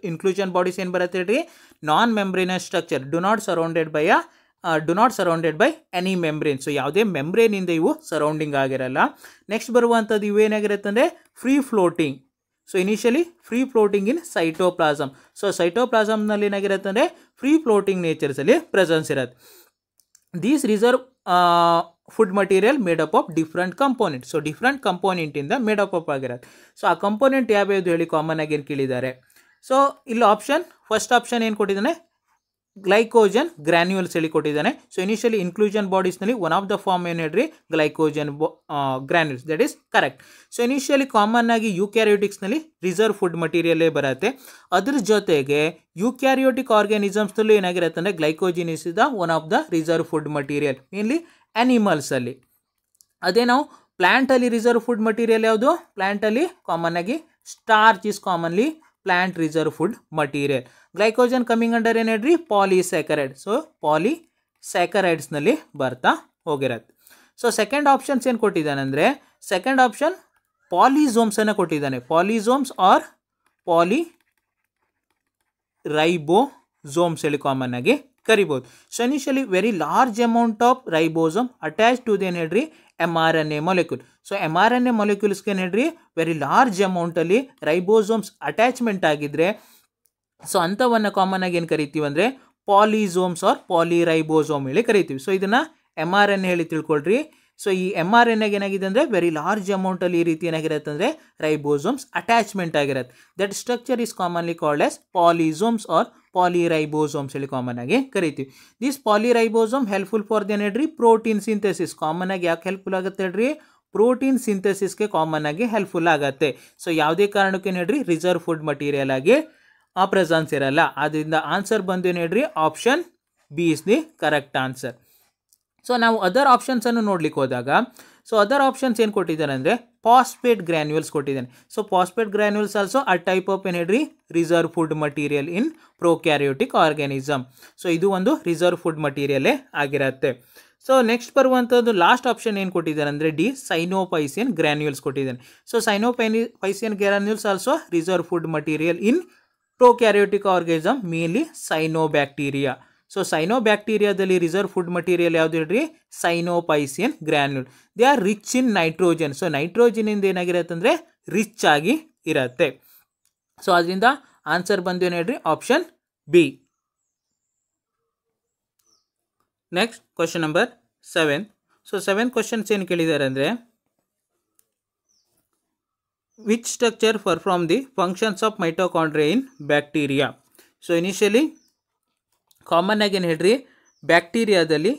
Speaker 1: ಇನ್ಕ್ಲೂಷನ್ ಬಾಡೀಸ್ ಏನು ಬರುತ್ತೆ ಹೇಳ್ರಿ? Non membranous structure, do not surrounded by a do not surrounded by any membrane. So ಯಾವುದೇ ಮೆಂಬ್ರೇನಿಂದ ಇವು ಸರೌಂಡಿಂಗ್ ಆಗಿರಲ್ಲ. ನೆಕ್ಸ್ಟ್ ಬರುವಂಥದ್ದು ಇವೇನಾಗಿರುತ್ತೆ ಅಂದರೆ free floating. So initially free floating in cytoplasm. So ಸೈಟೋಪ್ಲಾಸಮ್ನಲ್ಲಿ ಏನಾಗಿರುತ್ತೆ ಅಂದರೆ ಫ್ರೀ ಫ್ಲೋಟಿಂಗ್ ನೇಚರ್ಸಲ್ಲಿ ಪ್ರೆಸೆನ್ಸ್ ಇರುತ್ತೆ. These reserve food material made up of different component. So different ಕಂಪೋನೆಂಟಿಂದ ಮೇಡ್ ಅಪ್ ಆಗಿರುತ್ತೆ. ಸೊ ಆ ಕಂಪೋನೆಂಟ್ ಯಾವ್ಯಾವುದು ಹೇಳಿ ಕಾಮನ್ ಆಗಿ ಏನು ಕೇಳಿದ್ದಾರೆ. ಸೊ ಇಲ್ಲಿ ಫಸ್ಟ್ ಆಪ್ಷನ್ ಏನು ಕೊಟ್ಟಿದ್ದಾನೆ, ಗ್ಲೈಕೋಜನ್ ಗ್ರ್ಯಾನ್ಯೂಲ್ಸ್ ಹೇಳಿ ಕೊಟ್ಟಿದ್ದಾನೆ. ಸೊ ಇನಿಷಿಯಲಿ ಇನ್ಕ್ಲೂಷನ್ ಬಾಡೀಸ್ನಲ್ಲಿ ಒನ್ ಆಫ್ ದ ಫಾರ್ಮ್ ಏನು ಹೇಳ್ರಿ, glycogen granules, that is correct. So initially common ಆಗಿ ಯೂಕ್ಯಾರಿಯೋಟಿಕ್ಸ್ನಲ್ಲಿ ರಿಸರ್ವ್ ಫುಡ್ ಮಟೀರಿಯಲ್ಲೇ ಬರುತ್ತೆ. ಅದ್ರ ಜೊತೆಗೆ ಯೂಕ್ಯಾರಿಯೋಟಿಕ್ ಆರ್ಗ್ಯಾನಿಸಮ್ಸ್ನಲ್ಲೂ ಏನಾಗಿರುತ್ತೆ ಅಂದರೆ glycogen is the one of the reserve food material, mainly ಆ್ಯನಿಮಲ್ಸಲ್ಲಿ. ಅದೇ ನಾವು ಪ್ಲ್ಯಾಂಟಲ್ಲಿ ರಿಸರ್ವ್ ಫುಡ್ ಮಟೀರಿಯಲ್ ಯಾವುದು, ಪ್ಲ್ಯಾಂಟಲ್ಲಿ ಕಾಮನ್ ಆಗಿ starch is commonly plant reserve food material. Glycogen coming under ಏನು ಹೇಳ್ರಿ, ಪಾಲಿಸ್ಯಾಕರೈಡ್. ಸೊ ಪಾಲಿಸ್ಯಾಕರೈಡ್ಸ್ನಲ್ಲಿ ಬರ್ತಾ ಹೋಗಿರತ್ತೆ. ಸೊ ಸೆಕೆಂಡ್ ಆಪ್ಷನ್ಸ್ ಏನು ಕೊಟ್ಟಿದ್ದಾನೆ ಅಂದರೆ, ಸೆಕೆಂಡ್ ಆಪ್ಷನ್ ಪಾಲಿಸೋಮ್ಸನ್ನು ಕೊಟ್ಟಿದ್ದಾನೆ. ಪಾಲಿಸೋಮ್ಸ್ ಆರ್ ಪಾಲಿರೈಬೋಸೋಮ್ಸ್ ಹೇಳಿ ಕಾಮನ್ ಆಗಿ ಕರಿಬೋದು. So initially very large amount of ribosome attach to ಏನು ಹೇಳ್ರಿ, mRNA ಮೊಲೆಕ್ಯೂಲ್. ಸೊ mRNA ಮೊಲೆಕ್ಯೂಲ್ಸ್ಗೆ ಏನು ಹೇಳ್ರಿ, ವೆರಿ ಲಾರ್ಜ್ ಅಮೌಂಟಲ್ಲಿ ರೈಬೋಸೋಮ್ಸ್ ಅಟ್ಯಾಚ್ಮೆಂಟ್ ಆಗಿದ್ರೆ ಸೊ ಅಂಥವನ್ನು ಕಾಮನ್ ಆಗಿ ಏನು ಕರಿತೀವಿ ಅಂದರೆ ಪಾಲಿಸೋಮ್ಸ್ ಆರ್ ಪಾಲಿರೈಬೋಸೋಮ್ ಹೇಳಿ ಕರಿತೀವಿ. ಸೊ ಇದನ್ನು mRNA ಹೇಳಿ ತಿಳ್ಕೊಳ್ರಿ. ಸೊ ಈ mRNAಗೆ ಏನಾಗಿದೆ ಅಂದರೆ ವೆರಿ ಲಾರ್ಜ್ ಅಮೌಂಟಲ್ಲಿ ಈ ರೀತಿ ಏನಾಗಿರುತ್ತೆ ಅಂದರೆ ರೈಬೋಸೋಮ್ಸ್ ಅಟ್ಯಾಚ್ಮೆಂಟ್ ಆಗಿರುತ್ತೆ. That structure is commonly called as polysomes or polyribosomes ಹೇಳಿ ಕಾಮನ್ ಆಗಿ ಕರಿತೀವಿ. This polyribosome helpful for the ಹೇಳ್ರಿ ಪ್ರೋಟೀನ್ ಸಿಂಥೆಸಿಸ್. ಕಾಮನ್ ಆಗಿ ಯಾಕೆ ಹೆಲ್ಪ್ಫುಲ್ ಆಗುತ್ತೆ ಹೇಳ್ರಿ, ಪ್ರೋಟೀನ್ ಸಿಂಥೆಸಿಸ್ಗೆ ಕಾಮನ್ ಆಗಿ ಹೆಲ್ಪ್ಫುಲ್ ಆಗುತ್ತೆ. ಸೊ ಯಾವುದೇ ಕಾರಣಕ್ಕೆ ಹೇಳ್ರಿ ರಿಸರ್ವ್ ಫುಡ್ ಮಟೀರಿಯಲ್ ಆಗಿ ಆ ಪ್ರೆಸೆನ್ಸ್ ಇರಲ್ಲ. ಆದ್ದರಿಂದ ಆನ್ಸರ್ ಬಂದು ಏನು ಹೇಳ್ರಿ, option B is the correct answer. So ನಾವು ಅದರ್ ಆಪ್ಷನ್ಸನ್ನು ನೋಡ್ಲಿಕ್ಕೆ ಹೋದಾಗ, ಸೊ ಅದರ್ ಆಪ್ಷನ್ಸ್ ಏನು ಕೊಟ್ಟಿದ್ದಾನೆ ಅಂದರೆ ಫಾಸ್ಫೇಟ್ ಗ್ರ್ಯಾನ್ಯೂಲ್ಸ್ ಕೊಟ್ಟಿದ್ದಾನೆ. So phosphate granules also a type of ಏನು ಹೇಳ್ರಿ, reserve food material in prokaryotic organism. So ಇದು ಒಂದು ರಿಸರ್ವ್ ಫುಡ್ ಮಟೀರಿಯಲೇ ಆಗಿರುತ್ತೆ. ಸೊ ನೆಕ್ಸ್ಟ್ ಬರುವಂಥದ್ದು ಲಾಸ್ಟ್ ಆಪ್ಷನ್ ಏನು ಕೊಟ್ಟಿದ್ದಾನೆ ಅಂದರೆ ಡಿ, ಸೈನೋಪೈಸಿಯನ್ ಗ್ರ್ಯಾನ್ಯೂಲ್ಸ್ ಕೊಟ್ಟಿದ್ದಾನೆ. So cyanophycean granules also reserve food material in prokaryotic organism, mainly cyanobacteria. So ಸೈನೋಬ್ಯಾಕ್ಟೀರಿಯಾದಲ್ಲಿ ರಿಸರ್ವ್ ಫುಡ್ ಮಟೀರಿಯಲ್ ಯಾವುದು ಹೇಳ್ರಿ, cyanophycean granule. They are rich in nitrogen. So ನೈಟ್ರೋಜನಿಂದ ಏನಾಗಿರುತ್ತೆ ಅಂದರೆ ರಿಚ್ ಆಗಿ ಇರುತ್ತೆ. ಸೊ ಅದರಿಂದ ಆನ್ಸರ್ ಬಂದು ಏನು ಹೇಳ್ರಿ, option B. Next question number 7. So 7 questions ಏನು ಕೇಳಿದ್ದಾರೆ ಅಂದರೆ, which structure perform the functions of mitochondria in bacteria. So initially common ಆಗಿ ಏನು ಹೇಳ್ರಿ, ಬ್ಯಾಕ್ಟೀರಿಯಾದಲ್ಲಿ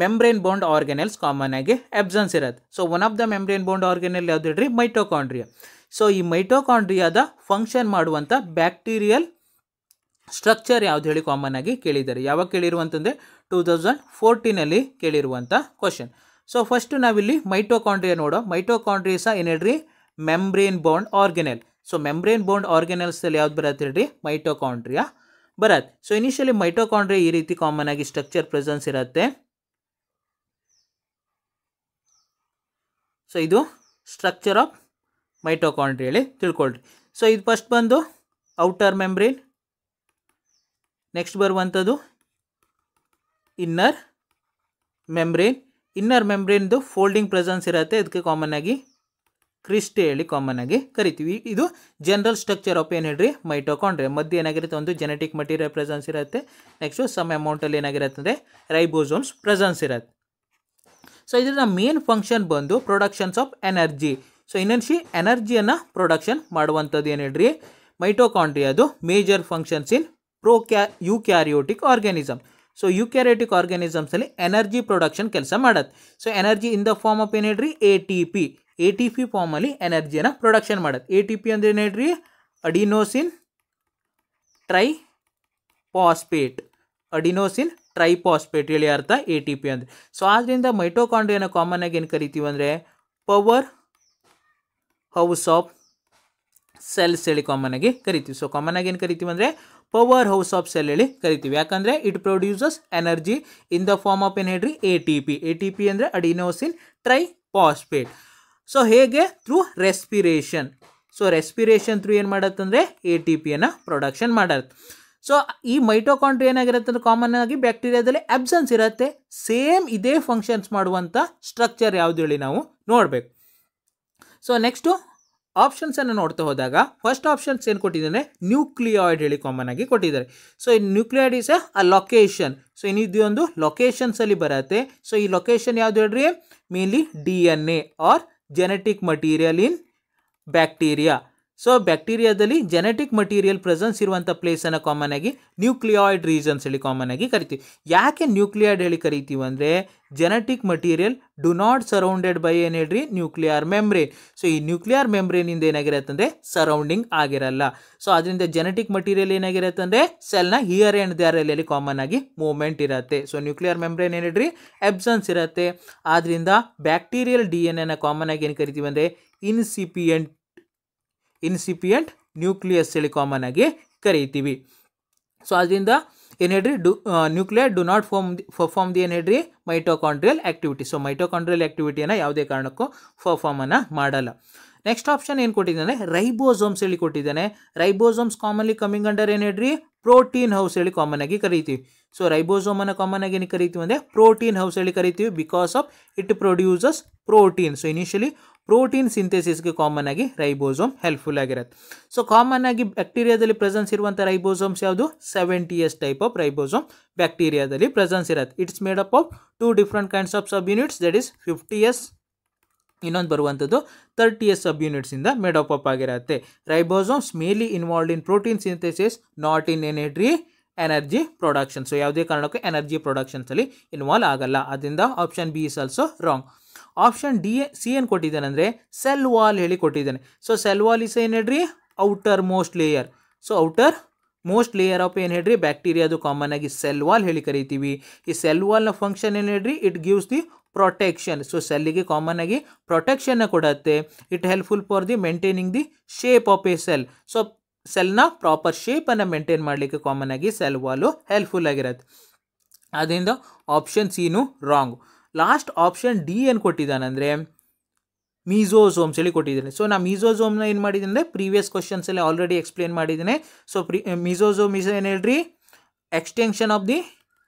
Speaker 1: ಮೆಂಬ್ರೇನ್ ಬೌಂಡ್ ಆರ್ಗ್ಯಾನೆಲ್ಸ್ ಕಾಮನ್ ಆಗಿ ಅಬ್ಸೆನ್ಸ್ ಇರುತ್ತೆ. So one of the membrane bound organelle ಯಾವ್ದು ಹೇಳ್ರಿ, ಮೈಟೋಕಾಂಡ್ರಿಯಾ. ಸೊ ಈ ಮೈಟೋಕಾಂಡ್ರಿಯಾದ ಫಂಕ್ಷನ್ ಮಾಡುವಂಥ ಬ್ಯಾಕ್ಟೀರಿಯಲ್ ಸ್ಟ್ರಕ್ಚರ್ ಯಾವ್ದು ಹೇಳಿ ಕಾಮನ್ ಆಗಿ ಕೇಳಿದ್ದಾರೆ. ಯಾವಾಗ ಕೇಳಿರುವಂತಂದರೆ 2014 ಕೇಳಿರುವಂಥ ಕ್ವಶನ್. ಸೊ ಫಸ್ಟ್ ನಾವಿಲ್ಲಿ ಮೈಟೋಕಾಂಡ್ರಿಯಾ ನೋಡೋ. ಮೈಟೋಕಾಂಡ್ರಿಯಾ ಸಹ ಏನು ಹೇಳ್ರಿ, membrane bound organelle. So membrane bound ಆರ್ಗ್ಯಾನೆಲ್ಸಲ್ಲಿ ಯಾವ್ದು ಬರುತ್ತೆ ಹೇಳ್ರಿ, ಮೈಟೋಕಾಂಡ್ರಿಯಾ ಬರತ್ತೆ. ಸೊ ಇನಿಷಿಯಲಿ ಮೈಟೋಕಾಂಡ್ರಿಯಾ ಈ ರೀತಿ ಕಾಮನ್ ಆಗಿ ಸ್ಟ್ರಕ್ಚರ್ ಪ್ರೆಸೆನ್ಸ್ ಇರುತ್ತೆ. ಸೊ ಇದು ಸ್ಟ್ರಕ್ಚರ್ ಆಫ್ ಮೈಟೋಕಾಂಡ್ರಿಯಾ ಹೇಳಿ ತಿಳ್ಕೊಳ್ರಿ. ಸೊ ಇದು ಫಸ್ಟ್ ಬಂದು ಔಟರ್ ಮೆಂಬ್ರೇನ್, ನೆಕ್ಸ್ಟ್ ಬರುವಂಥದ್ದು ಇನ್ನರ್ ಮೆಂಬ್ರೇನ್. ಇನ್ನರ್ ಮೆಂಬ್ರೇನ್ದು ಫೋಲ್ಡಿಂಗ್ ಪ್ರೆಸೆನ್ಸ್ ಇರುತ್ತೆ, ಇದಕ್ಕೆ ಕಾಮನ್ ಆಗಿ ಕ್ರಿಸ್ಟೆ ಹೇಳಿ ಕಾಮನ್ ಆಗಿ ಕರಿತೀವಿ. ಇದು ಜನರಲ್ ಸ್ಟ್ರಕ್ಚರ್ ಆಫ್ ಏನು ಹೇಳ್ರಿ, ಮೈಟೋಕಾಂಡ್ರಿಯಾ. ಮಧ್ಯೆ ಏನಾಗಿರುತ್ತೆ, ಒಂದು ಜೆನೆಟಿಕ್ ಮಟೀರಿಯಲ್ ಪ್ರೆಸೆನ್ಸ್ ಇರುತ್ತೆ. ನೆಕ್ಸ್ಟು ಸಮ್ ಅಮೌಂಟಲ್ಲಿ ಏನಾಗಿರುತ್ತೆ ಅಂದರೆ ರೈಬೋಸೋಮ್ಸ್ ಪ್ರೆಸೆನ್ಸ್ ಇರುತ್ತೆ. ಸೊ ಇದರ ಮೇನ್ ಫಂಕ್ಷನ್ ಬಂದು ಪ್ರೊಡಕ್ಷನ್ಸ್ ಆಫ್ ಎನರ್ಜಿ. ಸೊ ಎನರ್ಜಿಯನ್ನು ಪ್ರೊಡಕ್ಷನ್ ಮಾಡುವಂಥದ್ದು ಏನು ಹೇಳ್ರಿ, ಮೈಟೋಕಾಂಡ್ರಿಯಾದು major functions in eukaryotic organism. So eukaryotic ಆರ್ಗ್ಯಾನಿಸಮ್ಸಲ್ಲಿ ಎನರ್ಜಿ ಪ್ರೊಡಕ್ಷನ್ ಕೆಲಸ ಮಾಡುತ್ತೆ. So energy in the form of ಏನು ಹೇಳ್ರಿ, ಎ ಟಿ ಪಿ ಫಾರ್ಮಲ್ಲಿ ಎನರ್ಜಿಯನ್ನು ಪ್ರೊಡಕ್ಷನ್ ಮಾಡುತ್ತೆ. ಎ ಟಿ ಪಿ ಅಂದರೆ ಏನು ಹೇಳ್ರಿ, ಅಡಿನೋಸಿನ್ ಟ್ರೈಫಾಸ್ಫೇಟ್ ಹೇಳಿ ಅರ್ಥ ಎ ಟಿ ಪಿ ಅಂದರೆ. ಸೊ ಆದ್ದರಿಂದ ಮೈಟೋಕಾಂಡ್ರಿಯಾನ ಕಾಮನ್ ಆಗಿ ಏನು ಕರಿತೀವಿ ಅಂದರೆ ಪವರ್ ಹೌಸ್ ಆಫ್ ಸೆಲ್ಸ್ ಹೇಳಿ ಕಾಮನ್ ಆಗಿ ಕರಿತೀವಿ. ಸೊ ಕಾಮನ್ ಆಗಿ ಏನು ಕರಿತೀವಿ ಅಂದರೆ ಪವರ್ ಹೌಸ್ ಆಫ್ ಸೆಲ್ ಹೇಳಿ ಕರಿತೀವಿ. ಯಾಕಂದರೆ it produces energy in the form of ಏನು ಹೇಳ್ರಿ, ಎ ಟಿ ಪಿ ಅಂದರೆ ಅಡಿನೋಸಿನ್ ಟ್ರೈಫಾಸ್ಫೇಟ್. ಸೊ ಹೇಗೆ, through respiration. So respiration through ಏನು ಮಾಡತ್ತಂದರೆ ಎ ಟಿ ಪಿಯನ್ನು ಪ್ರೊಡಕ್ಷನ್ ಮಾಡತ್ತೆ. ಸೊ ಈ ಮೈಟೋಕಾಂಡ್ರಿಯಾ ಏನಾಗಿರುತ್ತೆ ಅಂದರೆ ಕಾಮನ್ ಆಗಿ ಬ್ಯಾಕ್ಟೀರಿಯಾದಲ್ಲಿ ಅಬ್ಸೆನ್ಸ್ ಇರುತ್ತೆ. ಸೇಮ್ ಇದೇ ಫಂಕ್ಷನ್ಸ್ ಮಾಡುವಂಥ ಸ್ಟ್ರಕ್ಚರ್ ಯಾವುದು ಹೇಳಿ ನಾವು ನೋಡಬೇಕು. ಸೊ ನೆಕ್ಸ್ಟು ಆಪ್ಷನ್ಸನ್ನು ನೋಡ್ತಾ ಹೋದಾಗ ಫಸ್ಟ್ ಆಪ್ಷನ್ಸ್ ಏನು ಕೊಟ್ಟಿದ್ದಾರೆ, ನ್ಯೂಕ್ಲಿಯಾಯ್ಡ್ ಹೇಳಿ ಕಾಮನ್ ಆಗಿ ಕೊಟ್ಟಿದ್ದಾರೆ. ಸೊ ಈ nucleoid is a location. So ಇದು ಒಂದು ಲೊಕೇಶನ್ಸಲ್ಲಿ ಬರುತ್ತೆ. ಸೊ ಈ ಲೊಕೇಶನ್ ಯಾವುದು ಹೇಳ್ರಿ, mainly DNA or genetic material in bacteria. So ಬ್ಯಾಕ್ಟೀರಿಯಾದಲ್ಲಿ ಜೆನೆಟಿಕ್ ಮಟೀರಿಯಲ್ ಪ್ರೆಸೆನ್ಸ್ ಇರುವಂಥ ಪ್ಲೇಸನ್ನು ಕಾಮನ್ ಆಗಿ ನ್ಯೂಕ್ಲಿಯಾಯ್ಡ್ ರೀಜನ್ಸ್ ಹೇಳಿ ಕಾಮನ್ ಆಗಿ ಕರಿತೀವಿ. ಯಾಕೆ ನ್ಯೂಕ್ಲಿಯಾಯ್ಡ್ ಹೇಳಿ ಕರಿತೀವಿ ಅಂದರೆ genetic material do not surrounded by ಏನು ಹೇಳ್ರಿ, ನ್ಯೂಕ್ಲಿಯರ್ ಮೆಮ್ಬ್ರೇನ್. ಸೊ ಈ ನ್ಯೂಕ್ಲಿಯರ್ ಮೆಮ್ಬ್ರೇನಿಂದ ಏನಾಗಿರುತ್ತೆ ಅಂದರೆ ಸರೌಂಡಿಂಗ್ ಆಗಿರಲ್ಲ. ಸೊ ಅದರಿಂದ ಜೆನೆಟಿಕ್ ಮಟೀರಿಯಲ್ ಏನಾಗಿರುತ್ತೆ ಅಂದರೆ ಸೆಲ್ನ ಹಿಯರ್ ಆ್ಯಂಡ್ ದೇರ್ ಅಲ್ಲಿ ಕಾಮನ್ ಆಗಿ ಮೂವ್ಮೆಂಟ್ ಇರುತ್ತೆ. ಸೊ ನ್ಯೂಕ್ಲಿಯರ್ ಮೆಮ್ಬ್ರೇನ್ ಏನು ಹೇಳ್ರಿ, ಎಬ್ಸೆನ್ಸ್ ಇರುತ್ತೆ. ಆದ್ದರಿಂದ ಬ್ಯಾಕ್ಟೀರಿಯಲ್ DNA ಕಾಮನ್ ಆಗಿ ಏನು ಕರಿತೀವಿ ಅಂದರೆ ಇನ್ಸಿಪಿಯಂಟ್ ನ್ಯೂಕ್ಲಿಯಸ್ ಹೇಳಿ ಕಾಮನ್ ಆಗಿ ಕರೀತೀವಿ. ಸೊ ಅದರಿಂದ ಏನು ಹೇಳ್ರಿ, nuclear do not perform the ಏನು ಹೇಳ್ರಿ ಮೈಟೋಕಾಂಡ್ರಿಯಲ್ ಆಕ್ಟಿವಿಟಿ. ಸೊ ಮೈಟೋಕಾಂಡ್ರಿಯಲ್ ಆಕ್ಟಿವಿಟಿಯನ್ನು ಯಾವುದೇ ಕಾರಣಕ್ಕೂ ಪರ್ಫಾರ್ಮನ್ನು ಮಾಡಲ್ಲ. ನೆಕ್ಸ್ಟ್ ಆಪ್ಷನ್ ಏನು ಕೊಟ್ಟಿದ್ದಾನೆ, ರೈಬೋಸೋಮ್ಸ್ ಹೇಳಿ ಕೊಟ್ಟಿದ್ದಾನೆ. ರೈಬೋಸೋಮ್ಸ್ ಕಾಮನ್ಲಿ ಕಮಿಂಗ್ ಅಂಡರ್ ಏನು ಹೇಳ್ರಿ, ಪ್ರೋಟೀನ್ ಹೌಸ್ ಹೇಳಿ ಕಾಮನ್ ಆಗಿ ಕರಿತೀವಿ. ಸೊ ರೈಬೋಸೋಮನ್ನು ಕಾಮನ್ ಆಗಿ ಏನು ಕರಿತೀವಿ ಅಂದರೆ ಪ್ರೋಟೀನ್ ಹೌಸ್ ಹೇಳಿ ಕರಿತೀವಿ. Because of it produces protein. So initially protein ಸಿಂಥೆಸಿಸ್ಗೆ ಕಾಮನ್ ಆಗಿ ರೈಬೋಸೋಮ್ ಹೆಲ್ಪ್ಫುಲ್ ಆಗಿರುತ್ತೆ. ಸೊ ಕಾಮನ್ ಆಗಿ ಬ್ಯಾಕ್ಟೀರಿಯಾದಲ್ಲಿ ಪ್ರೆಸೆನ್ಸ್ ಇರುವಂಥ ರೈಬೋಸೋಮ್ಸ್ ಯಾವುದು, 70S ಟೈಪ್ ಆಫ್ ರೈಬೋಸೋಮ್ ಬ್ಯಾಕ್ಟೀರಿಯಾದಲ್ಲಿ ಪ್ರೆಸೆನ್ಸ್ ಇರುತ್ತೆ. It's made up of 2 different kinds of sub units, that is 50S, ಇನ್ನೊಂದು ಬರುವಂಥದ್ದು 30S ಸಬ್ ಯೂನಿಟ್ಸಿಂದ ಮೇಡ್ ಅಪ್ ಆಗಿರುತ್ತೆ. Ribosomes mainly involved in protein synthesis, not in energy production. So ಯಾವುದೇ ಕಾರಣಕ್ಕೂ energy ಪ್ರೊಡಕ್ಷನ್ಸಲ್ಲಿ involve ಆಗಲ್ಲ. ಅದರಿಂದ option B is also wrong. Option C ಏನು ಕೊಟ್ಟಿದ್ದಾನೆ ಅಂದರೆ ಸೆಲ್ ವಾಲ್ ಹೇಳಿ ಕೊಟ್ಟಿದ್ದಾನೆ. ಸೊ ಸೆಲ್ ವಾಲ್ ಇಸ್ ಏನು ಹೇಳ್ರಿ, outermost layer. So outermost layer of ಏನು ಹೇಳ್ರಿ ಬ್ಯಾಕ್ಟೀರಿಯಾದು ಕಾಮನ್ ಆಗಿ ಸೆಲ್ ವಾಲ್ ಹೇಳಿ ಕರಿತೀವಿ. ಈ ಸೆಲ್ ವಾಲ್ನ ಫಂಕ್ಷನ್ ಏನು ಹೇಳ್ರಿ, it gives the protection. So ಸೆಲ್ಲಿಗೆ ಕಾಮನ್ ಆಗಿ ಪ್ರೊಟೆಕ್ಷನ್ನ ಕೊಡುತ್ತೆ. It helpful for the maintaining the shape of a cell. So ಸೆಲ್ನ ಪ್ರಾಪರ್ ಶೇಪನ್ನು ಮೇಂಟೈನ್ ಮಾಡಲಿಕ್ಕೆ ಕಾಮನ್ ಆಗಿ ಸೆಲ್ ವಾಲು ಹೆಲ್ಪ್ಫುಲ್ ಆಗಿರುತ್ತೆ. ಅದರಿಂದ ಆಪ್ಷನ್ ಸಿನು ರಾಂಗ್. ಲಾಸ್ಟ್ ಆಪ್ಷನ್ ಡಿ ಏನು ಕೊಟ್ಟಿದ್ದಾನಂದರೆ ಮೀಸೋಸೋಮ್ಸ್ ಹೇಳಿ ಕೊಟ್ಟಿದ್ದಾನೆ. ಸೊ ನಾ ಮೀಸೋಸೋಮ್ನ ಏನು ಮಾಡಿದ್ದೀನಿ ಅಂದರೆ ಪ್ರೀವಿಯಸ್ ಕ್ವಶನ್ಸಲ್ಲಿ ಆಲ್ರೆಡಿ ಎಕ್ಸ್ಪ್ಲೇನ್ ಮಾಡಿದ್ದೇನೆ. ಸೊ ಮೀಸೋಸೋಮ್ ಇಸ್ ಏನು ಹೇಳ್ರಿ, extension of the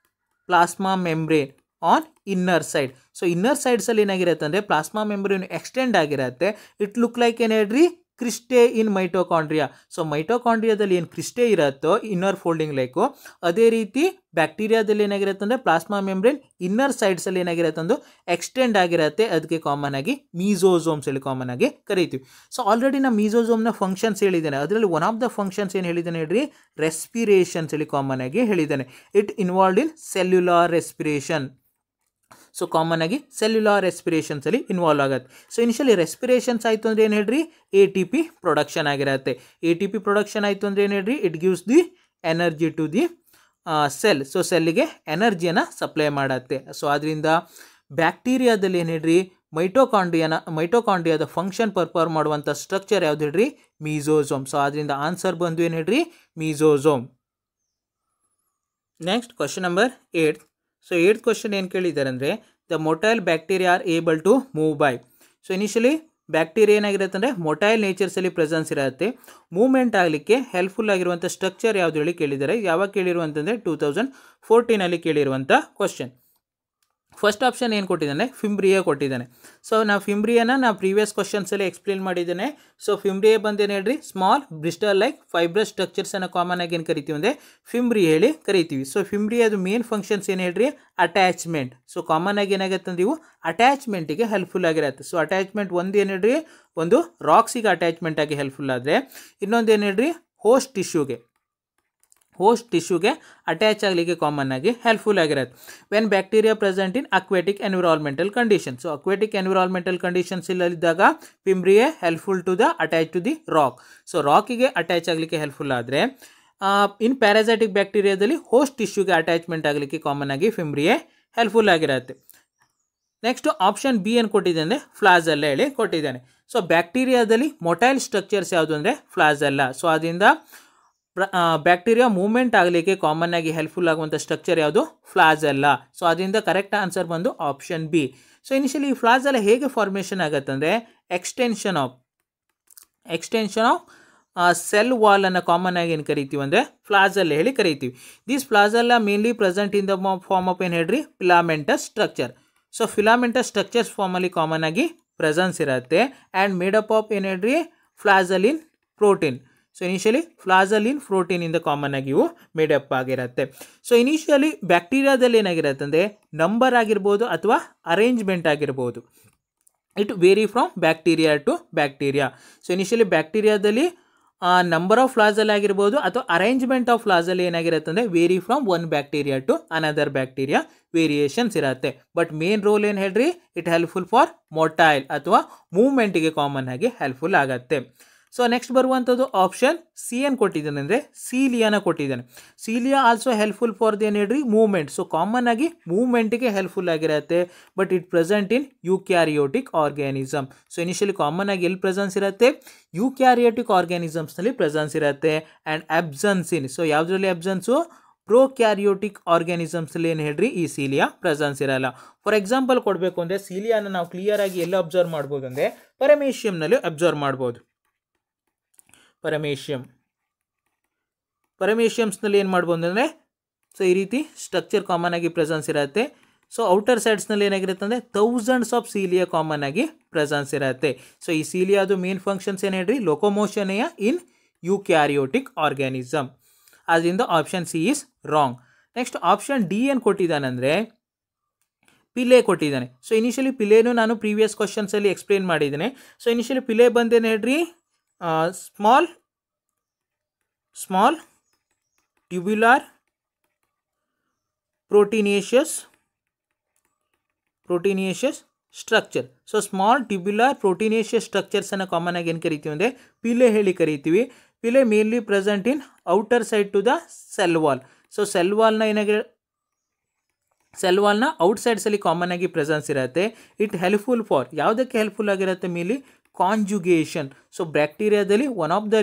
Speaker 1: plasma membrane on inner side. So inner ಸೈಡ್ಸಲ್ಲಿ ಏನಾಗಿರುತ್ತೆ ಅಂದರೆ ಪ್ಲಾಸ್ಮಾ ಮೆಂಬ್ರೇನ್ ಎಕ್ಸ್ಟೆಂಡ್ ಆಗಿರುತ್ತೆ. ಇಟ್ ಲುಕ್ ಲೈಕ್ ಏನು ಹೇಳ್ರಿ, ಕ್ರಿಸ್ಟೆ ಇನ್ ಮೈಟೋಕಾಂಡ್ರಿಯಾ. ಸೊ ಮೈಟೋಕಾಂಡ್ರಿಯಾದಲ್ಲಿ ಏನು ಕ್ರಿಸ್ಟೆ ಇರುತ್ತೋ ಇನ್ನರ್ ಫೋಲ್ಡಿಂಗ್ ಲೈಕು, ಅದೇ ರೀತಿ ಬ್ಯಾಕ್ಟೀರಿಯಾದಲ್ಲಿ ಏನಾಗಿರುತ್ತೆ ಅಂದರೆ ಪ್ಲಾಸ್ಮಾ ಮೆಂಬ್ರೇನ್ ಇನ್ನರ್ ಸೈಡ್ಸಲ್ಲಿ ಏನಾಗಿರುತ್ತೆ ಅಂದ್ರೆ ಎಕ್ಸ್ಟೆಂಡ್ ಆಗಿರುತ್ತೆ. ಅದಕ್ಕೆ ಕಾಮನ್ ಆಗಿ ಮೀಸೋಸೋಮ್ಸ್ ಹೇಳಿ ಕಾಮನ್ ಆಗಿ ಕರಿತೀವಿ. ಸೊ ಆಲ್ರೆಡಿ ನಾನು ಮೀಸೋಸೋಮ್ನ ಫಂಕ್ಷನ್ಸ್ ಹೇಳಿದ್ದೇನೆ. ಅದರಲ್ಲಿ ಒನ್ ಆಫ್ ದ ಫಂಕ್ಷನ್ಸ್ ಏನು ಹೇಳಿದ್ದಾನೆ ಹೇಳ್ರಿ, ರೆಸ್ಪಿರೇಷನ್ಸ್ ಹೇಳಿ ಕಾಮನ್ ಆಗಿ ಹೇಳಿದ್ದಾನೆ. It involved in cellular respiration. So common ಆಗಿ ಸೆಲ್ಯುಲಾರ್ ರೆಸ್ಪಿರೇಷನ್ಸಲ್ಲಿ ಇನ್ವಾಲ್ವ್ ಆಗುತ್ತೆ. ಸೊ ಇನಿಷಿಯಲಿ ರೆಸ್ಪಿರೇಷನ್ಸ್ ಆಯಿತು ಅಂದರೆ ಏನು ಹೇಳ್ರಿ, ATP ಪ್ರೊಡಕ್ಷನ್ ಆಗಿರುತ್ತೆ. ATP ಪ್ರೊಡಕ್ಷನ್ ಆಯಿತು ಅಂದರೆ ಏನು ಹೇಳ್ರಿ, it gives the energy to the cell. So ಸೆಲ್ಲಿಗೆ ಎನರ್ಜಿಯನ್ನು ಸಪ್ಲೈ ಮಾಡುತ್ತೆ. ಸೊ ಅದರಿಂದ ಬ್ಯಾಕ್ಟೀರಿಯಾದಲ್ಲಿ ಏನು ಹೇಳ್ರಿ, ಮೈಟೋಕಾಂಡ್ರಿಯಾದ ಫಂಕ್ಷನ್ ಪರ್ಫಾರ್ಮ್ ಮಾಡುವಂಥ ಸ್ಟ್ರಕ್ಚರ್ ಯಾವ್ದು ಹೇಳ್ರಿ, ಮೀಸೋಸೋಮ್. ಸೊ ಅದರಿಂದ ಆನ್ಸರ್ ಬಂದು ಏನು ಹೇಳ್ರಿ, mesosome. Next question number 8. So 8th question ಏನು ಕೇಳಿದ್ದಾರೆ ಅಂದರೆ the motile bacteria are able to move by. So initially bacteria ಏನಾಗಿರುತ್ತೆ ಅಂದರೆ ಮೊಟೈಲ್ ನೇಚರ್ಸಲ್ಲಿ ಪ್ರೆಸೆನ್ಸ್ ಇರುತ್ತೆ. ಮೂವ್ಮೆಂಟ್ ಆಗಲಿಕ್ಕೆ ಹೆಲ್ಪ್ಫುಲ್ ಆಗಿರುವಂಥ ಸ್ಟ್ರಕ್ಚರ್ ಯಾವುದು ಹೇಳಿ ಕೇಳಿದ್ದಾರೆ. ಯಾವಾಗ ಕೇಳಿರುವಂತಂದರೆ 2014 ಕೇಳಿರುವಂಥ ಕ್ವಶನ್. ಫಸ್ಟ್ ಆಪ್ಷನ್ ಏನು ಕೊಟ್ಟಿದ್ದಾನೆ, ಫಿಂಬ್ರಿಯಾ ಕೊಟ್ಟಿದ್ದಾನೆ. ಸೊ ನಾವು ಫಿಂಬ್ರಿಯಾನ ಪ್ರೀವಿಯಸ್ ಕ್ವಶನ್ಸಲ್ಲಿ ಎಕ್ಸ್ಪ್ಲೇನ್ ಮಾಡಿದ್ದೇನೆ. ಸೊ ಫಿಂಬ್ರಿಯಾ ಬಂದೇನು ಹೇಳ್ರಿ, ಸ್ಮಾಲ್ ಬ್ರಿಸ್ಟಲ್ ಲೈಕ್ ಫೈಬ್ರಸ್ ಸ್ಟ್ರಕ್ಚರ್ಸನ್ನು ಕಾಮನ್ ಆಗಿ ಏನು ಕರಿತೀವಿ ಅಂದರೆ ಫಿಂಬ್ರಿ ಹೇಳಿ ಕರಿತೀವಿ. ಸೊ ಫಿಂಬ್ರಿಯಾದು ಮೇನ್ ಫಂಕ್ಷನ್ಸ್ ಏನು ಹೇಳ್ರಿ, ಅಟ್ಯಾಚ್ಮೆಂಟ್. ಸೊ ಕಾಮನ್ ಆಗಿ ಏನಾಗುತ್ತೆ ಅಂದ್ರೆ ಇವು ಅಟ್ಯಾಚ್ಮೆಂಟಿಗೆ ಹೆಲ್ಪ್ಫುಲ್ ಆಗಿರುತ್ತೆ. ಸೊ ಅಟ್ಯಾಚ್ಮೆಂಟ್ ಒಂದು ಏನು ಹೇಳ್ರಿ, ಒಂದು ರಾಕ್ಸಿಗೆ ಅಟ್ಯಾಚ್ಮೆಂಟ್ ಆಗಿ ಹೆಲ್ಪ್ಫುಲ್ ಆದರೆ, ಇನ್ನೊಂದು ಏನು ಹೇಳ್ರಿ, ಹೋಸ್ಟ್ ಟಿಶ್ಯೂಗೆ ಅಟ್ಯಾಚ್ ಆಗಲಿಕ್ಕೆ ಕಾಮನ್ ಆಗಿ ಹೆಲ್ಪ್ಫುಲ್ ಆಗಿರುತ್ತೆ. When bacteria present in aquatic environmental condition. So aquatic environmental conditions ಇಲ್ಲದಿದ್ದಾಗ fimbria helpful to the attach to the rock. So ರಾಕಿಗೆ ಅಟ್ಯಾಚ್ ಆಗಲಿಕ್ಕೆ ಹೆಲ್ಪ್ಫುಲ್ ಆದರೆ, ಇನ್ ಪ್ಯಾರಾಸೈಟಿಕ್ ಬ್ಯಾಕ್ಟೀರಿಯಾದಲ್ಲಿ ಹೋಸ್ಟ್ ಟಿಶ್ಯೂಗೆ ಅಟ್ಯಾಚ್ಮೆಂಟ್ ಆಗಲಿಕ್ಕೆ ಕಾಮನ್ ಆಗಿ ಫಿಂಬ್ರಿಯಾ ಹೆಲ್ಪ್ಫುಲ್ ಆಗಿರುತ್ತೆ. ನೆಕ್ಸ್ಟ್ ಆಪ್ಷನ್ ಬಿ ಏನು ಕೊಟ್ಟಿದ್ದಾನೆ, ಫ್ಲಾಜೆಲ್ಲಾ ಹೇಳಿ ಕೊಟ್ಟಿದ್ದಾನೆ. ಸೊ ಬ್ಯಾಕ್ಟೀರಿಯಾದಲ್ಲಿ ಮೊಟೈಲ್ ಸ್ಟ್ರಕ್ಚರ್ಸ್ ಯಾವುದು ಅಂದರೆ ಫ್ಲಾಜೆಲ್ಲಾ. ಸೊ ಅದರಿಂದ ಬ್ಯಾಕ್ಟೀರಿಯಾ ಮೂವ್ಮೆಂಟ್ ಆಗಲಿಕ್ಕೆ ಕಾಮನ್ ಆಗಿ ಹೆಲ್ಪ್ಫುಲ್ ಆಗುವಂಥ ಸ್ಟ್ರಕ್ಚರ್ ಯಾವುದು, ಫ್ಲಾಜೆಲ್ಲಾ. ಸೊ ಅದರಿಂದ ಕರೆಕ್ಟ್ ಆನ್ಸರ್ ಬಂದು ಆಪ್ಷನ್ ಬಿ. ಸೊ ಇನಿಷಿಯಲಿ ಈ ಫ್ಲಾಜೆಲ್ಲಾ ಹೇಗೆ ಫಾರ್ಮೇಷನ್ ಆಗುತ್ತೆ ಅಂದರೆ ಎಕ್ಸ್ಟೆನ್ಷನ್ ಆಫ್ ಸೆಲ್ ವಾಲನ್ನು ಕಾಮನ್ ಆಗಿ ಏನು ಕರಿತೀವಿ ಅಂದರೆ ಫ್ಲಾಜೆಲ್ಲ ಹೇಳಿ ಕರಿತೀವಿ. This flagella mainly present in the form of ಏನು ಹೇಳ್ರಿ filamentous structure. So filamentous structures ಫಾರ್ಮಲ್ಲಿ ಕಾಮನ್ ಆಗಿ ಪ್ರೆಸೆನ್ಸ್ ಇರುತ್ತೆ ಆ್ಯಂಡ್ ಮೇಡಪ್ ಆಫ್ ಏನು ಹೇಳ್ರಿ ಫ್ಲಾಜಲಿನ್ ಪ್ರೋಟೀನ್. ಸೊ ಇನಿಷಿಯಲಿ ಫ್ಲಾಜಲಿನ್ ಪ್ರೋಟೀನಿಂದ ಕಾಮನ್ ಆಗಿ ಇವು ಮೇಡಪ್ ಆಗಿರುತ್ತೆ. ಸೊ ಇನಿಷಿಯಲಿ ಬ್ಯಾಕ್ಟೀರಿಯಾದಲ್ಲಿ ಏನಾಗಿರುತ್ತೆ ಅಂದರೆ ನಂಬರ್ ಆಗಿರ್ಬೋದು ಅಥವಾ ಅರೇಂಜ್ಮೆಂಟ್ ಆಗಿರ್ಬೋದು. It vary from bacteria to bacteria. So initially ಬ್ಯಾಕ್ಟೀರಿಯಾದಲ್ಲಿ ನಂಬರ್ ಆಫ್ ಫ್ಲಾಜಲ್ ಆಗಿರ್ಬೋದು ಅಥವಾ ಅರೇಂಜ್ಮೆಂಟ್ ಆಫ್ ಫ್ಲಾಜಲ್ ಏನಾಗಿರುತ್ತೆ ಅಂದರೆ vary from one bacteria to another bacteria variations ಇರುತ್ತೆ. ಬಟ್ ಮೇನ್ ರೋಲ್ ಏನು ಹೇಳ್ರಿ ಇಟ್ ಹೆಲ್ಪ್ಫುಲ್ ಫಾರ್ ಮೊಟೈಲ್ ಅಥವಾ ಮೂವ್ಮೆಂಟಿಗೆ ಕಾಮನ್ ಆಗಿ ಹೆಲ್ಪ್ಫುಲ್ ಆಗುತ್ತೆ. ಸೊ ನೆಕ್ಸ್ಟ್ ಬರುವಂಥದ್ದು ಆಪ್ಷನ್ ಸಿ ಏನು ಕೊಟ್ಟಿದ್ದಾನೆ ಅಂದರೆ ಸೀಲಿಯಾನ ಕೊಟ್ಟಿದ್ದಾನೆ. Cilia also helpful for the ಏನು ಹೇಳ್ರಿ ಮೂವ್ಮೆಂಟ್. ಸೊ ಕಾಮನ್ ಆಗಿ ಮೂವ್ಮೆಂಟಿಗೆ ಹೆಲ್ಪ್ಫುಲ್ ಆಗಿರುತ್ತೆ but it present in eukaryotic organism. So initially common ಆಗಿ ಎಲ್ಲಿ ಪ್ರೆಸೆನ್ಸ್ ಇರುತ್ತೆ ಯೂಕ್ಯಾರಿಯೋಟಿಕ್ ಆರ್ಗ್ಯಾನಿಸಮ್ಸ್ನಲ್ಲಿ ಪ್ರೆಸೆನ್ಸ್ ಇರುತ್ತೆ ಆ್ಯಂಡ್ ಅಬ್ಸೆನ್ಸ್ ಇನ್. ಸೊ ಯಾವುದರಲ್ಲಿ ಅಬ್ಸೆನ್ಸು ಪ್ರೋಕ್ಯಾರಿಯೋಟಿಕ್ ಆರ್ಗ್ಯಾನಿಸಮ್ಸಲ್ಲಿ ಏನು ಹೇಳ್ರಿ ಈ ಸೀಲಿಯಾ ಪ್ರೆಸೆನ್ಸ್ ಇರಲ್ಲ. ಫಾರ್ ಎಕ್ಸಾಂಪಲ್ ಕೊಡಬೇಕು ಅಂದರೆ ಸೀಲಿಯಾನ ನಾವು ಕ್ಲಿಯರ್ ಆಗಿ ಎಲ್ಲ ಅಬ್ಸರ್ವ್ ಮಾಡ್ಬೋದು ಅಂದರೆ ಪರಮೇಶಿಯಂನಲ್ಲಿ ಅಬ್ಸರ್ವ್ ಮಾಡ್ಬೋದು. ಪರಮೇಶಿಯಮ್ಸ್ನಲ್ಲಿ ಏನು ಮಾಡ್ಬೋದು ಅಂದರೆ ಸೊ ಈ ರೀತಿ ಸ್ಟ್ರಕ್ಚರ್ ಕಾಮನ್ ಆಗಿ ಪ್ರೆಸೆನ್ಸ್ ಇರುತ್ತೆ. ಸೊ ಔಟರ್ ಸೈಡ್ಸ್ನಲ್ಲಿ ಏನಾಗಿರುತ್ತೆ ಅಂದರೆ ಥೌಸಂಡ್ಸ್ ಆಫ್ ಸೀಲಿಯಾ ಕಾಮನ್ ಆಗಿ ಪ್ರೆಸೆನ್ಸ್ ಇರುತ್ತೆ. ಸೊ ಈ ಸೀಲಿಯಾದು ಮೇನ್ ಫಂಕ್ಷನ್ಸ್ ಏನು ಹೇಳ್ರಿ ಲೊಕೊಮೋಷನೆಯ ಇನ್ ಯೂಕ್ಯಾರಿಯೋಟಿಕ್ ಆರ್ಗ್ಯಾನಿಸಮ್. ಅದರಿಂದ option C is wrong. Next option D ಏನು ಕೊಟ್ಟಿದ್ದಾನೆ ಅಂದರೆ ಪಿಲೆ ಕೊಟ್ಟಿದ್ದಾನೆ. ಸೊ ಇನಿಷಿಯಲಿ ಪಿಲೇನು ನಾನು ಪ್ರೀವಿಯಸ್ ಕ್ವಶನ್ಸಲ್ಲಿ ಎಕ್ಸ್ಪ್ಲೇನ್ ಮಾಡಿದ್ದೇನೆ. ಸೊ ಇನಿಷಿಯಲಿ ಪಿಲೆ ಬಂದೇನು ಹೇಳ್ರಿ small tubular proteinaceous structure. So small tubular proteinaceous ಸ್ಟ್ರಕ್ಚರ್ಸನ್ನು ಕಾಮನ್ ಆಗಿ ಏನು ಕರಿತೀವಿ ಅಂದರೆ ಪಿಲೆ ಹೇಳಿ ಕರಿತೀವಿ. Pili mainly present in outer side to the cell wall. So cell ವಾಲ್ನ ಔಟ್ ಸೈಡ್ಸಲ್ಲಿ ಕಾಮನ್ ಆಗಿ ಪ್ರೆಸೆನ್ಸ್ ಇರುತ್ತೆ. ಇಟ್ ಹೆಲ್ಪ್ಫುಲ್ ಫಾರ್ ಯಾವುದಕ್ಕೆ ಹೆಲ್ಪ್ಫುಲ್ ಆಗಿರುತ್ತೆ ಮೇನ್ಲಿ ಕಾಂಜುಗೇಷನ್. ಸೊ ಬ್ಯಾಕ್ಟೀರಿಯಾದಲ್ಲಿ one of the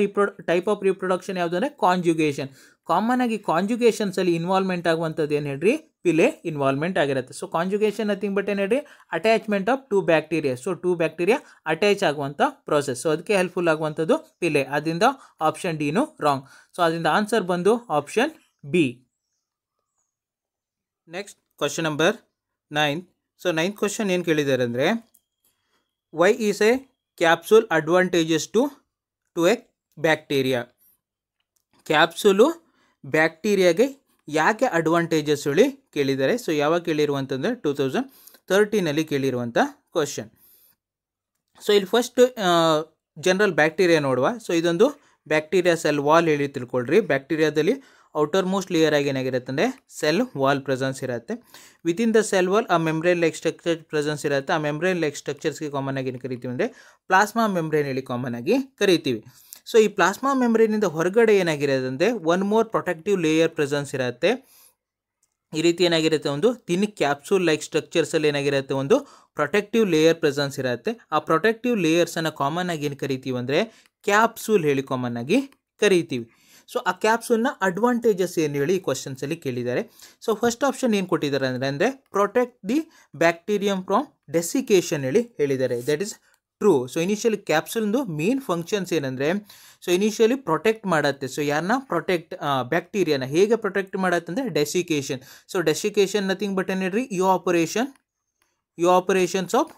Speaker 1: type of reproduction ಯಾವುದು ಅಂದರೆ ಕಾಂಜುಗೇಷನ್. ಕಾಮನ್ ಆಗಿ ಕಾಂಜುಗೇಷನ್ಸಲ್ಲಿ ಇನ್ವಾಲ್ವ್ಮೆಂಟ್ ಆಗುವಂಥದ್ದು ಏನು ಹೇಳ್ರಿ ಪಿಲೆ ಇನ್ವಾಲ್ವ್ಮೆಂಟ್ ಆಗಿರುತ್ತೆ. ಸೊ ಕಾಂಜುಗೇಷನ್ ನಥಿಂಗ್ ಬಟ್ ಏನು ಹೇಳ್ರಿ attachment of two bacteria. So two bacteria attach ಆಗುವಂಥ ಪ್ರೋಸೆಸ್. ಸೊ ಅದಕ್ಕೆ ಹೆಲ್ಪ್ಫುಲ್ ಆಗುವಂಥದ್ದು ಪಿಲೆ. ಅದರಿಂದ ಆಪ್ಷನ್ ಡಿನು ರಾಂಗ್. ಸೊ ಅದರಿಂದ ಆನ್ಸರ್ ಬಂದು option B. Next question number 9. So 9th question ಏನು ಕೇಳಿದ್ದಾರೆ ಅಂದರೆ why is a capsule advantages to a bacteria. Capsule ಬ್ಯಾಕ್ಟೀರಿಯಾಗೆ ಯಾಕೆ ಅಡ್ವಾಂಟೇಜಸ್ ಹೇಳಿ ಕೇಳಿದ್ದಾರೆ. ಸೊ ಯಾವಾಗ ಕೇಳಿರುವಂತಂದರೆ 2013 ಕೇಳಿರುವಂಥ ಕ್ವಶನ್. ಸೊ ಇಲ್ಲಿ ಫಸ್ಟ್ ಜನರಲ್ ಬ್ಯಾಕ್ಟೀರಿಯಾ ನೋಡುವ. ಸೊ ಇದೊಂದು ಬ್ಯಾಕ್ಟೀರಿಯಾ ಸೆಲ್ ವಾಲ್ ಹೇಳಿ ತಿಳ್ಕೊಳ್ರಿ. ಬ್ಯಾಕ್ಟೀರಿಯಾದಲ್ಲಿ ಔಟರ್ ಮೋಸ್ಟ್ ಲೇಯರ್ ಆಗಿ ಏನಾಗಿರುತ್ತೆ ಅಂದರೆ ಸೆಲ್ ವಾಲ್ ಪ್ರೆಸೆನ್ಸ್ ಇರುತ್ತೆ. ವಿತಿನ್ ದ ಸೆಲ್ ವಾಲ್ ಆ ಮೆಮ್ಬ್ರೇನ್ ಲೈಕ್ ಸ್ಟ್ರಕ್ಚರ್ ಪ್ರೆಸೆನ್ಸ್ ಇರುತ್ತೆ. ಆ ಮೆಮ್ಬ್ರೇನ್ ಲೈಕ್ ಸ್ಟ್ರಕ್ಚರ್ಸ್ಗೆ ಕಾಮನ್ ಆಗಿ ಏನು ಕರಿತೀವಿ ಅಂದರೆ ಪ್ಲಾಸ್ಮಾ ಮೆಮ್ಬ್ರೇನ್ ಹೇಳಿ ಕಾಮನ್ ಆಗಿ ಕರಿತೀವಿ. ಸೊ ಈ ಪ್ಲಾಸ್ಮಾ ಮೆಮ್ಬ್ರೇನಿಂದ ಹೊರಗಡೆ ಏನಾಗಿರೋದು ಅಂದರೆ one more protective layer presence ಇರುತ್ತೆ. ಈ ರೀತಿ ಏನಾಗಿರುತ್ತೆ ಒಂದು ತಿನ್ ಕ್ಯಾಪ್ಸೂಲ್ ಲೈಕ್ ಸ್ಟ್ರಕ್ಚರ್ಸಲ್ಲಿ ಏನಾಗಿರುತ್ತೆ ಒಂದು ಪ್ರೊಟೆಕ್ಟಿವ್ ಲೇಯರ್ ಪ್ರೆಸೆನ್ಸ್ ಇರುತ್ತೆ. ಆ ಪ್ರೊಟೆಕ್ಟಿವ್ ಲೇಯರ್ಸನ್ನು ಕಾಮನ್ ಆಗಿ ಏನು ಕರಿತೀವಿ ಅಂದರೆ ಕ್ಯಾಪ್ಸೂಲ್ ಹೇಳಿ ಕಾಮನ್ ಆಗಿ ಕರಿತೀವಿ. ಸೊ ಆ ಕ್ಯಾಪ್ಸೂಲ್ನ ಅಡ್ವಾಂಟೇಜಸ್ ಏನು ಹೇಳಿ ಈ ಕ್ವಶನ್ಸಲ್ಲಿ ಕೇಳಿದ್ದಾರೆ. ಸೊ ಫಸ್ಟ್ ಆಪ್ಷನ್ ಏನು ಕೊಟ್ಟಿದ್ದಾರೆ ಅಂದರೆ protect the bacterium from desiccation ಹೇಳಿದ್ದಾರೆ. That is true. So initially ಕ್ಯಾಪ್ಸೂಲ್ದು ಮೇನ್ ಫಂಕ್ಷನ್ಸ್ ಏನಂದರೆ ಸೊ ಇನಿಷಿಯಲಿ ಪ್ರೊಟೆಕ್ಟ್ ಮಾಡುತ್ತೆ. ಸೊ ಯಾರನ್ನ ಪ್ರೊಟೆಕ್ಟ್ ಬ್ಯಾಕ್ಟೀರಿಯಾನ ಹೇಗೆ ಪ್ರೊಟೆಕ್ಟ್ ಮಾಡುತ್ತೆ ಅಂದರೆ desiccation. So desiccation nothing but ಏನು ಹೇಳ್ರಿ evaporations of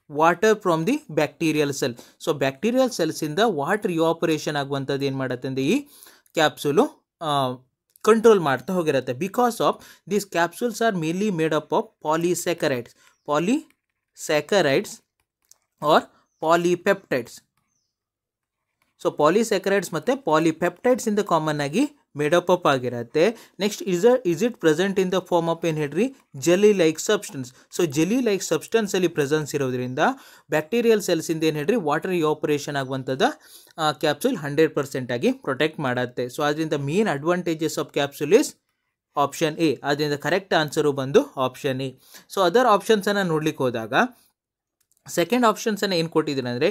Speaker 1: water from the bacterial cell. So bacterial ಸೆಲ್ಸಿಂದ ವಾಟರ್ ಇವಾಪರೇಷನ್ ಆಗುವಂಥದ್ದು ಏನು ಮಾಡುತ್ತೆ ಅಂದರೆ ಈ ಕ್ಯಾಪ್ಸೂಲು ಕಂಟ್ರೋಲ್ ಮಾಡ್ತಾ ಹೋಗಿರುತ್ತೆ. Because of these capsules are mainly made up of polysaccharides R ಪಾಲಿಪೆಪ್ಟೈಡ್ಸ್. So polysaccharides ಮತ್ತು ಪಾಲಿಪೆಪ್ಟೈಡ್ಸ್ ಇಂದ ಕಾಮನ್ ಆಗಿ ಮೇಡಪ್ ಅಪ್ ಆಗಿರುತ್ತೆ. Next is it present in the form of ಏನು ಹೇಳ್ರಿ jelly like substance. So jelly like ಸಬ್ಸ್ಟೆನ್ಸಲ್ಲಿ presence ಇರೋದ್ರಿಂದ bacterial ಸೆಲ್ಸಿಂದ ಏನು ಹೇಳ್ರಿ ವಾಟರ್ ಇವಾಪರೇಷನ್ ಆಗುವಂಥದ್ದು ಕ್ಯಾಪ್ಸೂಲ್ 100% ಆಗಿ ಪ್ರೊಟೆಕ್ಟ್ ಮಾಡುತ್ತೆ. ಸೊ ಅದರಿಂದ main advantages of capsule is option A. ಅದರಿಂದ ಕರೆಕ್ಟ್ ಆನ್ಸರು ಬಂದು ಆಪ್ಷನ್ ಎ. ಸೊ ಅದರ್ ಆಪ್ಷನ್ಸನ್ನು ನೋಡ್ಲಿಕ್ಕೆ ಹೋದಾಗ ಸೆಕೆಂಡ್ ಆಪ್ಷನ್ಸನ್ನು ಏನು ಕೊಟ್ಟಿದ್ದೀನಿ ಅಂದರೆ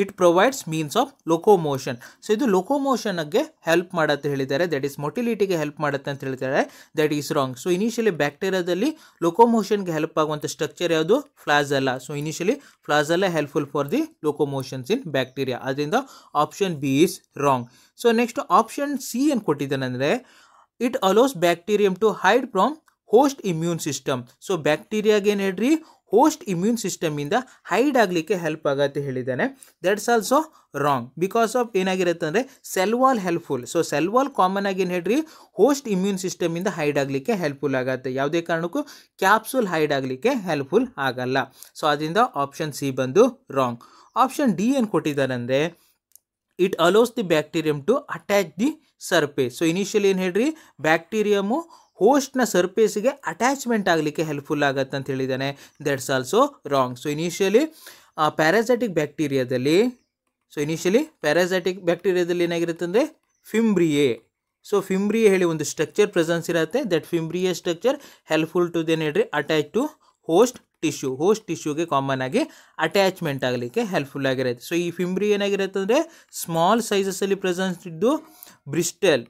Speaker 1: it provides means of locomotion. So ಇದು ಲೊಕೋಮೋಷನ್ಗೆ ಹೆಲ್ಪ್ ಮಾಡುತ್ತೆ ಹೇಳಿದ್ದಾರೆ, ದಟ್ ಈಸ್ ಮೊಟಿಲಿಟಿಗೆ ಹೆಲ್ಪ್ ಮಾಡುತ್ತೆ ಅಂತ ಹೇಳ್ತಾರೆ, that is wrong. So initially ಬ್ಯಾಕ್ಟೀರಿಯಾದಲ್ಲಿ ಲೊಕೋಮೋಷನ್ಗೆ ಹೆಲ್ಪ್ ಆಗುವಂಥ ಸ್ಟ್ರಕ್ಚರ್ ಯಾವುದು? Flagella. So initially flagella helpful for the locomotions in bacteria. ಅದರಿಂದ option B is wrong. So next option C ಏನು ಕೊಟ್ಟಿದ್ದಾನೆಂದರೆ it allows bacterium to hide from host immune system. So ಬ್ಯಾಕ್ಟೀರಿಯಾಗೆ ಏನು ಹೇಳ್ರಿ, ಹೋಸ್ಟ್ ಇಮ್ಯೂನ್ ಸಿಸ್ಟಮಿಂದ hide ಆಗಲಿಕ್ಕೆ help ಆಗತ್ತೆ ಹೇಳಿದ್ದಾನೆ. That's also wrong. Because of ಏನಾಗಿರುತ್ತೆ ಅಂದರೆ cell wall helpful. So cell wall common ಆಗಿ ಏನು ಹೇಳ್ರಿ, ಹೋಸ್ಟ್ ಇಮ್ಯೂನ್ ಸಿಸ್ಟಮಿಂದ ಹೈಡ್ ಆಗಲಿಕ್ಕೆ ಹೆಲ್ಪ್ಫುಲ್ ಆಗುತ್ತೆ. ಯಾವುದೇ ಕಾರಣಕ್ಕೂ ಕ್ಯಾಪ್ಸುಲ್ ಹೈಡ್ ಆಗಲಿಕ್ಕೆ ಹೆಲ್ಪ್ಫುಲ್ ಆಗಲ್ಲ. ಸೊ ಅದರಿಂದ ಆಪ್ಷನ್ ಸಿ ಬಂದು ರಾಂಗ್. ಆಪ್ಷನ್ ಡಿ ಏನು ಕೊಟ್ಟಿದ್ದಾರೆ ಅಂದರೆ it allows the bacterium to attach the surface. So initially ಏನು ಹೇಳ್ರಿ, ಬ್ಯಾಕ್ಟೀರಿಯಮು ಹೋಸ್ಟ್ನ ಸರ್ಫೇಸಿಗೆ ಅಟ್ಯಾಚ್ಮೆಂಟ್ ಆಗಲಿಕ್ಕೆ ಹೆಲ್ಪ್ಫುಲ್ ಆಗುತ್ತೆ ಅಂತ ಹೇಳಿದ್ದಾನೆ. That's also wrong. So initially parasitic ಬ್ಯಾಕ್ಟೀರಿಯಾದಲ್ಲಿ ಏನಾಗಿರುತ್ತೆ ಅಂದರೆ ಫಿಂಬ್ರಿಯೆ. ಸೊ ಫಿಂಬ್ರಿಯೆ ಹೇಳಿ ಒಂದು ಸ್ಟ್ರಕ್ಚರ್ ಪ್ರೆಸೆನ್ಸ್ ಇರುತ್ತೆ. That fimbriae structure helpful to then ಹೇಳ್ರಿ ಅಟ್ಯಾಚ್ ಟು ಹೋಸ್ಟ್ ಟಿಶ್ಯೂಗೆ ಕಾಮನ್ ಆಗಿ ಅಟ್ಯಾಚ್ಮೆಂಟ್ ಆಗಲಿಕ್ಕೆ ಹೆಲ್ಪ್ಫುಲ್ ಆಗಿರುತ್ತೆ. ಸೊ ಈ ಫಿಂಬ್ರಿ ಏನಾಗಿರುತ್ತೆ ಅಂದರೆ ಸ್ಮಾಲ್ ಸೈಜಸಲ್ಲಿ ಪ್ರೆಸೆನ್ಸ್ ಇದ್ದು ಬ್ರಿಸ್ಟಲ್.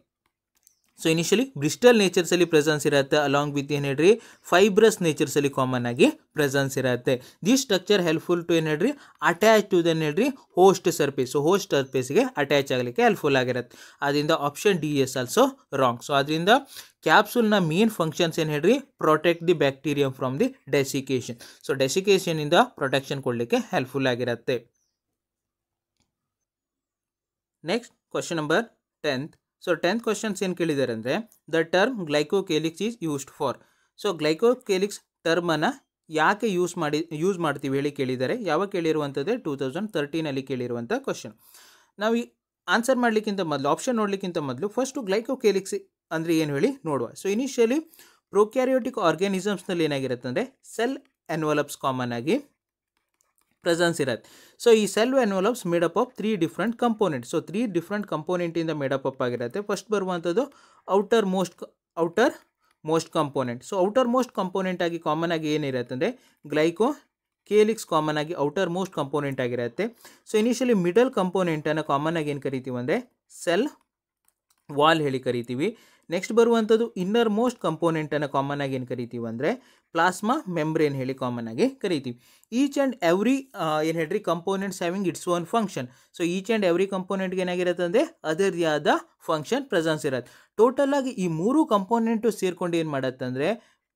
Speaker 1: ಸೊ ಇನಿಷಿಯಲಿ ಬ್ರಿಸ್ಟಲ್ ನೇಚರ್ಸಲ್ಲಿ ಪ್ರೆಸೆನ್ಸ್ ಇರುತ್ತೆ, ಅಲಾಂಗ್ ವಿತ್ ಏನು ಹೇಳ್ರಿ ಫೈಬ್ರಸ್ ನೇಚರ್ಸಲ್ಲಿ ಕಾಮನ್ ಆಗಿ ಪ್ರೆಸೆನ್ಸ್ ಇರುತ್ತೆ. ದಿ ಸ್ಟ್ರಕ್ಚರ್ ಹೆಲ್ಪ್ಫುಲ್ ಟು ಏನು ಹೇಳ್ರಿ ಅಟ್ಯಾಚ್ ಟು ದೆನ್ ಹೇಳ್ರಿ ಹೋಸ್ಟ್ ಸರ್ಫೇಸ್. ಸೊ ಹೋಸ್ಟ್ ಸರ್ಫೇಸ್ಗೆ ಅಟ್ಯಾಚ್ ಆಗಲಿಕ್ಕೆ ಹೆಲ್ಪ್ಫುಲ್ ಆಗಿರುತ್ತೆ. ಅದರಿಂದ option D is also wrong. So ಅದರಿಂದ ಕ್ಯಾಪ್ಸುಲ್ನ ಮೇನ್ ಫಂಕ್ಷನ್ಸ್ ಏನು ಹೇಳ್ರಿ, protect the bacterium from the desiccation. So ಡೆಸಿಕೇಶನಿಂದ ಪ್ರೊಟೆಕ್ಷನ್ ಕೊಡಲಿಕ್ಕೆ ಹೆಲ್ಪ್ಫುಲ್ ಆಗಿರುತ್ತೆ. Next question number 10th. So 10th questions ಏನು ಕೇಳಿದ್ದಾರೆ ಅಂದರೆ the term glycocalyx is used for. So glycocalyx ಟರ್ಮನ್ನು ಯಾಕೆ ಯೂಸ್ ಮಾಡ್ತೀವಿ ಹೇಳಿ ಕೇಳಿದ್ದಾರೆ. ಯಾವಾಗ ಕೇಳಿರುವಂಥದ್ದೇ 2013 ಕೇಳಿರುವಂಥ ಕ್ವಶನ್. ನಾವು ಈ ಆನ್ಸರ್ ಮಾಡಲಿಕ್ಕಿಂತ ಮೊದಲು, ಆಪ್ಷನ್ ನೋಡಲಿಕ್ಕಿಂತ ಮೊದಲು ಫಸ್ಟು ಗ್ಲೈಕೋಕೇಲಿಕ್ಸ್ ಅಂದರೆ ಏನು ಹೇಳಿ ನೋಡುವ. ಸೊ ಇನಿಷಿಯಲಿ ಪ್ರೊಕ್ಯಾರಿಯೋಟಿಕ್ ಆರ್ಗ್ಯಾನಿಸಮ್ಸ್ನಲ್ಲಿ ಏನಾಗಿರುತ್ತೆ ಅಂದರೆ ಸೆಲ್ ಎನ್ವಲಪ್ಸ್ ಕಾಮನ್ ಆಗಿ ಪ್ರೆಸೆನ್ಸ್ ಇರುತ್ತೆ. ಸೊ ಈ cell envelopes made up of 3 different component. So 3 different ಕಂಪೋನೆಂಟಿಂದ ಮೇಡಪ್ ಅಪ್ ಆಗಿರುತ್ತೆ. ಫಸ್ಟ್ ಬರುವಂಥದ್ದು outermost component. So outermost component ಆಗಿ ಕಾಮನ್ ಆಗಿ ಏನಿರುತ್ತೆ ಅಂದರೆ ಗ್ಲೈಕೋಕೇಲಿಕ್ಸ್ ಕಾಮನ್ ಆಗಿ ಔಟರ್ ಮೋಸ್ಟ್ ಕಂಪೋನೆಂಟ್ ಆಗಿರುತ್ತೆ. ಸೊ ಇನಿಷಿಯಲಿ ಮಿಡಲ್ ಕಂಪೋನೆಂಟನ್ನು ಕಾಮನ್ ಆಗಿ ಏನು ಕರಿತೀವಿ ಅಂದರೆ ಸೆಲ್ ವಾಲ್ ಹೇಳಿ ಕರಿತೀವಿ. ನೆಕ್ಸ್ಟ್ ಬರುವಂಥದ್ದು ಇನ್ನರ್ ಮೋಸ್ಟ್ ಕಂಪೋನೆಂಟನ್ನು ಕಾಮನ್ ಆಗಿ ಏನು ಕರಿತೀವಿ ಅಂದರೆ ಪ್ಲಾಸ್ಮಾ ಮೆಂಬ್ರೇನ್ ಹೇಳಿ ಕಾಮನ್ ಆಗಿ ಕರಿತೀವಿ. ಈಚ್ ಆ್ಯಂಡ್ ಎವ್ರಿ ಏನು ಹೇಳ್ರಿ components having its own function. So each and every ಕಂಪೋನೆಂಟ್ಗೆ ಏನಾಗಿರುತ್ತೆ ಅಂದರೆ ಅದರದೇ ಆದ ಫಂಕ್ಷನ್ ಪ್ರೆಸೆನ್ಸ್ ಇರುತ್ತೆ. ಟೋಟಲ್ ಆಗಿ ಈ 3 ಕಂಪೋನೆಂಟು ಸೇರ್ಕೊಂಡು ಏನು ಮಾಡುತ್ತೆ ಅಂದರೆ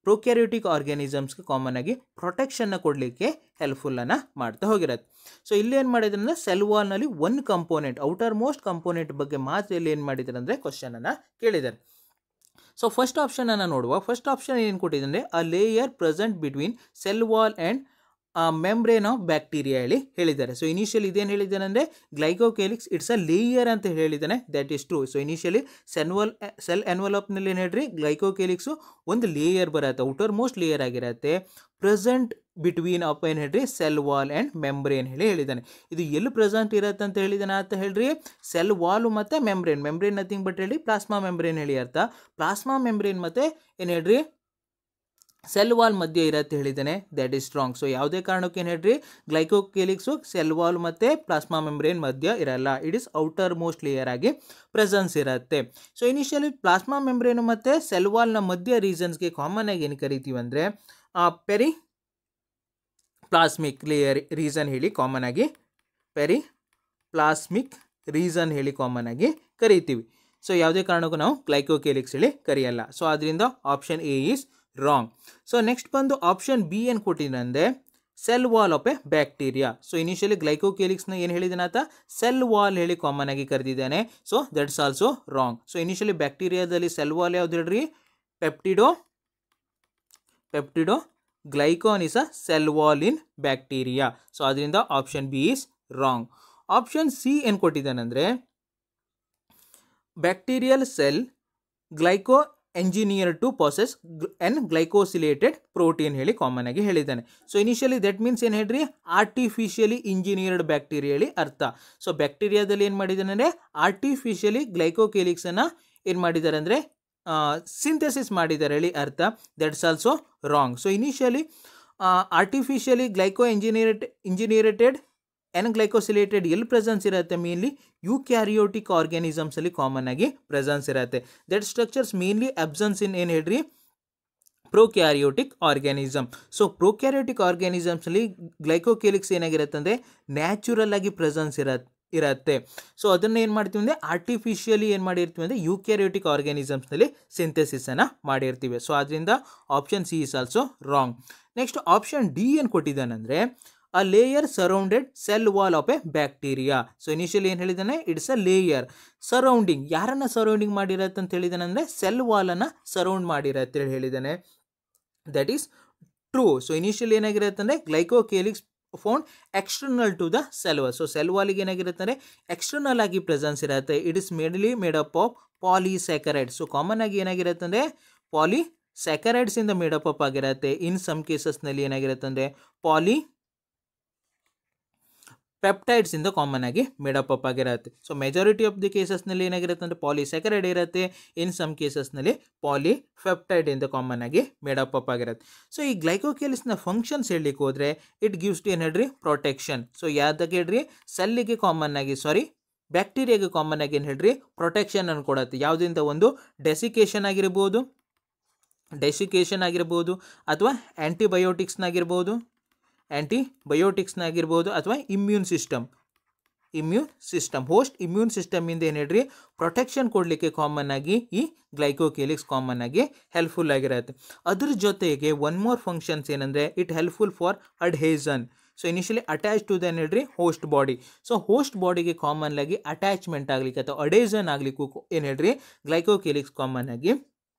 Speaker 1: ಪ್ರೊಕ್ಯಾರಿಯೋಟಿಕ್ ಆರ್ಗ್ಯಾನಿಸಮ್ಸ್ಗೆ ಕಾಮನ್ ಆಗಿ ಪ್ರೊಟೆಕ್ಷನ್ನ ಕೊಡಲಿಕ್ಕೆ ಹೆಲ್ಪ್ಫುಲ್ಲನ್ನು ಮಾಡ್ತಾ ಹೋಗಿರುತ್ತೆ. ಸೊ ಇಲ್ಲಿ ಏನು ಮಾಡಿದ್ರೆ ಅಂದರೆ ಸೆಲ್ ವಾಲ್ನಲ್ಲಿ ಒಂದು ಕಂಪೋನೆಂಟ್ ಔಟರ್ ಮೋಸ್ಟ್ ಕಂಪೋನೆಂಟ್ ಬಗ್ಗೆ ಮಾತ್ರ ಇಲ್ಲಿ ಏನು ಮಾಡಿದ್ದಾರೆ ಅಂದರೆ ಕ್ವಶನನ್ನು ಕೇಳಿದ್ದಾರೆ. ಸೊ ಫಸ್ಟ್ ಆಪ್ಷನನ್ನು ನೋಡುವ. ಫಸ್ಟ್ ಆಪ್ಷನ್ ಏನು ಕೊಟ್ಟಿದ್ದಾರೆ, ಅ layer present between cell wall and membrane of bacteria ಹೇಳಿ ಹೇಳಿದ್ದಾರೆ. ಸೊ ಇನಿಷಿಯಲಿ ಇದೇನು ಹೇಳಿದ್ದಾನೆ ಅಂದರೆ ಗ್ಲೈಕೋಕೇಲಿಕ್ಸ್ ಇಟ್ಸ್ ಅ ಲೇಯರ್ ಅಂತ ಹೇಳಿದ್ದಾನೆ. That is true. So initially cell ಎನ್ವಲಪ್ನಲ್ಲಿ ಏನು ಹೇಳ್ರಿ ಗ್ಲೈಕೋಕೇಲಿಕ್ಸು ಒಂದು ಲೇಯರ್ ಬರುತ್ತೆ, ಔಟರ್ ಮೋಸ್ಟ್ ಲೇಯರ್ ಆಗಿರುತ್ತೆ, ಪ್ರೆಸೆಂಟ್ ಬಿಟ್ವೀನ್ ಅಪ್ ಏನು ಹೇಳ್ರಿ ಸೆಲ್ ವಾಲ್ ಆ್ಯಂಡ್ ಮೆಂಬ್ರೇನ್ ಹೇಳಿದ್ದಾನೆ. ಇದು ಎಲ್ಲಿ ಪ್ರೆಸೆಂಟ್ ಇರುತ್ತೆ ಅಂತ ಹೇಳಿದಾನೆ ಅಂತ ಹೇಳ್ರಿ ಸೆಲ್ ವಾಲು ಮತ್ತು ಮೆಂಬ್ರೇನ್ ನಥಿಂಗ್ ಬಟ್ ಹೇಳಿ ಪ್ಲಾಸ್ಮಾ ಮೆಂಬ್ರೇನ್ ಹೇಳಿ ಅರ್ಥ. ಪ್ಲಾಸ್ಮಾ ಮೆಂಬ್ರೇನ್ ಮತ್ತು ಏನು ಹೇಳ್ರಿ ಸೆಲ್ ವಾಲ್ ಮಧ್ಯೆ ಇರುತ್ತೆ ಹೇಳಿದ್ದಾನೆ. That is strong. ಸೊ ಯಾವುದೇ ಕಾರಣಕ್ಕೆ ಏನು ಹೇಳ್ರಿ ಗ್ಲೈಕೋಕೇಲಿಕ್ಸು ಸೆಲ್ ವಾಲ್ ಮತ್ತು ಪ್ಲಾಸ್ಮಾ ಮೆಂಬ್ರೇನ್ ಮಧ್ಯ ಇರಲ್ಲ. It is outer most layer ಆಗಿ ಪ್ರೆಸೆನ್ಸ್ ಇರುತ್ತೆ. ಸೊ ಇನಿಷಿಯಲಿ ಪ್ಲಾಸ್ಮಾ ಮೆಂಬ್ರೇನು ಮತ್ತು ಸೆಲ್ ವಾಲ್ನ ಮಧ್ಯ ರೀಸನ್ಸ್ಗೆ ಕಾಮನ್ ಆಗಿ ಏನು ಕರಿತೀವಿ ಅಂದರೆ ಪೆರಿ ಪ್ಲಾಸ್ಮಿಕ್ ರೀಸನ್ ಹೇಳಿ ಕಾಮನ್ ಆಗಿ ಪ್ಲಾಸ್ಮಿಕ್ ರೀಸನ್ ಹೇಳಿ ಕಾಮನ್ ಆಗಿ ಕರಿತೀವಿ. ಸೊ ಯಾವುದೇ ಕಾರಣಕ್ಕೂ ನಾವು ಗ್ಲೈಕೋಕೇಲಿಕ್ಸ್ ಹೇಳಿ ಕರೆಯಲ್ಲ. ಸೊ ಅದರಿಂದ option A is wrong. So next ಬಂದು ಆಪ್ಷನ್ ಬಿ ಏನು ಕೊಟ್ಟಿದ್ದಂದರೆ cell wall of a bacteria. So initially ಗ್ಲೈಕೋಕೇಲಿಕ್ಸ್ನ ಏನು ಹೇಳಿದಾನೆ ಆತ ಸೆಲ್ ವಾಲ್ ಹೇಳಿ ಕಾಮನ್ ಆಗಿ ಕರೆದಿದ್ದಾನೆ. So that's also wrong. So initially ಬ್ಯಾಕ್ಟೀರಿಯಾದಲ್ಲಿ ಸೆಲ್ ವಾಲ್ ಯಾವ್ದು ಹೇಳ್ರಿ peptidoglycan is a cell wall in bacteria. So ಅದರಿಂದ option B is wrong. Option C ಏನು ಕೊಟ್ಟಿದ್ದಾನೆಂದರೆ bacterial cell glyco engineer to process N glycosylated protein ಹೇಳಿ common ಆಗಿ ಹೇಳಿದ್ದಾನೆ. So initially that means ಏನು ಹೇಳ್ರಿ ಆರ್ಟಿಫಿಷಿಯಲಿ ಇಂಜಿನಿಯರ್ಡ್ ಬ್ಯಾಕ್ಟೀರಿಯಾ ಹೇಳಿ ಅರ್ಥ. ಸೊ ಬ್ಯಾಕ್ಟೀರಿಯಾದಲ್ಲಿ ಏನು ಮಾಡಿದ್ದಾನೆ ಅಂದರೆ ಆರ್ಟಿಫಿಷಿಯಲಿ ಗ್ಲೈಕೋಕೇಲಿಕ್ಸನ್ನು ಏನು ಮಾಡಿದ್ದಾರೆ ಅಂದರೆ ಸಿಂಥೆಸಿಸ್ ಮಾಡಿದ್ದಾರೆ ಹೇಳಿ ಅರ್ಥ. That's also wrong. So initially artificially glyco ಇಂಜಿನಿಯರೇಟೆಡ್ N glycosylated ಎಲ್ಲಿ ಪ್ರೆಸೆನ್ಸ್ ಇರುತ್ತೆ, ಮೇನ್ಲಿ ಯುಕ್ಯಾರಿಯೋಟಿಕ್ ಆರ್ಗ್ಯಾನಿಸಮ್ಸ್ ಅಲ್ಲಿ ಕಾಮನ್ ಆಗಿ ಪ್ರೆಸೆನ್ಸ್ ಇರುತ್ತೆ. ದಟ್ ಸ್ಟ್ರಕ್ಚರ್ಸ್ ಮೇನ್ಲಿ ಅಬ್ಸೆನ್ಸ್ ಇನ್ ಏನು ಹೇಳ್ರಿ, prokaryotic organism. So prokaryotic organisms ಅಲ್ಲಿ ಗ್ಲೈಕೋಕೇಲಿಕ್ಸ್ ಏನಾಗಿರುತ್ತೆ ಅಂದರೆ ನ್ಯಾಚುರಲ್ ಆಗಿ ಪ್ರೆಸೆನ್ಸ್ ಇರುತ್ತೆ. ಸೊ ಅದನ್ನು ಏನು ಮಾಡ್ತೀವಿ ಅಂದರೆ ಆರ್ಟಿಫಿಷಿಯಲಿ ಏನು ಮಾಡಿರ್ತೀವಿ ಅಂದರೆ ಯುಕ್ಯಾರಿಯೋಟಿಕ್ ಆರ್ಗ್ಯಾನಿಸಮ್ಸ್ನಲ್ಲಿ ಸಿಂಥೆಸಿಸನ್ನು ಮಾಡಿರ್ತೀವಿ. ಸೊ ಅದರಿಂದ option C is also wrong. Next option D ಏನು ಕೊಟ್ಟಿದ್ದಾನೆಂದರೆ a layer surrounded cell wall of a bacteria. So initially ಏನು ಹೇಳಿದ್ದಾನೆ, ಇಟ್ಸ್ ಅ ಲೇಯರ್ ಸರೌಂಡಿಂಗ್. ಯಾರನ್ನು ಸರೌಂಡಿಂಗ್ ಮಾಡಿರತ್ತೆ ಅಂತ ಹೇಳಿದಾನೆ ಅಂದರೆ ಸೆಲ್ ವಾಲನ್ನು ಸರೌಂಡ್ ಮಾಡಿರತ್ತೆ ಹೇಳಿ ಹೇಳಿದ್ದಾನೆ. That is true. So initially ಏನಾಗಿರುತ್ತೆ ಅಂದರೆ glycocalyx found external to the cell wall. So cell ವಾಲಿಗೆ ಏನಾಗಿರುತ್ತೆ ಅಂದರೆ ಎಕ್ಸ್ಟರ್ನಲ್ ಆಗಿ ಪ್ರೆಸೆನ್ಸ್ ಇರುತ್ತೆ. It is mainly made up of ಪಾಲಿಸ್ಯಾಕರೈಡ್ಸ್. So common ಆಗಿ ಏನಾಗಿರುತ್ತೆ ಅಂದರೆ ಪಾಲಿಸ್ಯಾಕರೈಡ್ಸ್ ಇಂದ ಮೇಡಪ್ ಅಪ್ ಆಗಿರುತ್ತೆ. ಇನ್ ಸಮ್ ಕೇಸಸ್ನಲ್ಲಿ ಏನಾಗಿರುತ್ತೆ ಅಂದರೆ ಪೆಪ್ಟೈಡ್ಸ್ ಇಂದ ಕಾಮನ್ ಆಗಿ ಮೇಡಪ್ ಅಪ್ ಆಗಿರುತ್ತೆ. ಸೊ ಮೆಜಾರಿಟಿ ಆಫ್ ದಿ ಕೇಸಸ್ನಲ್ಲಿ ಏನಾಗಿರುತ್ತೆ ಅಂದರೆ ಪಾಲಿಸ್ಯಾಕರೈಡ್ ಇರುತ್ತೆ. ಇನ್ ಸಮ್ ಕೇಸಸ್ನಲ್ಲಿ ಪಾಲಿಪೆಪ್ಟೈಡ್ ಇಂದ ಕಾಮನ್ ಆಗಿ ಮೇಡಪ್ ಅಪ್ ಆಗಿರುತ್ತೆ. ಸೊ ಈ ಗ್ಲೈಕೋಕೇಲಿಕ್ಸ್ನ ಫಂಕ್ಷನ್ಸ್ ಹೇಳಲಿಕ್ಕೆ ಹೋದರೆ ಇಟ್ ಗಿವ್ಸ್ ಟು ಏನು ಹೇಳ್ರಿ, ಪ್ರೊಟೆಕ್ಷನ್. ಸೊ ಯಾವ್ದಕ್ಕೆ ಹೇಳ್ರಿ, ಸೆಲ್ಲಿಗೆ ಕಾಮನ್ ಆಗಿ ಬ್ಯಾಕ್ಟೀರಿಯಾಗೆ ಕಾಮನ್ ಆಗಿ ಏನು ಹೇಳ್ರಿ, ಪ್ರೊಟೆಕ್ಷನ್ ಅನ್ನು ಕೊಡುತ್ತೆ. ಯಾವುದರಿಂದ, ಒಂದು ಡೆಸಿಕೇಶನ್ ಆಗಿರ್ಬೋದು ಅಥವಾ ಆ್ಯಂಟಿಬಯೋಟಿಕ್ಸ್ನಾಗಿರ್ಬೋದು ಅಥವಾ ಇಮ್ಯೂನ್ ಸಿಸ್ಟಮ್ ಹೋಸ್ಟ್ ಇಮ್ಯೂನ್ ಸಿಸ್ಟಮಿಂದ ಏನು ಹೇಳ್ರಿ ಪ್ರೊಟೆಕ್ಷನ್ ಕೊಡಲಿಕ್ಕೆ ಕಾಮನ್ ಆಗಿ ಈ ಗ್ಲೈಕೋಕೇಲಿಕ್ಸ್ ಕಾಮನ್ ಆಗಿ ಹೆಲ್ಪ್ಫುಲ್ ಆಗಿರುತ್ತೆ. ಅದ್ರ ಜೊತೆಗೆ ಒನ್ ಮೋರ್ ಫಂಕ್ಷನ್ಸ್ ಏನಂದರೆ it helpful for adhesion. So initially attach to the ಏನು ಹೇಳ್ರಿ ಹೋಸ್ಟ್ ಬಾಡಿ. ಸೊ ಹೋಸ್ಟ್ ಬಾಡಿಗೆ ಕಾಮನ್ ಆಗಿ ಅಟ್ಯಾಚ್ಮೆಂಟ್ ಆಗಲಿಕ್ಕೆ ಅಥವಾ ಅಡೇಸನ್ ಆಗಲಿಕ್ಕೂ ಏನು ಹೇಳ್ರಿ ಗ್ಲೈಕೋಕೇಲಿಕ್ಸ್ ಕಾಮನ್ ಆಗಿ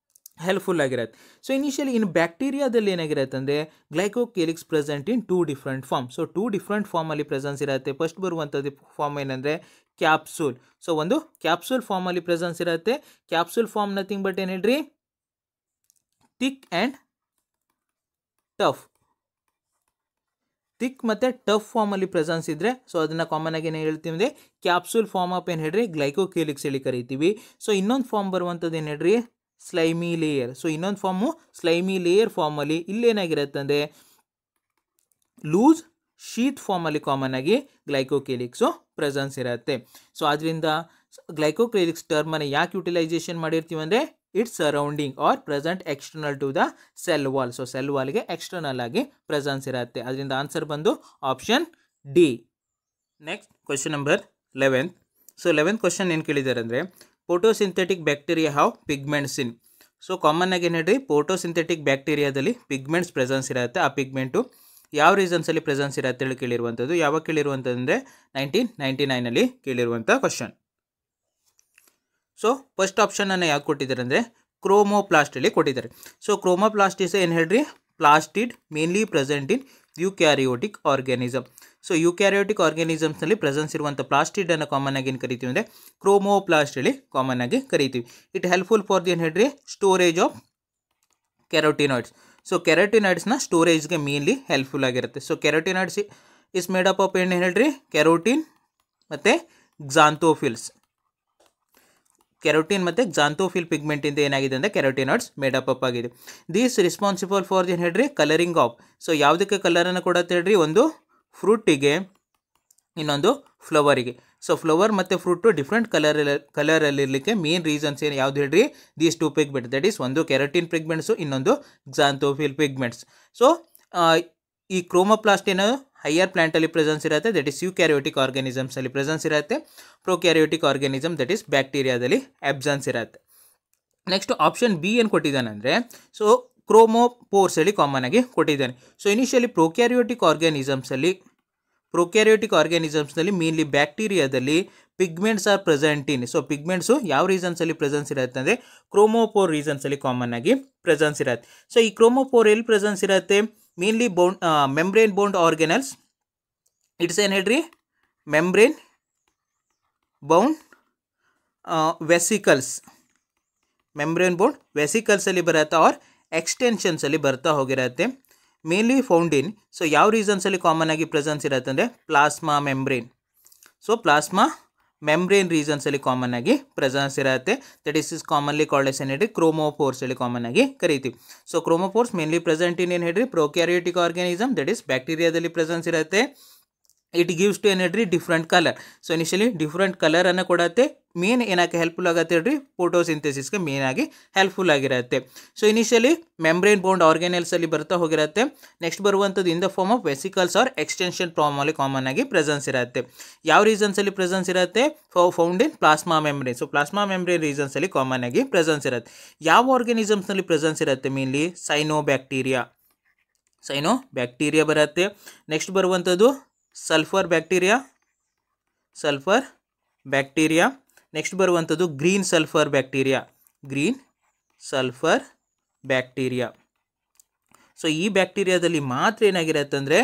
Speaker 1: ಹೆಲ್ಪ್ಫುಲ್ ಆಗಿರುತ್ತೆ. ಸೊ ಇನಿಷಿಯಲಿ ಇನ್ ಬ್ಯಾಕ್ಟೀರಿಯಾದಲ್ಲಿ ಏನಾಗಿರುತ್ತೆ ಅಂದರೆ glycocalyx present in 2 different form. So 2 different ಫಾರ್ಮಲ್ಲಿ ಪ್ರೆಸೆನ್ಸ್ ಇರುತ್ತೆ. ಫಸ್ಟ್ ಬರುವಂಥದ್ದು ಫಾರ್ಮ್ ಏನಂದರೆ ಕ್ಯಾಪ್ಸೂಲ್. ಸೊ ಒಂದು ಕ್ಯಾಪ್ಸೂಲ್ ಫಾರ್ಮಲ್ಲಿ ಪ್ರೆಸೆನ್ಸ್ ಇರುತ್ತೆ. ಕ್ಯಾಪ್ಸೂಲ್ ಫಾರ್ಮ್ ನಥಿಂಗ್ ಬಟ್ ಏನು ಹೇಳ್ರಿ ಥಿಕ್ ಆ್ಯಂಡ್ ಮತ್ತು ಟಫ್ ಫಾರ್ಮಲ್ಲಿ ಪ್ರೆಸೆನ್ಸ್ ಇದ್ದರೆ ಸೊ ಅದನ್ನು ಕಾಮನ್ ಆಗಿ ಏನು ಹೇಳ್ತೀವಿ ಅಂದರೆ ಕ್ಯಾಪ್ಸೂಲ್ ಫಾರ್ಮ್ ಆಫ್ ಏನು ಹೇಳ್ರಿ ಗ್ಲೈಕೋಕೇಲಿಕ್ಸ್ ಹೇಳಿ ಕರಿತೀವಿ. ಸೊ ಇನ್ನೊಂದು ಫಾರ್ಮ್ ಬರುವಂಥದ್ದು ಏನು ಹೇಳ್ರಿ ಸ್ಲೈಮಿ ಲೇಯರ್. ಸೊ ಇನ್ನೊಂದು ಫಾರ್ಮು ಸ್ಲೈಮಿ ಲೇಯರ್ ಫಾರ್ಮಲ್ಲಿ ಇಲ್ಲೇನಾಗಿರುತ್ತೆ ಅಂದರೆ ಲೂಸ್ ಶೀತ್ ಫಾರ್ಮಲ್ಲಿ ಕಾಮನ್ ಆಗಿ ಗ್ಲೈಕೋಕೇಲಿಕ್ಸು ಪ್ರೆಸೆನ್ಸ್ ಇರುತ್ತೆ. ಸೊ ಅದರಿಂದ ಗ್ಲೈಕೋಕೇಲಿಕ್ಸ್ ಟರ್ಮನ್ನು ಯಾಕೆ ಯುಟಿಲೈಸೇಷನ್ ಮಾಡಿರ್ತೀವಿ ಅಂದರೆ it's surrounding or present external to the cell wall. So cell ವಾಲ್ಗೆ ಎಕ್ಸ್ಟರ್ನಲ್ ಆಗಿ ಪ್ರೆಸೆನ್ಸ್ ಇರುತ್ತೆ. ಅದರಿಂದ ಆನ್ಸರ್ ಬಂದು option D. Next question number 11. So 11th question ಏನು ಕೇಳಿದ್ದಾರೆ ಅಂದರೆ photosynthetic bacteria have pigments in. So common ಆಗಿ ಏನು ಹೇಳ್ರಿ ಫೋಟೋಸಿಂಥೆಟಿಕ್ ಬ್ಯಾಕ್ಟೀರಿಯಾದಲ್ಲಿ ಪಿಗ್ಮೆಂಟ್ಸ್ ಪ್ರೆಸೆನ್ಸ್ ಇರುತ್ತೆ. ಆ ಪಿಗ್ಮೆಂಟು ಯಾವ ರೀಸನ್ಸಲ್ಲಿ ಪ್ರೆಸೆನ್ಸ್ ಇರುತ್ತೆ ಹೇಳಿ ಕೇಳಿರುವಂಥದ್ದು. ಯಾವಾಗ ಕೇಳಿರುವಂಥದ್ದು ಅಂದರೆ 1999 ಕೇಳಿರುವಂಥ ಕ್ವಶನ್. ಸೊ ಫಸ್ಟ್ ಆಪ್ಷನನ್ನು ಯಾವ್ದು ಕೊಟ್ಟಿದ್ದಾರೆ ಅಂದರೆ ಕ್ರೋಮೋಪ್ಲಾಸ್ಟ್ ಹೇಳಿ ಕೊಟ್ಟಿದ್ದಾರೆ. ಸೊ ಕ್ರೋಮೋಪ್ಲಾಸ್ಟ್ ಇಸ್ ಏನು ಹೇಳ್ರಿ plastid mainly present in eukaryotic organism. So eukaryotic ಆರ್ಗ್ಯಾನಿಸಮ್ಸ್ನಲ್ಲಿ ಪ್ರೆಸೆನ್ಸ್ ಇರುವಂಥ ಪ್ಲಾಸ್ಟಿಡನ್ನು ಕಾಮನ್ ಆಗಿ ಏನು ಕರಿತೀವಿ ಅಂದರೆ ಕ್ರೋಮೋಪ್ಲಾಸ್ಟ್ ಹೇಳಿ ಕಾಮನ್ ಆಗಿ ಕರಿತೀವಿ. ಇಟ್ ಹೆಲ್ಪ್ಫುಲ್ ಫಾರ್ ದಿ ಏನು ಹೇಳ್ರಿ ಸ್ಟೋರೇಜ್ ಆಫ್ ಕೆರೋಟಿನಾಯ್ಡ್ಸ್. ಸೊ ಕೆರೋಟಿನಾಯ್ಡ್ಸ್ನ ಸ್ಟೋರೇಜ್ಗೆ ಮೇನ್ಲಿ ಹೆಲ್ಪ್ಫುಲ್ ಆಗಿರುತ್ತೆ. So carotenoids is made up of ಏನು ಹೇಳ್ರಿ ಕೆರೋಟಿನ್ ಮತ್ತು ಕ್ಸಾಂಥೋಫಿಲ್ಸ್. ಕೆರೋಟಿನ್ ಮತ್ತು ಕ್ಸಾಂಥೋಫಿಲ್ ಪಿಗ್ಮೆಂಟಿಂದ ಏನಾಗಿದೆ ಅಂದರೆ ಕೆರೋಟಿನಾಯ್ಡ್ಸ್ ಮೇಡಪ್ ಅಪ್ ಆಗಿದೆ. ದೀಸ್ ರಿಸ್ಪಾನ್ಸಿಬಲ್ ಫಾರ್ ಏನು ಹೇಳ್ರಿ ಕಲರಿಂಗ್ ಆಫ್. ಸೊ ಯಾವುದಕ್ಕೆ ಕಲರನ್ನು ಕೊಡುತ್ತೆ ಹೇಳ್ರಿ, ಒಂದು ಫ್ರೂಟಿಗೆ ಇನ್ನೊಂದು ಫ್ಲವರಿಗೆ. ಸೊ ಫ್ಲವರ್ ಮತ್ತು ಫ್ರೂಟು ಡಿಫ್ರೆಂಟ್ ಕಲರಲ್ಲಿರಲಿಕ್ಕೆ ಮೇನ್ ರೀಸನ್ಸ್ ಏನು ಯಾವ್ದು ಹೇಳ್ರಿ ದೀಸ್ 2 ಪಿಗ್ಮೆಂಟ್. ದಟ್ ಈಸ್ ಒಂದು ಕೆರೋಟಿನ್ ಪಿಗ್ಮೆಂಟ್ಸು, ಇನ್ನೊಂದು ಕ್ಸಾಂಥೋಫಿಲ್ ಪಿಗ್ಮೆಂಟ್ಸ್. ಸೊ ಈ ಕ್ರೋಮೋಪ್ಲಾಸ್ಟ್ ಏನೋ ಹೈಯರ್ ಪ್ಲಾಂಟಲ್ಲಿ ಪ್ರೆಸೆನ್ಸ್ ಇರುತ್ತೆ. ದಟ್ ಈಸ್ ಯುಕ್ಯಾರಿಯೋಟಿಕ್ ಆರ್ಗ್ಯಾನಿಸಮ್ಸಲ್ಲಿ ಪ್ರೆಸೆನ್ಸ್ ಇರುತ್ತೆ. ಪ್ರೊಕ್ಯಾರಿಯೋಟಿಕ್ ಆರ್ಗ್ಯಾನಿಸಮ್ ದಟ್ ಈಸ್ ಬ್ಯಾಕ್ಟೀರಿಯಾದಲ್ಲಿ ಅಬ್ಸೆನ್ಸ್ ಇರುತ್ತೆ. ನೆಕ್ಸ್ಟ್ ಆಪ್ಷನ್ ಬಿ ಏನು ಕೊಟ್ಟಿದ್ದಾನೆ ಅಂದರೆ ಸೊ ಕ್ರೋಮೋಪೋರ್ಸ್ ಹೇಳಿ ಕಾಮನ್ ಆಗಿ ಕೊಟ್ಟಿದ್ದಾನೆ. ಸೊ ಇನಿಷಿಯಲಿ ಪ್ರೊಕ್ಯಾರಿಯೋಟಿಕ್ ಆರ್ಗ್ಯಾನಿಸಮ್ಸ್ನಲ್ಲಿ ಮೇನ್ಲಿ ಬ್ಯಾಕ್ಟೀರಿಯಾದಲ್ಲಿ pigments are present in. So ಪಿಗ್ಮೆಂಟ್ಸು ಯಾವ ರೀಸನ್ಸಲ್ಲಿ ಪ್ರೆಸೆನ್ಸ್ ಇರುತ್ತೆ ಅಂದರೆ ಕ್ರೋಮೋಪೋರ್ ರೀಸನ್ಸಲ್ಲಿ ಕಾಮನ್ ಆಗಿ ಪ್ರೆಸೆನ್ಸ್ ಇರುತ್ತೆ. ಸೊ ಈ ಕ್ರೋಮೋಪೋರ್ ಎಲ್ಲಿ ಪ್ರೆಸೆನ್ಸ್ ಇರುತ್ತೆ ಮೇನ್ಲಿ ಮೆಂಬ್ರೇನ್ ಬೌಂಡ್ ಆರ್ಗ್ಯಾನಲ್ಸ್. ಇಟ್ಸ್ ಏನು ಹೇಳ್ರಿ ಮೆಂಬ್ರೇನ್ ಬೌಂಡ್ ವೆಸಿಕಲ್ಸಲ್ಲಿ ಬರುತ್ತೆ ಆರ್ ಎಕ್ಸ್ಟೆನ್ಷನ್ಸಲ್ಲಿ ಬರ್ತಾ ಹೋಗಿರುತ್ತೆ. Mainly found in. ಸೊ ಯಾವ ರೀಸನ್ಸಲ್ಲಿ ಕಾಮನ್ ಆಗಿ ಪ್ರೆಸೆನ್ಸ್ ಇರುತ್ತೆ ಅಂದರೆ plasma membrane. So plasma membrane ರೀಸನ್ಸಲ್ಲಿ ಕಾಮನ್ ಆಗಿ ಪ್ರೆಸೆನ್ಸ್ ಇರುತ್ತೆ. That is commonly called as ಏನು ಹೇಳ್ರಿ ಕ್ರೋಮೋಪೋರ್ಸ್ ಹೇಳಿ ಕಾಮನ್ ಆಗಿ ಕರಿತೀವಿ. So chromophores mainly present in ಏನು ಹೇಳ್ರಿ ಪ್ರೊಕ್ಯಾರಿಯೋಟಿಕ್ ಆರ್ಗ್ಯಾನಿಸಮ್ ದಟ್ ಈಸ್ ಬ್ಯಾಕ್ಟೀರಿಯಾದಲ್ಲಿ ಪ್ರೆಸೆನ್ಸ್ ಇರುತ್ತೆ. ಇಟ್ ಗಿವ್ಸ್ ಟು ಏನು ಹೇಳ್ರಿ different colour. So initially different ಕಲರನ್ನು ಕೊಡತ್ತೆ. ಮೇನ್ ಏನಕ್ಕೆ ಹೆಲ್ಪ್ಫುಲ್ ಆಗತ್ತೆ ಹೇಳ್ರಿ, ಫೋಟೋಸಿಂಥೆಸಿಸ್ಗೆ ಮೇನ್ ಆಗಿ ಹೆಲ್ಪ್ಫುಲ್ ಆಗಿರುತ್ತೆ. ಸೊ ಇನಿಷಿಯಲಿ ಮೆಂಬ್ರೇನ್ ಬೌಂಡ್ ಆರ್ಗ್ಯಾನೆಲ್ಸಲ್ಲಿ ಬರ್ತಾ ಹೋಗಿರುತ್ತೆ. ನೆಕ್ಸ್ಟ್ ಬರುವಂಥದ್ದು in the form of vesicles or extension ಫಾರ್ಮಲ್ಲಿ ಕಾಮನ್ ಆಗಿ ಪ್ರೆಸೆನ್ಸ್ ಇರುತ್ತೆ. ಯಾವ ರೀಸನ್ಸಲ್ಲಿ ಪ್ರೆಸೆನ್ಸ್ ಇರುತ್ತೆ? Found in plasma membrane. So plasma membrane ರೀಸನ್ಸಲ್ಲಿ ಕಾಮನ್ ಆಗಿ ಪ್ರೆಸೆನ್ಸ್ ಇರುತ್ತೆ. ಯಾವ ಆರ್ಗ್ಯಾನಿಸಮ್ಸ್ನಲ್ಲಿ ಪ್ರೆಸೆನ್ಸ್ ಇರುತ್ತೆ? ಮೇನ್ಲಿ ಸೈನೋಬ್ಯಾಕ್ಟೀರಿಯಾ ಬರುತ್ತೆ. ನೆಕ್ಸ್ಟ್ ಬರುವಂಥದ್ದು ಸಲ್ಫರ್ ಬ್ಯಾಕ್ಟೀರಿಯಾ. ನೆಕ್ಸ್ಟ್ ಬರುವಂಥದ್ದು ಗ್ರೀನ್ ಸಲ್ಫರ್ ಬ್ಯಾಕ್ಟೀರಿಯಾ. ಸೊ ಈ ಬ್ಯಾಕ್ಟೀರಿಯಾದಲ್ಲಿ ಮಾತ್ರ ಏನಾಗಿರುತ್ತೆ ಅಂದರೆ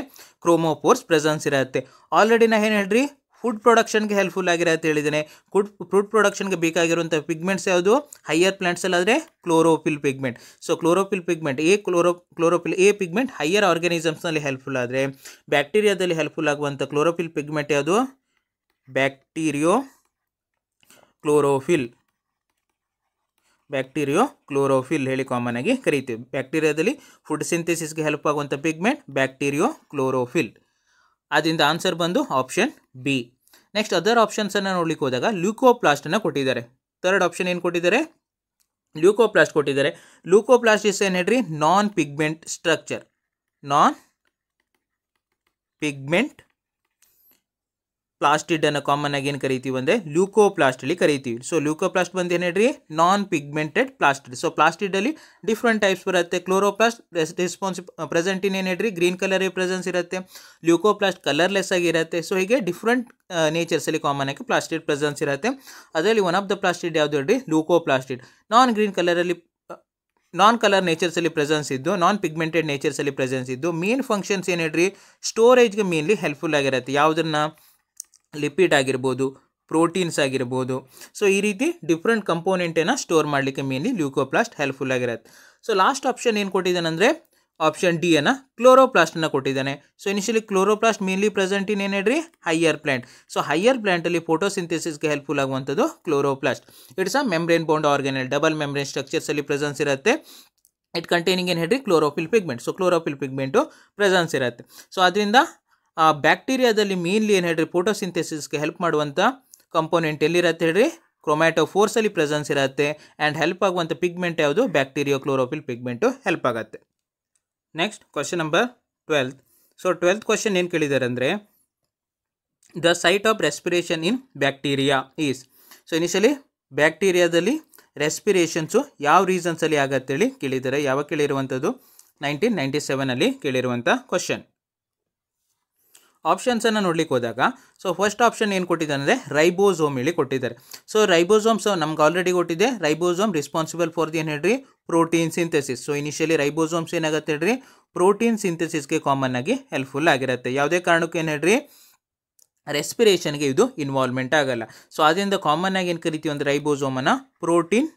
Speaker 1: ಕ್ರೋಮೋಫೋರ್ಸ್ ಪ್ರೆಸೆನ್ಸ್ ಇರುತ್ತೆ. ಆಲ್ರೆಡಿ ನಾ ಏನು ಹೇಳ್ರಿ, ಫುಡ್ ಪ್ರೊಡಕ್ಷನ್ಗೆ ಹೆಲ್ಪ್ಫುಲ್ ಆಗಿರುತ್ತೆ ಹೇಳಿದ್ದೇನೆ. ಫುಡ್ ಪ್ರೊಡಕ್ಷನ್ಗೆ ಬೇಕಾಗಿರುವಂಥ ಪಿಗ್ಮೆಂಟ್ಸ್ ಯಾವುದು? ಹೈಯರ್ ಪ್ಲಾಂಟ್ಸಲ್ಲಾದರೆ chlorophyll pigment. So chlorophyll pigment higher ಆರ್ಗ್ಯಾನಿಸಮ್ಸ್ನಲ್ಲಿ ಹೆಲ್ಪ್ಫುಲ್ ಆದರೆ, ಬ್ಯಾಕ್ಟೀರಿಯಾದಲ್ಲಿ ಹೆಲ್ಪ್ಫುಲ್ ಆಗುವಂಥ ಕ್ಲೋರೋಫಿಲ್ ಪಿಗ್ಮೆಂಟ್ ಯಾವುದು? ಬ್ಯಾಕ್ಟೀರಿಯೋ ಕ್ಲೋರೋಫಿಲ್ ಹೇಳಿ ಕಾಮನ್ ಆಗಿ ಕರಿತೀವಿ. ಬ್ಯಾಕ್ಟೀರಿಯಾದಲ್ಲಿ ಫುಡ್ ಸಿಂಥೆಸಿಸ್ಗೆ ಹೆಲ್ಪ್ ಆಗುವಂಥ ಪಿಗ್ಮೆಂಟ್ ಬ್ಯಾಕ್ಟೀರಿಯೋ ಕ್ಲೋರೋಫಿಲ್. ಅದರಿಂದ ಆನ್ಸರ್ ಬಂದು ಆಪ್ಷನ್ ಬಿ. ನೆಕ್ಸ್ಟ್ ಅದರ್ ಆಪ್ಷನ್ಸನ್ನು ನೋಡ್ಲಿಕ್ಕೆ ಹೋದಾಗ ಲ್ಯೂಕೋಪ್ಲಾಸ್ಟನ್ನು ಕೊಟ್ಟಿದ್ದಾರೆ. ಥರ್ಡ್ ಆಪ್ಷನ್ ಏನು ಕೊಟ್ಟಿದ್ದಾರೆ? ಲ್ಯೂಕೋಪ್ಲಾಸ್ಟ್ ಕೊಟ್ಟಿದ್ದಾರೆ. ಲ್ಯೂಕೋಪ್ಲಾಸ್ಟ್ ಇಸ್ ಏನು ಹೇಳ್ರಿ, ನಾನ್ ಪಿಗ್ಮೆಂಟ್ ಪ್ಲಾಸ್ಟಿಡ್ ಅನ್ನು ಕಾಮನ್ ಆಗಿ ಏನು ಕರಿತೀವಿ ಅಂದರೆ ಲ್ಯೂಕೋಪ್ಲಾಸ್ಟ್ ಅಲ್ಲಿ ಕರಿತೀವಿ. ಸೊ ಲ್ಯೂಕೋಪ್ಲಾಸ್ಟ್ ಬಂದು ಏನು ಹೇಳ್ರಿ, ನಾನ್ ಪಿಗ್ಮೆಂಟೆಡ್ ಪ್ಲಾಸ್ಟಿಡ್. ಸೊ ಪ್ಲಾಸ್ಟಿಡ್ ಅಲ್ಲಿ ಡಿಫ್ರೆಂಟ್ ಟೈಪ್ಸ್ ಬರುತ್ತೆ. ಕ್ಲೋರೋಪ್ಲಾಸ್ಟ್ ಪ್ರೆಸೆಂಟ್ ಇನ್ ಏನು ಹೇಳ್ರಿ, ಗ್ರೀನ್ ಕಲರ್ ಪ್ರೆಸೆನ್ಸ್ ಇರುತ್ತೆ. ಲ್ಯೂಕೋಪ್ಲಾಸ್ಟ್ ಕಲರ್ಲೆಸ್ ಆಗಿರುತ್ತೆ. ಸೊ ಹೀಗೆ ಡಿಫ್ರೆಂಟ್ ನೇಚರ್ಸಲ್ಲಿ ಕಾಮನ್ ಆಗಿ ಪ್ಲಾಸ್ಟಿಡ್ ಪ್ರೆಸೆನ್ಸ್ ಇರುತ್ತೆ. ಅದರಲ್ಲಿ ಒನ್ ಆಫ್ ದ ಪ್ಲಾಸ್ಟಿಡ್ ಯಾವುದು ಹೇಳ್ರಿ, ಲ್ಯೂಕೋಪ್ಲಾಸ್ಟಿಡ್. ನಾನ್ ಕಲರ್ ನೇಚರ್ಸಲ್ಲಿ ಪ್ರೆಸೆನ್ಸ್ ಇದ್ದು, ನಾನ್ ಪಿಗ್ಮೆಂಟೆಡ್ ನೇಚರ್ಸಲ್ಲಿ ಪ್ರೆಸೆನ್ಸ್ ಇದ್ದು, ಮೇನ್ ಫಂಕ್ಷನ್ಸ್ ಏನು ಹೇಳ್ರಿ, ಸ್ಟೋರೇಜ್ಗೆ ಮೇನ್ಲಿ ಹೆಲ್ಪ್ಫುಲ್ ಆಗಿರುತ್ತೆ. ಯಾವುದನ್ನು? ಲಿಪಿಡ್ ಆಗಿರ್ಬೋದು, ಪ್ರೋಟೀನ್ಸ್ ಆಗಿರ್ಬೋದು. ಸೊ ಈ ರೀತಿ ಡಿಫ್ರೆಂಟ್ ಕಂಪೋನೆಂಟನ್ನು ಸ್ಟೋರ್ ಮಾಡಲಿಕ್ಕೆ ಮೇನ್ಲಿ ಲ್ಯೂಕೋಪ್ಲಾಸ್ಟ್ ಹೆಲ್ಪ್ಫುಲ್ ಆಗಿರುತ್ತೆ. ಸೊ ಲಾಸ್ಟ್ ಆಪ್ಷನ್ ಏನು ಕೊಟ್ಟಿದ್ದಾನೆ ಅಂದರೆ ಆಪ್ಷನ್ ಡಿ ಅನ್ನು ಕ್ಲೋರೋಪ್ಲಾಸ್ಟನ್ನು ಕೊಟ್ಟಿದ್ದಾನೆ. So initially chloroplast mainly present in ಏನು ಹೇಳ್ರಿ, ಹೈಯರ್ ಪ್ಲಾಂಟ್. ಸೊ ಹೈಯರ್ ಪ್ಲಾಂಟಲ್ಲಿ ಫೋಟೋಸಿಂಥೆಸಿಸ್ಗೆ ಹೆಲ್ಪ್ಫುಲ್ ಆಗುವಂಥದ್ದು chloroplast. It's a membrane bound organelle, double membrane ಸ್ಟ್ರಕ್ಚರ್ಸಲ್ಲಿ ಪ್ರೆಸೆನ್ಸ್ ಇರುತ್ತೆ. ಇಟ್ ಕಂಟೈನಿಂಗ್ ಏನು ಹೇಳ್ರಿ, chlorophyll pigment. So chlorophyll pigment presence ಇರುತ್ತೆ. ಸೊ ಅದರಿಂದ ಬ್ಯಾಕ್ಟೀರಿಯಾದಲ್ಲಿ ಮೇನ್ಲಿ ಏನು ಹೇಳ್ರಿ, ಫೋಟೋಸಿಂಥೆಸಿಸ್ಗೆ ಹೆಲ್ಪ್ ಮಾಡುವಂಥ ಕಂಪೋನೆಂಟ್ ಎಲ್ಲಿರುತ್ತೆ ಹೇಳ್ರಿ, ಕ್ರೊಮ್ಯಾಟೋಫೋರ್ಸಲ್ಲಿ ಪ್ರೆಸೆನ್ಸ್ ಇರುತ್ತೆ. ಆ್ಯಂಡ್ ಹೆಲ್ಪ್ ಆಗುವಂಥ ಪಿಗ್ಮೆಂಟ್ ಯಾವುದು? ಬ್ಯಾಕ್ಟೀರಿಯೋ ಕ್ಲೋರೋಫಿಲ್ ಪಿಗ್ಮೆಂಟು ಹೆಲ್ಪ್ ಆಗುತ್ತೆ. Next question number 12. So 12th question ಏನು ಕೇಳಿದ್ದಾರೆ ಅಂದರೆ the site of respiration in bacteria is. So initially ಬ್ಯಾಕ್ಟೀರಿಯಾದಲ್ಲಿ ರೆಸ್ಪಿರೇಷನ್ಸು ಯಾವ ರೀಸನ್ಸಲ್ಲಿ ಆಗತ್ತೇಳಿ ಕೇಳಿದ್ದಾರೆ. ಯಾವಾಗ ಕೇಳಿರುವಂಥದ್ದು? 1997 ಕೇಳಿರುವಂಥ ಕ್ವಶನ್. ಆಪ್ಷನ್ಸನ್ನು ನೋಡ್ಲಿಕ್ಕೆ ಹೋದಾಗ, ಸೊ ಫಸ್ಟ್ ಆಪ್ಷನ್ ಏನು ಕೊಟ್ಟಿದ್ದಾರೆ ಅಂದರೆ ರೈಬೋಸೋಮ್ ಹೇಳಿ ಕೊಟ್ಟಿದ್ದಾರೆ. ಸೊ ರೈಬೋಸೋಮ್ಸ್ ನಮ್ಗೆ ಆಲ್ರೆಡಿ ಕೊಟ್ಟಿದೆ. ರೈಬೋಸೋಮ್ ರಿಸ್ಪಾನ್ಸಿಬಲ್ ಫಾರ್ ದಿ ಏನು ಹೇಳ್ರಿ, protein synthesis. So initially ribosomes ಏನಾಗುತ್ತೆ ಹೇಳ್ರಿ, ಪ್ರೋಟೀನ್ ಸಿಂಥೆಸಿಸ್ಗೆ ಕಾಮನ್ ಆಗಿ ಹೆಲ್ಪ್ಫುಲ್ ಆಗಿರುತ್ತೆ. ಯಾವುದೇ ಕಾರಣಕ್ಕೂ ಏನು ಹೇಳ್ರಿ, ರೆಸ್ಪಿರೇಷನ್ಗೆ ಇದು ಇನ್ವಾಲ್ವ್ಮೆಂಟ್ ಆಗಲ್ಲ. ಸೊ ಅದರಿಂದ ಕಾಮನ್ ಆಗಿ ಏನು ಕರಿತೀವಿ ಅಂದರೆ ರೈಬೋಸೋಮನ್ನು ಪ್ರೋಟೀನ್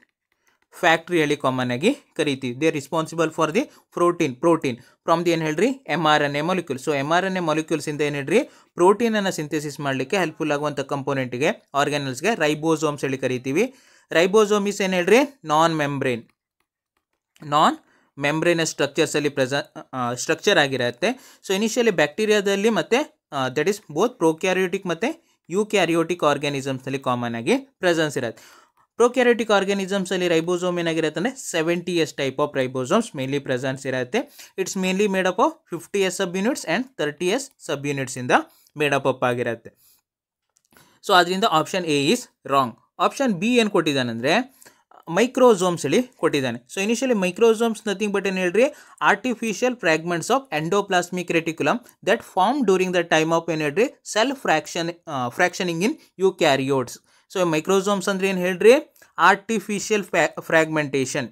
Speaker 1: ಫ್ಯಾಕ್ಟ್ರಿ ಹೇಳಿ ಕಾಮನ್ ಆಗಿ ಕರಿತೀವಿ. They responsible for the protein from the ಏನು ಹೇಳ್ರಿ, mRNA ಮಾಲಿಕ್ಯೂಲ್. ಸೊ mRNA ಮಾಲಿಕ್ಯೂಲ್ಸಿಂದ ಏನು ಹೇಳ್ರಿ, ಪ್ರೋಟೀನನ್ನು ಸಿಂಥೆಸಿಸ್ ಮಾಡಲಿಕ್ಕೆ ಹೆಲ್ಪ್ಫುಲ್ ಆಗುವಂಥ ಕಂಪೋನೆಂಟ್ಗೆ, ಆರ್ಗ್ಯಾನಲ್ಸ್ಗೆ ರೈಬೋಸೋಮ್ಸ್ ಹೇಳಿ ಕರಿತೀವಿ. ರೈಬೋಸೋಮಿಸ್ ಏನು ಹೇಳ್ರಿ, ನಾನ್ ಮೆಂಬ್ರೇನಸ್ ಸ್ಟ್ರಕ್ಚರ್ಸಲ್ಲಿ ಸ್ಟ್ರಕ್ಚರ್ ಆಗಿರುತ್ತೆ. ಸೊ ಇನಿಷಿಯಲಿ ಬ್ಯಾಕ್ಟೀರಿಯಾದಲ್ಲಿ ಮತ್ತು ದಟ್ ಈಸ್ ಬೋತ್ ಪ್ರೋಕ್ಯಾರಿಯೋಟಿಕ್ ಮತ್ತು ಯೂಕ್ಯಾರಿಯೋಟಿಕ್ ಆರ್ಗ್ಯಾನಿಸಮ್ಸ್ನಲ್ಲಿ ಕಾಮನ್ ಆಗಿ ಪ್ರೆಸೆನ್ಸ್ ಇರುತ್ತೆ. ಪ್ರೋಕ್ಯಾರಿಯೋಟಿಕ್ ಆರ್ಗ್ಯಾನಿಸಮ್ಸಲ್ಲಿ ರೈಬೋಸೋಮ್ ಏನಾಗಿರುತ್ತೆ ಅಂದರೆ 70S type of ribosomes mainly presence ಇರುತ್ತೆ. It's mainly made up of 50S subunits and 30S ಸಬ್ ಯೂನಿಟ್ಸಿಂದ ಮೇಡ್ ಅಪ್ ಆಗಿರುತ್ತೆ. ಸೊ ಅದರಿಂದ option A is wrong. Option B ಏನು ಕೊಟ್ಟಿದ್ದಾನೆಂದರೆ ಮೈಕ್ರೋಸೋಮ್ಸ್ ಹೇಳಿ ಕೊಟ್ಟಿದ್ದಾನೆ. So initially microsomes nothing but ಏನು ಹೇಳ್ರಿ, artificial fragments of endoplasmic reticulum that form during the time of ಏನು ಹೇಳ್ರಿ, ಸೆಲ್ ಫ್ರಾಕ್ಷನಿಂಗ್ ಇನ್ ಯೂಕ್ಯಾರಿಯೋಟ್ಸ್. ಸೊ ಮೈಕ್ರೋಸೋಮ್ಸ್ ಅಂದರೆ ಏನು ಹೇಳ್ರಿ, ಆರ್ಟಿಫಿಷಿಯಲ್ ಫ್ರಾಗ್ಮೆಂಟೇಷನ್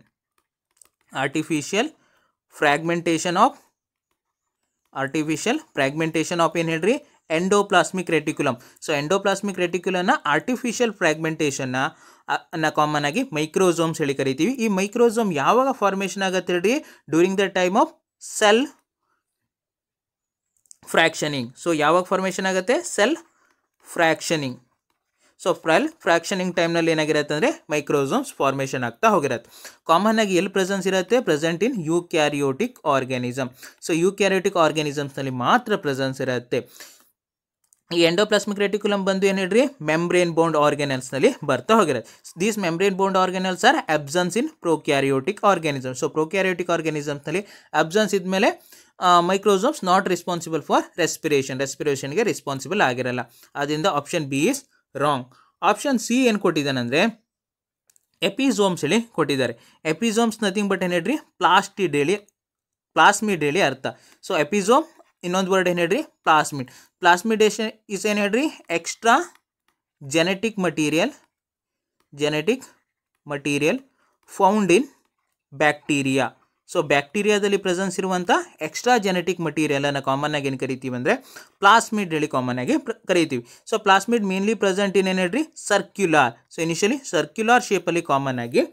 Speaker 1: ಆಫ್ ಏನು ಹೇಳ್ರಿ, ಎಂಡೋಪ್ಲಾಸ್ಮಿಕ್ ರೆಟಿಕ್ಯುಲಮ್. ಸೊ ಎಂಡೋಪ್ಲಾಸ್ಮಿಕ್ ರೆಟಿಕ್ಯುಲಮ್ನ ಆರ್ಟಿಫಿಷಿಯಲ್ ಫ್ರಾಗ್ಮೆಂಟೇಷನ್ನ ಕಾಮನ್ ಆಗಿ ಮೈಕ್ರೋಸೋಮ್ಸ್ ಹೇಳಿ ಕರಿತೀವಿ. ಈ ಮೈಕ್ರೋಸೋಮ್ ಯಾವಾಗ ಫಾರ್ಮೇಷನ್ ಆಗುತ್ತೆ ಹೇಳ್ರಿ, during the time of cell fractioning. So ಯಾವಾಗ ಫಾರ್ಮೇಷನ್ ಆಗುತ್ತೆ, ಸೆಲ್ ಫ್ರಾಕ್ಷನಿಂಗ್. ಸೊ ಫ್ರಾಕ್ಷನಿಂಗ್ ಟೈಮ್ನಲ್ಲಿ ಏನಾಗಿರುತ್ತೆ ಅಂದರೆ ಮೈಕ್ರೋಸೋಮ್ಸ್ ಫಾರ್ಮೇಷನ್ ಆಗ್ತಾ ಹೋಗಿರುತ್ತೆ. ಕಾಮನ್ ಆಗಿ ಎಲ್ಲಿ ಪ್ರೆಸೆನ್ಸ್ ಇರುತ್ತೆ, present in eukaryotic organism. So ಯೂಕ್ಯಾರಿಯೋಟಿಕ್ ಆರ್ಗ್ಯಾನಿಸಮ್ಸ್ನಲ್ಲಿ ಮಾತ್ರ ಪ್ರೆಸೆನ್ಸ್ ಇರುತ್ತೆ. ಈ ಎಂಡೋಪ್ಲಾಸ್ಮಿಕ್ ರೆಟಿಕ್ಯುಲಮ್ ಬಂದು ಏನು ಹೇಳ್ರಿ ಮೆಂಬ್ರೇನ್ ಬೌಂಡ್ ಆರ್ಗ್ಯಾನಲ್ಸ್ನಲ್ಲಿ ಬರ್ತಾ ಹೋಗಿರುತ್ತೆ. These membrane bound organelles are absence in prokaryotic organism. So prokaryotic ಆರ್ಗ್ಯಾನಿಸಮ್ಸ್ನಲ್ಲಿ ಅಬ್ಸನ್ಸ್ ಇದ್ಮೇಲೆ ಮೈಕ್ರೋಸೋಮ್ಸ್ ನಾಟ್ ರೆಸ್ಪಾನ್ಸಿಬಲ್ ಫಾರ್ ರೆಸ್ಪಿರೇಷನ್ಗೆ ರೆಸ್ಪಾನ್ಸಿಬಲ್ ಆಗಿರಲ್ಲ. ಅದರಿಂದ option B is wrong. Option C ಏನು ಕೊಟ್ಟಿದ್ದಾನಂದರೆ ಎಪಿಸೋಮ್ಸ್ ಹೇಳಿ ಕೊಟ್ಟಿದ್ದಾರೆ. ಎಪಿಸೋಮ್ಸ್ ನಥಿಂಗ್ ಬಟ್ ಏನು ಹೇಳ್ರಿ ಪ್ಲಾಸ್ಮಿಡ್ ಹೇಳಿ ಅರ್ಥ. ಸೊ ಎಪಿಸೋಮ್ ಇನ್ನೊಂದು ವರ್ಡ್ ಏನು ಹೇಳ್ರಿ ಪ್ಲಾಸ್ಮಿಡೇಷನ್ ಇಸ್ ಏನು ಹೇಳ್ರಿ extra genetic material found in bacteria. So ಬ್ಯಾಕ್ಟೀರಿಯಾದಲ್ಲಿ ಪ್ರೆಸೆನ್ಸ್ ಇರುವಂಥ ಎಕ್ಸ್ಟ್ರಾ ಜೆನೆಟಿಕ್ ಮಟೀರಿಯಲನ್ನು ಕಾಮನ್ ಆಗಿ ಏನು ಕರಿತೀವಿ ಅಂದರೆ ಪ್ಲಾಸ್ಮಿಡ್ ಹೇಳಿ ಕಾಮನ್ ಆಗಿ ಕರಿತೀವಿ. So plasmid mainly present in ಏನು ಹೇಳ್ರಿ ಸರ್ಕ್ಯುಲಾರ್. ಸೊ ಇನಿಷಿಯಲಿ ಸರ್ಕ್ಯುಲಾರ್ ಶೇಪಲ್ಲಿ ಕಾಮನ್ ಆಗಿ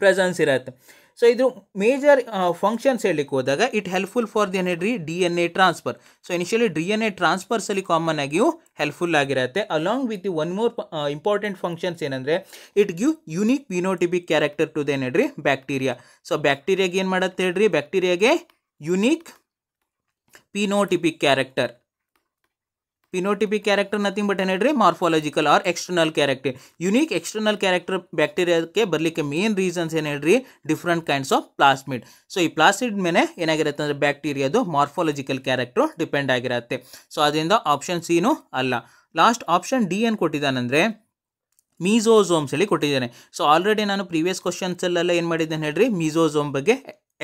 Speaker 1: ಪ್ರೆಸೆನ್ಸ್ ಇರುತ್ತೆ. ಸೊ ಇದು ಮೇಜರ್ ಫಂಕ್ಷನ್ಸ್ ಹೇಳಲಿಕ್ಕೆ ಹೋದಾಗ ಇಟ್ ಹೆಲ್ಪ್ಫುಲ್ ಫಾರ್ ದಿ ಏನು ಹೇಳ್ರಿ DNA transfer. So initially DNA ಟ್ರಾನ್ಸ್ಫರ್ಸಲ್ಲಿ ಕಾಮನ್ ಆಗಿಯೂ ಹೆಲ್ಪ್ಫುಲ್ ಆಗಿರುತ್ತೆ. Along with one more important functions ಏನಂದರೆ it give unique phenotypic character to the ಏನು ಹೇಳ್ರಿ ಬ್ಯಾಕ್ಟೀರಿಯಾ. ಸೊ ಬ್ಯಾಕ್ಟೀರಿಯಾಗೆ ಏನು ಮಾಡುತ್ತೆ ಹೇಳ್ರಿ ಬ್ಯಾಕ್ಟೀರಿಯಾಗೆ unique phenotypic character nothing but ಏನು ಹೇಳ್ರಿ morphological or external character. Unique external character ಬ್ಯಾಕ್ಟೀರಿಯಾಕ್ಕೆ ಬರಲಿಕ್ಕೆ ಮೇನ್ ರೀಸನ್ಸ್ ಏನು ಹೇಳ್ರಿ different kinds of plasmid. So ಈ ಪ್ಲಾಸ್ಮಿಡ್ ಮೇಲೆ ಏನಾಗಿರುತ್ತೆ ಅಂದರೆ ಬ್ಯಾಕ್ಟೀರಿಯಾದು ಮಾರ್ಫಾಲಜಿಕಲ್ ಕ್ಯಾರೆಕ್ಟರ್ ಡಿಪೆಂಡ್ ಆಗಿರುತ್ತೆ. ಸೊ ಅದರಿಂದ ಆಪ್ಷನ್ ಸಿನೂ ಅಲ್ಲ. ಲಾಸ್ಟ್ ಆಪ್ಷನ್ ಡಿ ಏನು ಕೊಟ್ಟಿದ್ದಾನಂದರೆ ಮೀಸೋಸೋಮ್ಸ್ ಹೇಳಿ ಕೊಟ್ಟಿದ್ದೇನೆ. ಸೊ ಆಲ್ರೆಡಿ ನಾನು ಪ್ರೀವಿಯಸ್ ಕ್ವಶನ್ಸಲ್ಲೆಲ್ಲ ಏನು ಮಾಡಿದ್ದೇನೆ ಹೇಳ್ರಿ ಮೀಸೋಸೋಮ್ ಬಗ್ಗೆ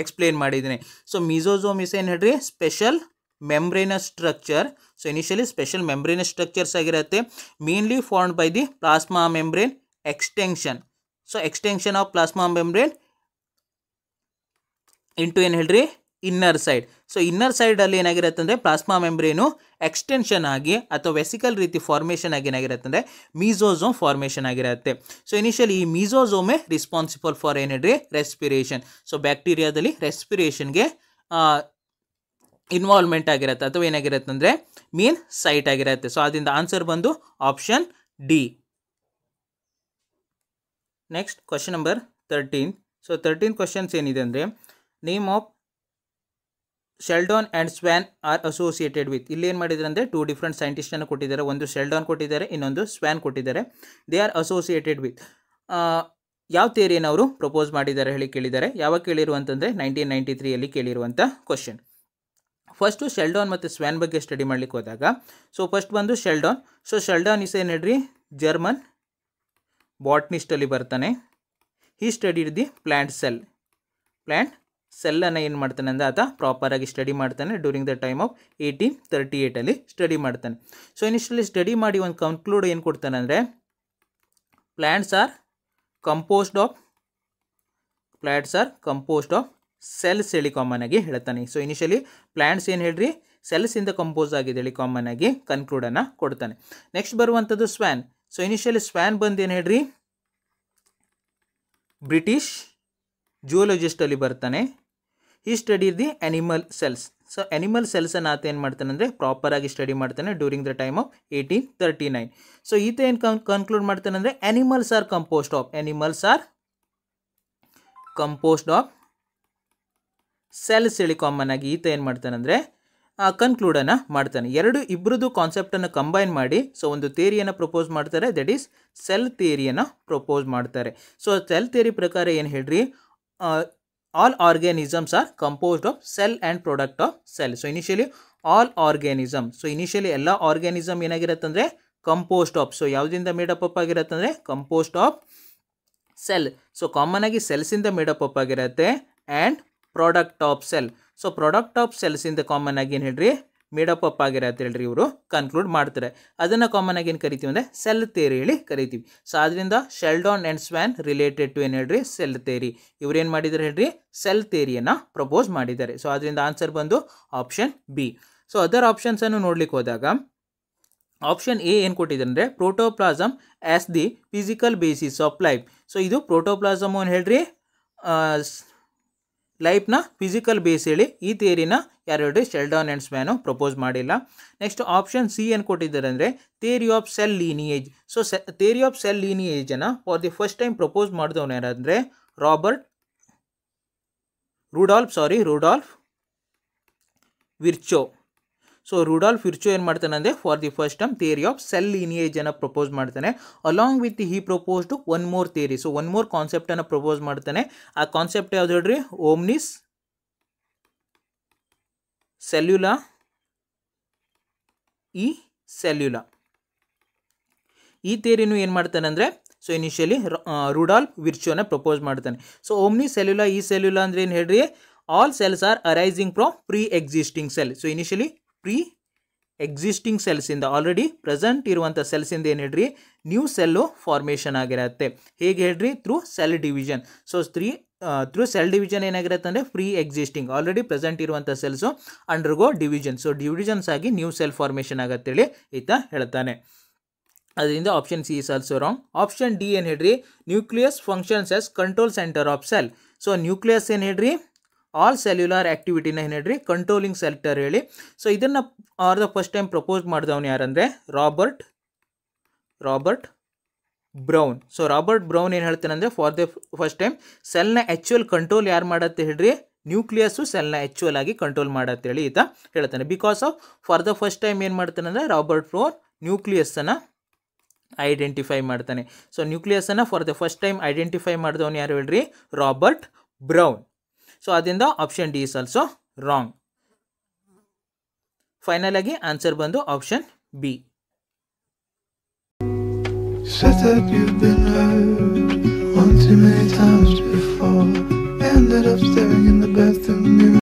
Speaker 1: ಎಕ್ಸ್ಪ್ಲೇನ್ ಮಾಡಿದ್ದೀನಿ. ಸೊ ಮೀಸೋಸೋಮ್ ಇಸ್ ಏನು ಹೇಳ್ರಿ special membranous structure. So initially special membranous structures ಆಗಿರುತ್ತೆ mainly formed by the plasma membrane extension. So extension of plasma membrane into ಏನು ಹೇಳ್ರಿ ಇನ್ನರ್ ಸೈಡ್. ಸೊ ಇನ್ನರ್ ಸೈಡಲ್ಲಿ ಏನಾಗಿರುತ್ತೆ ಅಂದರೆ ಪ್ಲಾಸ್ಮಾ ಮೆಂಬ್ರೇನು ಎಕ್ಸ್ಟೆನ್ಷನ್ ಆಗಿ ಅಥವಾ ವೆಸಿಕಲ್ ರೀತಿ ಫಾರ್ಮೇಷನ್ ಆಗಿ ಏನಾಗಿರುತ್ತೆ ಅಂದರೆ ಮೀಸೋಸೋಮ್ ಫಾರ್ಮೇಷನ್ ಆಗಿರುತ್ತೆ. ಸೊ ಇನಿಷಿಯಲಿ ಈ ಮೀಸೋಸೋಮೇ ರಿಸ್ಪಾನ್ಸಿಬಲ್ ಫಾರ್ ಏನು ಹೇಳ್ರಿ ರೆಸ್ಪಿರೇಷನ್. ಸೊ ಬ್ಯಾಕ್ಟೀರಿಯಾದಲ್ಲಿ ರೆಸ್ಪಿರೇಷನ್ಗೆ ಇನ್ವಾಲ್ವ್ಮೆಂಟ್ ಆಗಿರುತ್ತೆ ಅಥವಾ ಏನಾಗಿರುತ್ತೆ ಅಂದರೆ ಮೇನ್ ಸೈಟ್ ಆಗಿರುತ್ತೆ. ಸೊ ಅದರಿಂದ ಆನ್ಸರ್ ಬಂದು option D. Next question number 13. So 13 questions ಏನಿದೆ ಅಂದರೆ name of Schleiden and Schwann are associated with. ಇಲ್ಲಿ ಏನು ಮಾಡಿದ್ದಾರೆ ಅಂದರೆ 2 ಡಿಫ್ರೆಂಟ್ ಸೈಂಟಿಸ್ಟನ್ನು ಕೊಟ್ಟಿದ್ದಾರೆ. ಒಂದು ಶೆಲ್ಡಾನ್ ಕೊಟ್ಟಿದ್ದಾರೆ, ಇನ್ನೊಂದು ಸ್ವ್ಯಾನ್ ಕೊಟ್ಟಿದ್ದಾರೆ. ದೇ ಆರ್ ಅಸೋಸಿಯೇಟೆಡ್ ವಿತ್ ಯಾವ ಥಿಯರಿಯನ್ನು ಅವರು ಪ್ರಪೋಸ್ ಮಾಡಿದ್ದಾರೆ ಹೇಳಿ ಕೇಳಿದ್ದಾರೆ. ಯಾವಾಗ ಕೇಳಿರುವಂತಂದರೆ 1993 ಕೇಳಿರುವಂಥ ಕ್ವಶನ್. ಫಸ್ಟು ಶೆಲ್ಡಾನ್ ಮತ್ತು ಸ್ವ್ಯಾನ್ ಬಗ್ಗೆ ಸ್ಟಡಿ ಮಾಡ್ಲಿಕ್ಕೆ ಹೋದಾಗ ಸೊ ಫಸ್ಟ್ ಬಂದು ಶೆಲ್ಡಾನ್. ಸೊ ಶೆಲ್ಡಾನ್ ಇಸ್ ಏನು ಹೇಳ್ರಿ ಜರ್ಮನ್ ಬಾಟ್ನಿಸ್ಟಲ್ಲಿ ಬರ್ತಾನೆ. ಹಿ ಸ್ಟಡಿಡ್ ದಿ ಪ್ಲ್ಯಾಂಟ್ ಸೆಲ್ಲನ್ನು ಏನು ಮಾಡ್ತಾನೆ ಅಂದರೆ ಆತ ಪ್ರಾಪರಾಗಿ ಸ್ಟಡಿ ಮಾಡ್ತಾನೆ. During the time of 1838 study ಮಾಡ್ತಾನೆ. ಸೊ ಇನಿಷಿಯಲಿ ಸ್ಟಡಿ ಮಾಡಿ ಒಂದು ಕನ್ಕ್ಲೂಡ್ ಏನು ಕೊಡ್ತಾನೆ ಅಂದರೆ plants are composed of cells ಹೇಳಿ ಕಾಮನ್ ಆಗಿ ಹೇಳ್ತಾನೆ. ಸೊ ಇನಿಷಿಯಲಿ ಪ್ಲ್ಯಾಂಟ್ಸ್ ಏನು ಹೇಳ್ರಿ ಸೆಲ್ಸಿಂದ ಕಂಪೋಸ್ ಆಗಿದೆ ಹೇಳಿ ಕಾಮನ್ ಆಗಿ ಕನ್ಕ್ಲೂಡನ್ನು ಕೊಡ್ತಾನೆ. ನೆಕ್ಸ್ಟ್ ಬರುವಂಥದ್ದು ಸ್ವ್ಯಾನ್. ಸೊ ಇನಿಷಿಯಲಿ ಸ್ವ್ಯಾನ್ ಬಂದು ಏನು ಹೇಳ್ರಿ ಬ್ರಿಟಿಷ್ ಜೂಲಜಿಸ್ಟಲ್ಲಿ ಬರ್ತಾನೆ. ಈ study the animal cells. So animal ಸೆಲ್ಸನ್ನು ಆತ ಏನು ಮಾಡ್ತಾನೆ ಅಂದರೆ ಪ್ರಾಪರಾಗಿ ಸ್ಟಡಿ ಮಾಡ್ತಾನೆ ಡ್ಯೂರಿಂಗ್ ದ ಟೈಮ್ ಆಫ್ 1839. ಸೊ ಈತ ಏನು ಕನ್ಕ್ಲೂಡ್ ಮಾಡ್ತಾನೆ ಅಂದರೆ animals are composed of cells ಹೇಳಿ ಕಾಮನ್ ಆಗಿ ಈತ ಏನು ಮಾಡ್ತಾನೆ ಅಂದರೆ ಕನ್ಕ್ಲೂಡನ್ನು ಮಾಡ್ತಾನೆ. ಇಬ್ಬರದು ಕಾನ್ಸೆಪ್ಟನ್ನು ಕಂಬೈನ್ ಮಾಡಿ ಸೊ ಒಂದು ಥಿಯರಿಯನ್ನು ಪ್ರಪೋಸ್ ಮಾಡ್ತಾರೆ. ದಟ್ ಈಸ್ ಸೆಲ್ ಥಿಯರಿಯನ್ನು ಪ್ರಪೋಸ್ ಮಾಡ್ತಾರೆ. ಸೊ ಸೆಲ್ ಥಿಯರಿ ಪ್ರಕಾರ ಏನು ಹೇಳ್ರಿ all organisms are composed of cell and product of cell. So initially all organism. So initially ಎಲ್ಲ ಆರ್ಗ್ಯಾನಿಸಮ್ ಏನಾಗಿರುತ್ತೆ ಅಂದರೆ ಕಂಪೋಸ್ಟ್ ಆಫ್. ಸೊ ಯಾವುದರಿಂದ ಮೇಡಪ್ ಅಪ್ ಆಗಿರುತ್ತೆ ಅಂದರೆ composed of cell. So common ಆಗಿ ಸೆಲ್ಸಿಂದ ಮೇಡಪ್ ಅಪ್ ಆಗಿರುತ್ತೆ and product of cell. So product of ಸೆಲ್ಸಿಂದ ಕಾಮನ್ ಆಗಿ ಏನು ಹೇಳ್ರಿ ಮೇಡಪ್ ಅಪ್ ಆಗಿರತ್ತೆ ಹೇಳ್ರಿ ಇವರು ಕನ್ಕ್ಲೂಡ್ ಮಾಡ್ತಾರೆ. ಅದನ್ನು ಕಾಮನ್ ಆಗಿ ಏನು ಕರಿತೀವಿ ಅಂದರೆ ಸೆಲ್ ಥಿಯರಿ ಹೇಳಿ ಕರಿತೀವಿ. ಸೊ ಅದರಿಂದ ಶೆಲ್ಡಾನ್ ಆ್ಯಂಡ್ ಸ್ವ್ಯಾನ್ ರಿಲೇಟೆಡ್ ಟು ಏನು ಹೇಳ್ರಿ ಸೆಲ್ ಥಿಯರಿ. ಇವ್ರು ಏನು ಮಾಡಿದ್ದಾರೆ ಹೇಳ್ರಿ ಸೆಲ್ ಥಿಯರಿಯನ್ನು ಪ್ರಪೋಸ್ ಮಾಡಿದ್ದಾರೆ. ಸೊ ಅದರಿಂದ ಆನ್ಸರ್ ಬಂದು ಆಪ್ಷನ್ ಬಿ. ಸೊ ಅದರ್ ಆಪ್ಷನ್ಸನ್ನು ನೋಡ್ಲಿಕ್ಕೆ ಹೋದಾಗ ಆಪ್ಷನ್ ಎ ಏನು ಕೊಟ್ಟಿದ್ದಾರೆ ಅಂದರೆ protoplasm as the physical basis of life. So ಇದು ಪ್ರೋಟೋಪ್ಲಾಸಮ್ ಏನು ಹೇಳ್ರಿ ಲೈಫ್ನ ಫಿಸಿಕಲ್ ಬೇಸ್ ಹೇಳಿ ಈ ಥಿಯರಿನ ಯಾರು ಹೇಳ್ರಿ ಶೆಲ್ಡಾನ್ ಆ್ಯಂಡ್ ಸ್ವ್ಯಾನು ಪ್ರಪೋಸ್ ಮಾಡಿಲ್ಲ. ನೆಕ್ಸ್ಟ್ ಆಪ್ಷನ್ ಸಿ ಏನು ಕೊಟ್ಟಿದ್ದಾರೆ ಅಂದರೆ theory of cell lineage. So theory of cell ಲೀನಿಯೇಜನ್ನು for the first time propose ಮಾಡಿದವನು ಯಾರಂದರೆ ರೂಡಾಲ್ಫ್ ವಿರ್ಚೋ. ಸೊ ರುಡಾಲ್ಫ್ ವಿರ್ಚೋ ಏನು ಮಾಡ್ತಾನೆ ಅಂದರೆ for the first time theory of cell ಲೀನಿಯೇಜನ್ನು ಪ್ರಪೋಸ್ ಮಾಡ್ತಾನೆ. Along with he proposed one more theory. So one more ಕಾನ್ಸೆಪ್ಟನ್ನು propose ಮಾಡ್ತಾನೆ. ಆ ಕಾನ್ಸೆಪ್ಟ್ ಯಾವ್ದು ಹೇಳ್ರಿ? ಓಮ್ನಿಸ್ ಸೆಲ್ಯುಲಾ ಈ ಸೆಲ್ಯುಲಾ. ಈ ಥಿಯರಿನೂ ಏನು ಮಾಡ್ತಾನೆ ಅಂದರೆ ಸೊ ಇನಿಷಿಯಲಿ ರುಡಾಲ್ಫ್ ವಿರ್ಚೋನ ಪ್ರಪೋಸ್ ಮಾಡ್ತಾನೆ. ಸೊ ಓಮ್ನಿ ಸೆಲ್ಯುಲಾ ಈ ಸೆಲ್ಯುಲಾ ಅಂದರೆ ಏನು ಹೇಳ್ರಿ? All cells are arising from pre existing cell. So initially pre existing ಸೆಲ್ಸಿಂದ ಆಲ್ರೆಡಿ ಪ್ರೆಸೆಂಟ್ ಇರುವಂಥ ಸೆಲ್ಸಿಂದ ಏನು ಹೇಳ್ರಿ? ನ್ಯೂ ಸೆಲ್ಲು ಫಾರ್ಮೇಷನ್ ಆಗಿರತ್ತೆ. ಹೇಗೆ ಹೇಳ್ರಿ? Through cell division. So through cell division ಏನಾಗಿರುತ್ತೆ ಅಂದರೆ ಪ್ರೀ ಎಕ್ಸಿಸ್ಟಿಂಗ್ ಆಲ್ರೆಡಿ ಪ್ರೆಸೆಂಟ್ ಇರುವಂಥ cells undergo division. So divisions ಆಗಿ ನ್ಯೂ ಸೆಲ್ ಫಾರ್ಮೇಷನ್ ಆಗತ್ತೇಳಿ ಈತ ಹೇಳ್ತಾನೆ. ಅದರಿಂದ option C is also wrong. Option D ಏನು ಹೇಳ್ರಿ? Nucleus functions as control centre of cell. So nucleus ಏನು ಹೇಳ್ರಿ? ಆಲ್ ಸೆಲ್ಯುಲಾರ್ ಆ್ಯಕ್ಟಿವಿಟಿನ ಏನು ಹೇಳ್ರಿ? ಕಂಟ್ರೋಲಿಂಗ್ ಸೆಂಟರ್ ಹೇಳಿ. ಸೊ ಇದನ್ನು ದ ಫಸ್ಟ್ ಟೈಮ್ ಪ್ರಪೋಸ್ ಮಾಡಿದವನು ಯಾರಂದರೆ Robert Brown. So Robert Brown ಏನು ಹೇಳ್ತಾನೆ ಅಂದರೆ ಫಾರ್ ದ ಫಸ್ಟ್ ಟೈಮ್ ಸೆಲ್ನ ಆ್ಯಕ್ಚುಯಲ್ ಕಂಟ್ರೋಲ್ ಯಾರು ಮಾಡತ್ತೆ ಹೇಳ್ರಿ? ನ್ಯೂಕ್ಲಿಯಸ್ಸು ಸೆಲ್ನ ಆ್ಯಕ್ಚುಯಲ್ ಆಗಿ ಕಂಟ್ರೋಲ್ ಮಾಡತ್ತೆ ಹೇಳಿ ಈತ ಹೇಳ್ತಾನೆ. Because of for the first time ಏನು ಮಾಡ್ತಾನೆ ಅಂದರೆ ರಾಬರ್ಟ್ ಬ್ರೌನ್ ನ್ಯೂಕ್ಲಿಯಸ್ಸನ್ನು ಐಡೆಂಟಿಫೈ ಮಾಡ್ತಾನೆ. ಸೊ ನ್ಯೂಕ್ಲಿಯಸ್ಸನ್ನು for the first time identify ಮಾಡಿದವನು ಯಾರು ಹೇಳ್ರಿ? Robert Brown. ಸೊ ಅದರಿಂದ option D is also wrong. Final ಆಗಿ ಆನ್ಸರ್ ಬಂದು option B.
Speaker 2: Said that you've been hurt one too many times before. Ended up staring in the bathroom mirror.